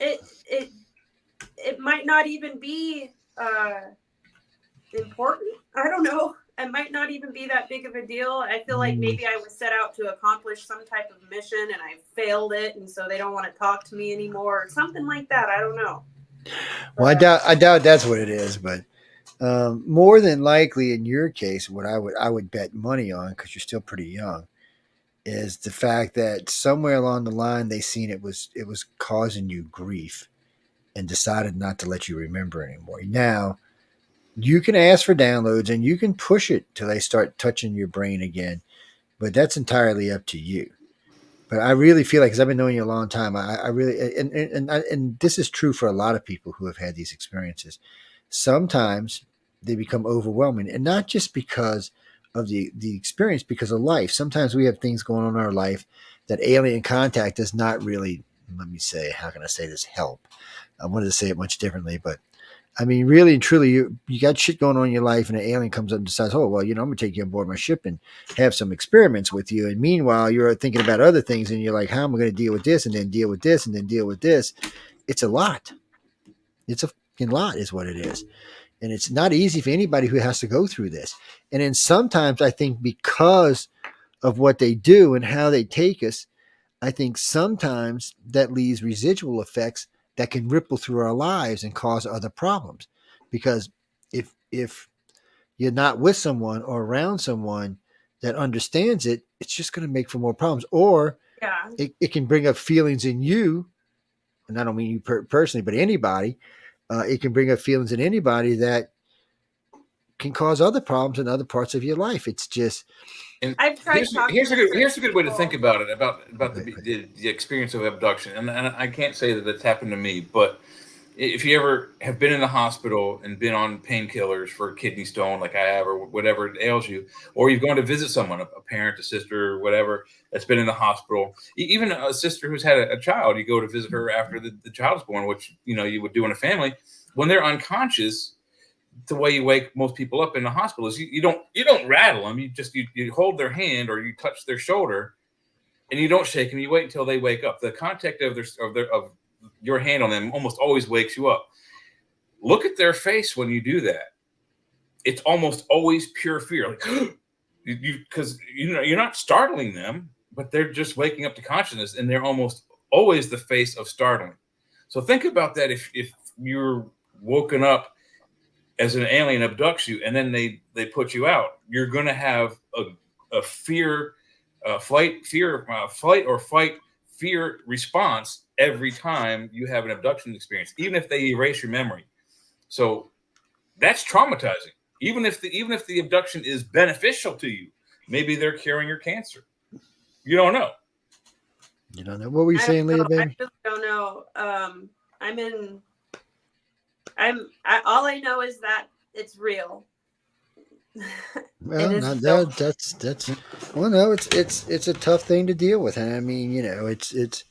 it might not even be important. I don't know. It might not even be that big of a deal. I feel like maybe I was set out to accomplish some type of mission and I failed it, and so they don't want to talk to me anymore or something like that. I don't know. Well, I doubt that's what it is, but more than likely in your case, what I would bet money on, because you're still pretty young, is the fact that somewhere along the line they seen it was causing you grief and decided not to let you remember anymore. Now, you can ask for downloads and you can push it till they start touching your brain again, but that's entirely up to you. But I really feel like, because I've been knowing you a long time, I really, and this is true for a lot of people who have had these experiences. Sometimes they become overwhelming, and not just because the experience because of life. Sometimes we have things going on in our life that alien contact does not really, let me say, how can I say this, help. I wanted to say it much differently, but I mean, really and truly, you got shit going on in your life, and an alien comes up and decides, oh, well, I'm going to take you on board my ship and have some experiments with you. And meanwhile, you're thinking about other things, and you're like, how am I going to deal with this, and then deal with this, and then deal with this? It's a lot. It's a fucking lot is what it is. And it's not easy for anybody who has to go through this. And then sometimes I think because of what they do and how they take us, I think sometimes that leaves residual effects that can ripple through our lives and cause other problems. Because if you're not with someone or around someone that understands it, it's just going to make for more problems. Or Yeah. it can bring up feelings in you, and I don't mean you personally, but anybody. It can bring up feelings in anybody that can cause other problems in other parts of your life. It's just, And I've tried talking here's a to good way to people. think about it, about Okay. the experience of abduction. And I can't say that it's happened to me, but if you ever have been in the hospital and been on painkillers for kidney stone, like I have, or whatever ails you, or you've gone to visit someone, a parent, a sister, or whatever, that's been in the hospital, even a sister who's had a child, you go to visit her after the child is born, which you would do in a family. When they're unconscious, the way you wake most people up in the hospital is you don't rattle them. You hold their hand or you touch their shoulder, and you don't shake them. You wait until they wake up. The contact of your hand on them almost always wakes you up. Look at their face when you do that. It's almost always pure fear, like because you're not startling them, but they're just waking up to consciousness, and they're almost always the face of startling. So think about that. If you're woken up as an alien abducts you and then they put you out, you're going to have a fear, flight or fight fear response every time you have an abduction experience, even if they erase your memory. So that's traumatizing. Even if the abduction is beneficial to you, maybe they're curing your cancer. You don't know. You don't know. What were you saying, Leah, baby? I really don't know. All I know is that it's real. Well, It is that's well, no, it's a tough thing to deal with. And I mean, it's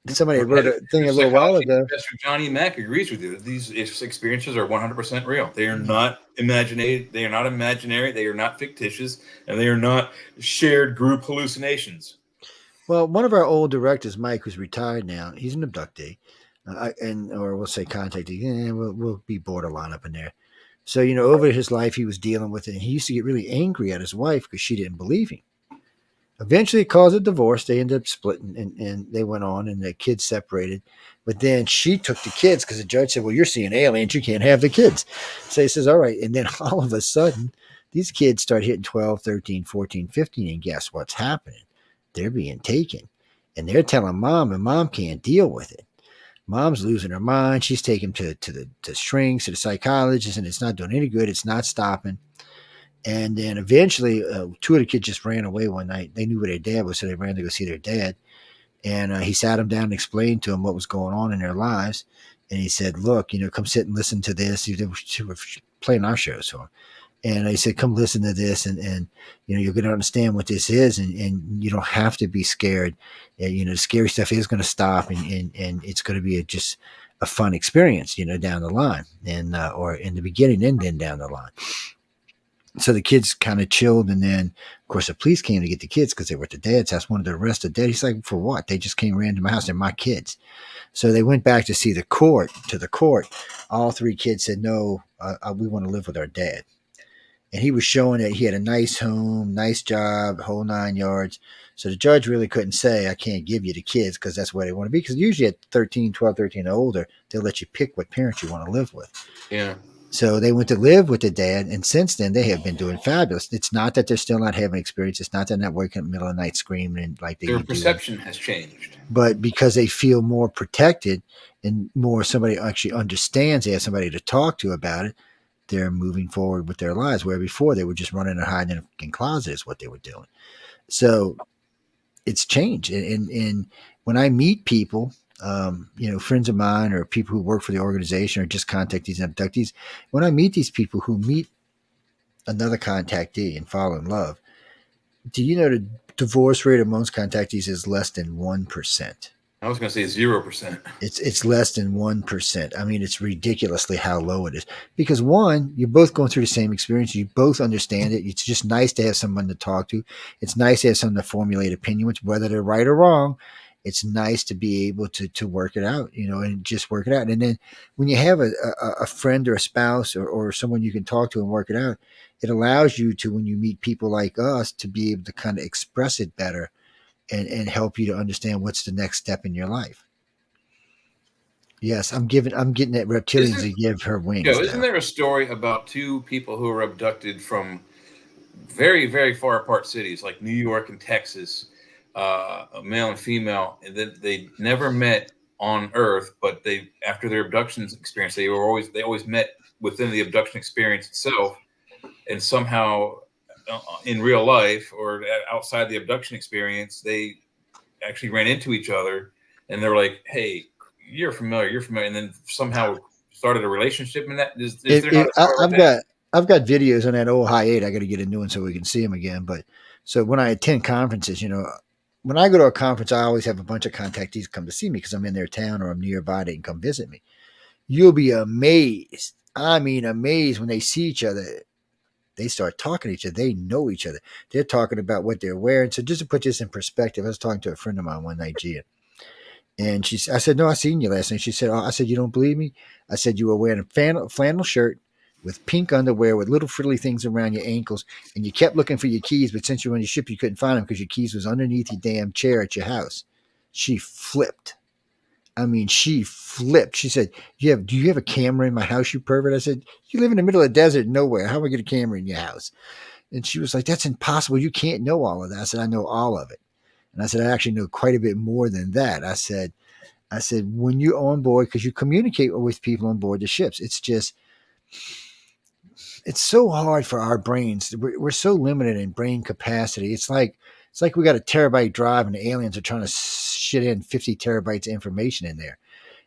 somebody wrote a thing a little while ago. Professor Johnny Mack agrees with you. These experiences are 100% real. They are not imaginary. They are not imaginary. They are not fictitious, and they are not shared group hallucinations. Well, one of our old directors, Mike, who's retired now, he's an abductee, or we'll say contactee. We'll be borderline up in there. So over his life, he was dealing with it, and he used to get really angry at his wife because she didn't believe him. Eventually, it caused a divorce. They ended up splitting, and they went on, and the kids separated. But then she took the kids because the judge said, well, you're seeing aliens. You can't have the kids. So he says, all right. And then all of a sudden, these kids start hitting 12, 13, 14, 15, and guess what's happening? They're being taken. And they're telling mom, and mom can't deal with it. Mom's losing her mind. She's taken to shrinks, to the psychologist, and it's not doing any good. It's not stopping. And then eventually, two of the kids just ran away one night. They knew where their dad was, so they ran to go see their dad. And he sat them down and explained to them what was going on in their lives. And he said, look, come sit and listen to this. They were playing our show. So, and he said, come listen to this. And you're going to understand what this is. And you don't have to be scared. The scary stuff is going to stop. And it's going to be just a fun experience, down the line. And or in the beginning and then down the line. So the kids kind of chilled, and then, of course, the police came to get the kids because they were at the dad's house. Wanted to arrest the dad. He's like, for what? They just ran to my house. They're my kids. So they went back to see the court. All three kids said, no, we want to live with our dad. And he was showing that he had a nice home, nice job, whole 9 yards. So the judge really couldn't say, I can't give you the kids because that's where they want to be. Because usually at 12, 13 and older, they'll let you pick what parents you want to live with. Yeah. So they went to live with the dad, and since then they have been doing fabulous. It's not that they're still not having experience. It's not that they're not waking up in the middle of the night screaming like they Their do. perception has changed. But because they feel more protected and more somebody actually understands, they have somebody to talk to about it, they're moving forward with their lives, where before they were just running and hiding in a closet is what they were doing. So it's changed. And when I meet people, friends of mine or people who work for the organization or just contact these abductees, when I meet these people who meet another contactee and fall in love. Do you know the divorce rate amongst contactees is less than 1%? I was going to say 0%. It's less than 1%. I mean, it's ridiculously how low it is. Because one, you're both going through the same experience. You both understand it. It's just nice to have someone to talk to. It's nice to have someone to formulate opinions, whether they're right or wrong. It's nice to be able to work it out, and just work it out. And then when you have a friend or a spouse or someone you can talk to and work it out, it allows you to, when you meet people like us, to be able to kind of express it better and help you to understand what's the next step in your life. Yes, I'm getting that reptilians to give her wings. Isn't there a story about two people who were abducted from very, very far apart cities like New York and Texas, a male and female, and then they never met on Earth, but after their abduction experience, they always met within the abduction experience itself, and somehow in real life or outside the abduction experience, they actually ran into each other, and they're like, "Hey, you're familiar," and then somehow started a relationship. And that is there not a story like that? I've got videos on that old high 8. I got to get a new one so we can see them again. But so when I attend conferences, when I go to a conference, I always have a bunch of contactees come to see me because I'm in their town or I'm nearby. They can come visit me. You'll be amazed. I mean, amazed when they see each other. They start talking to each other. They know each other. They're talking about what they're wearing. So just to put this in perspective, I was talking to a friend of mine one night, Gia. And I said, no, I seen you last night. She said, I said, you don't believe me? I said, you were wearing a flannel shirt with pink underwear with little frittly things around your ankles. And you kept looking for your keys. But since you were on your ship, you couldn't find them because your keys was underneath your damn chair at your house. She flipped. I mean, she flipped. She said, do you have a camera in my house, you pervert? I said, you live in the middle of the desert, nowhere. How am I get a camera in your house? And she was like, that's impossible. You can't know all of that. I said, I know all of it. And I said, I actually know quite a bit more than that. I said, when you're on board, because you communicate with people on board the ships, it's so hard for our brains. We're so limited in brain capacity. It's like we got a terabyte drive and the aliens are trying to shit in 50 terabytes of information in there.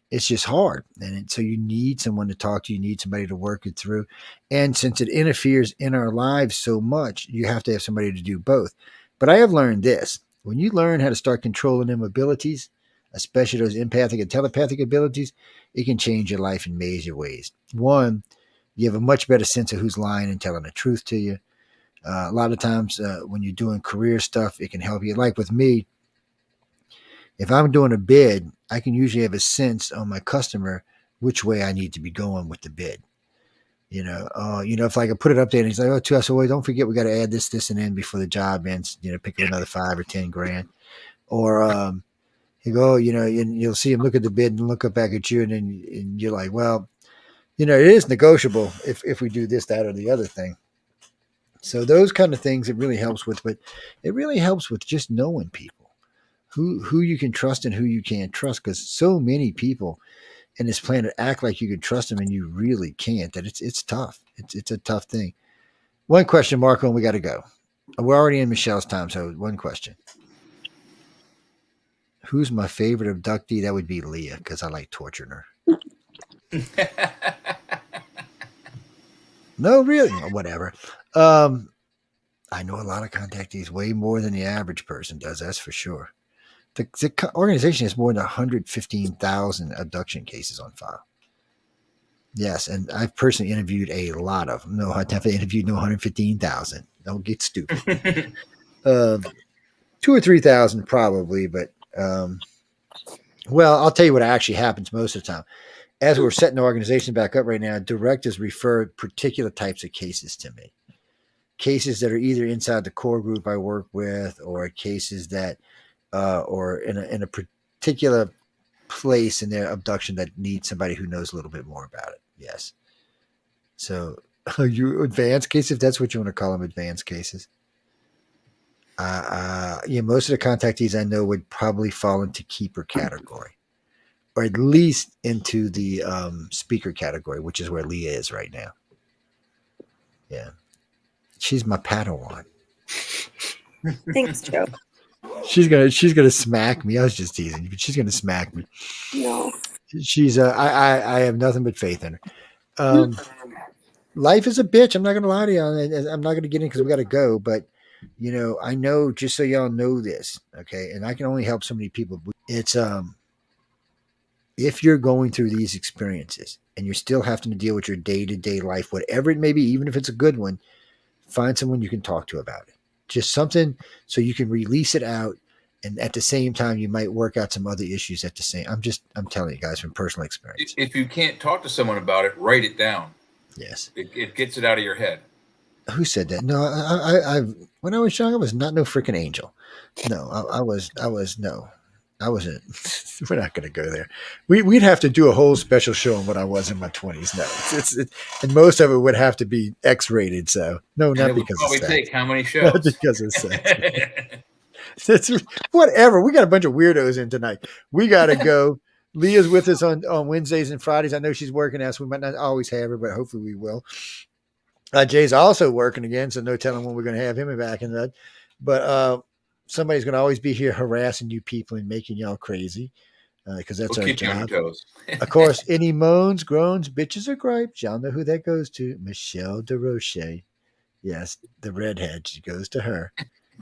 It's just hard. And so you need someone to talk to. You need somebody to work it through. And since it interferes in our lives so much, you have to have somebody to do both. But I have learned this. When you learn how to start controlling them abilities, especially those empathic and telepathic abilities, it can change your life in major ways. One, you have a much better sense of who's lying and telling the truth to you. A lot of times when you're doing career stuff, it can help you. Like with me, if I'm doing a bid, I can usually have a sense on my customer which way I need to be going with the bid. If I could put it up there and he's like, I said, well, don't forget we got to add this, and then before the job ends, pick up another 5 or 10 grand. Or you go, and you'll see him look at the bid and look up back at you, and you're like, well, it is negotiable if we do this, that, or the other thing. So those kind of things it really helps with, but it really helps with just knowing people, who you can trust and who you can't trust, because so many people in this planet act like you can trust them and you really can't. That it's tough. It's a tough thing. One question, Marco, and we got to go. We're already in Michelle's time, so one question. Who's my favorite abductee? That would be Leah, because I like torturing her. No, really? Whatever. I know a lot of contactees, way more than the average person does, that's for sure. The organization has more than 115,000 abduction cases on file. Yes, and I've personally interviewed a lot of them. No, I've definitely interviewed 115,000. Don't get stupid. 2,000 or 3,000 probably, but well, I'll tell you what actually happens most of the time. As we're setting the organization back up right now, directors refer particular types of cases to me. Cases that are either inside the core group I work with, or cases that, or in a particular place in their abduction that needs somebody who knows a little bit more about it. Yes. So, you advanced cases, if that's what you want to call them, advanced cases. Most of the contactees I know would probably fall into keeper category, or at least into the speaker category, which is where Leah is right now. Yeah. She's my Padawan. Thanks, Joe. She's gonna smack me. I was just teasing you, but she's gonna smack me. No. She's I have nothing but faith in her. life is a bitch. I'm not going to lie to you. I'm not going to get in because we got to go. But, I know, just so y'all know this, okay, and I can only help so many people. It's, if you're going through these experiences and you're still having to deal with your day to day life, whatever it may be, even if it's a good one, find someone you can talk to about it. Just something so you can release it out. And at the same time, you might work out some other issues at the same. I'm telling you guys from personal experience. If you can't talk to someone about it, write it down. Yes. It gets it out of your head. Who said that? No, I when I was young, I was not no freaking angel. No, I wasn't. We're not going to go there. We'd have to do a whole special show on what I was in my 20s. No, and most of it would have to be X-rated. So no, And not it would because probably of sex. take how many shows? Not because of sex. It's whatever. We got a bunch of weirdos in tonight. We got to go. Leah's with us on Wednesdays and Fridays. I know she's working us. We might not always have her, but hopefully we will. Jay's also working again, so no telling when we're going to have him back in that. But somebody's going to always be here harassing you people and making y'all crazy because that's We'll our keep you on job. your toes. Of course, any moans, groans, bitches, or gripes, y'all know who that goes to. Michelle DeRoche. Yes, the redhead. She goes to her.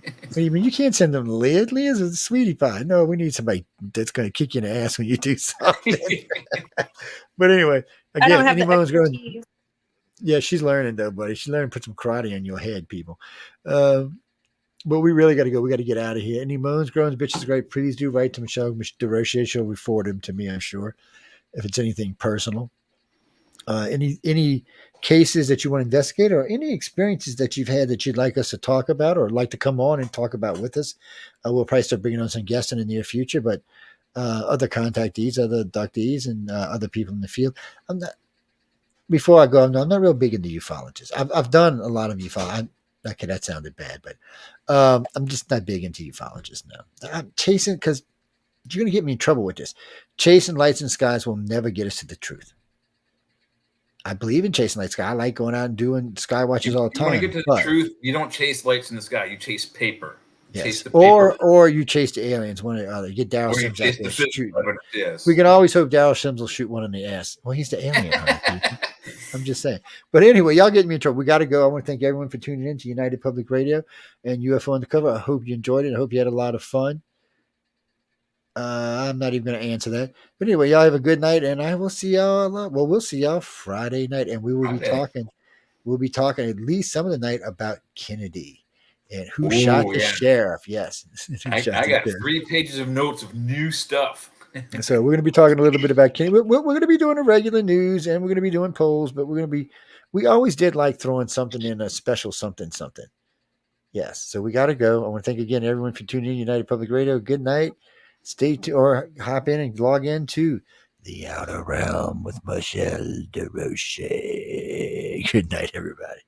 What do you mean? You can't send them to Leah. Leah's a sweetie pie. No, we need somebody that's going to kick you in the ass when you do something. But anyway, I don't again, have any the moans, groans. expertise. Yeah, she's learning though, buddy. She's learning to put some karate on your head, people. But we really got to go. We got to get out of here. Any moans, groans, bitches, great. Please do write to Michelle DeRoche. She'll forward them to me, I'm sure, if it's anything personal. Any cases that you want to investigate or any experiences that you've had that you'd like us to talk about or like to come on and talk about with us, we'll probably start bringing on some guests in the near future. But other contactees, other abductees, and other people in the field. I'm not. Before I go, I'm not real big into ufologists. I've done a lot of ufology. Okay, that sounded bad, but I'm just not big into ufologists now. I'm chasing because you're going to get me in trouble with this. Chasing lights and skies will never get us to the truth. I believe in chasing light sky. I like going out and doing sky watches all the time. You want to get to the truth, you don't chase lights in the sky. You chase paper. Yes. Chase the paper. Or you chase the aliens, one or the other. Get Daryl Sims out there shooting. Yes. We can always hope Daryl Sims will shoot one in the ass. Well, he's the alien hunter. I'm just saying. But anyway, y'all get me in trouble. We got to go. I want to thank everyone for tuning in to United Public Radio and UFO Undercover. I hope you enjoyed it. I hope you had a lot of fun. I'm not even going to answer that. But anyway, y'all have a good night, and I will see y'all. Well, we'll see y'all Friday night, and we will be talking. We'll be talking at least some of the night about Kennedy and who shot the sheriff. Yes, I got 3 pages of notes of new stuff. So we're going to be talking a little bit about Kennedy. We're going to be doing the regular news, and we're going to be doing polls. But we're going to be. We always did like throwing something in, a special something. Yes. So we got to go. I want to thank again everyone for tuning in. United Public Radio. Good night. Stay tuned or hop in and log into The Outer Realm with Michelle DeRoche. Good night, everybody.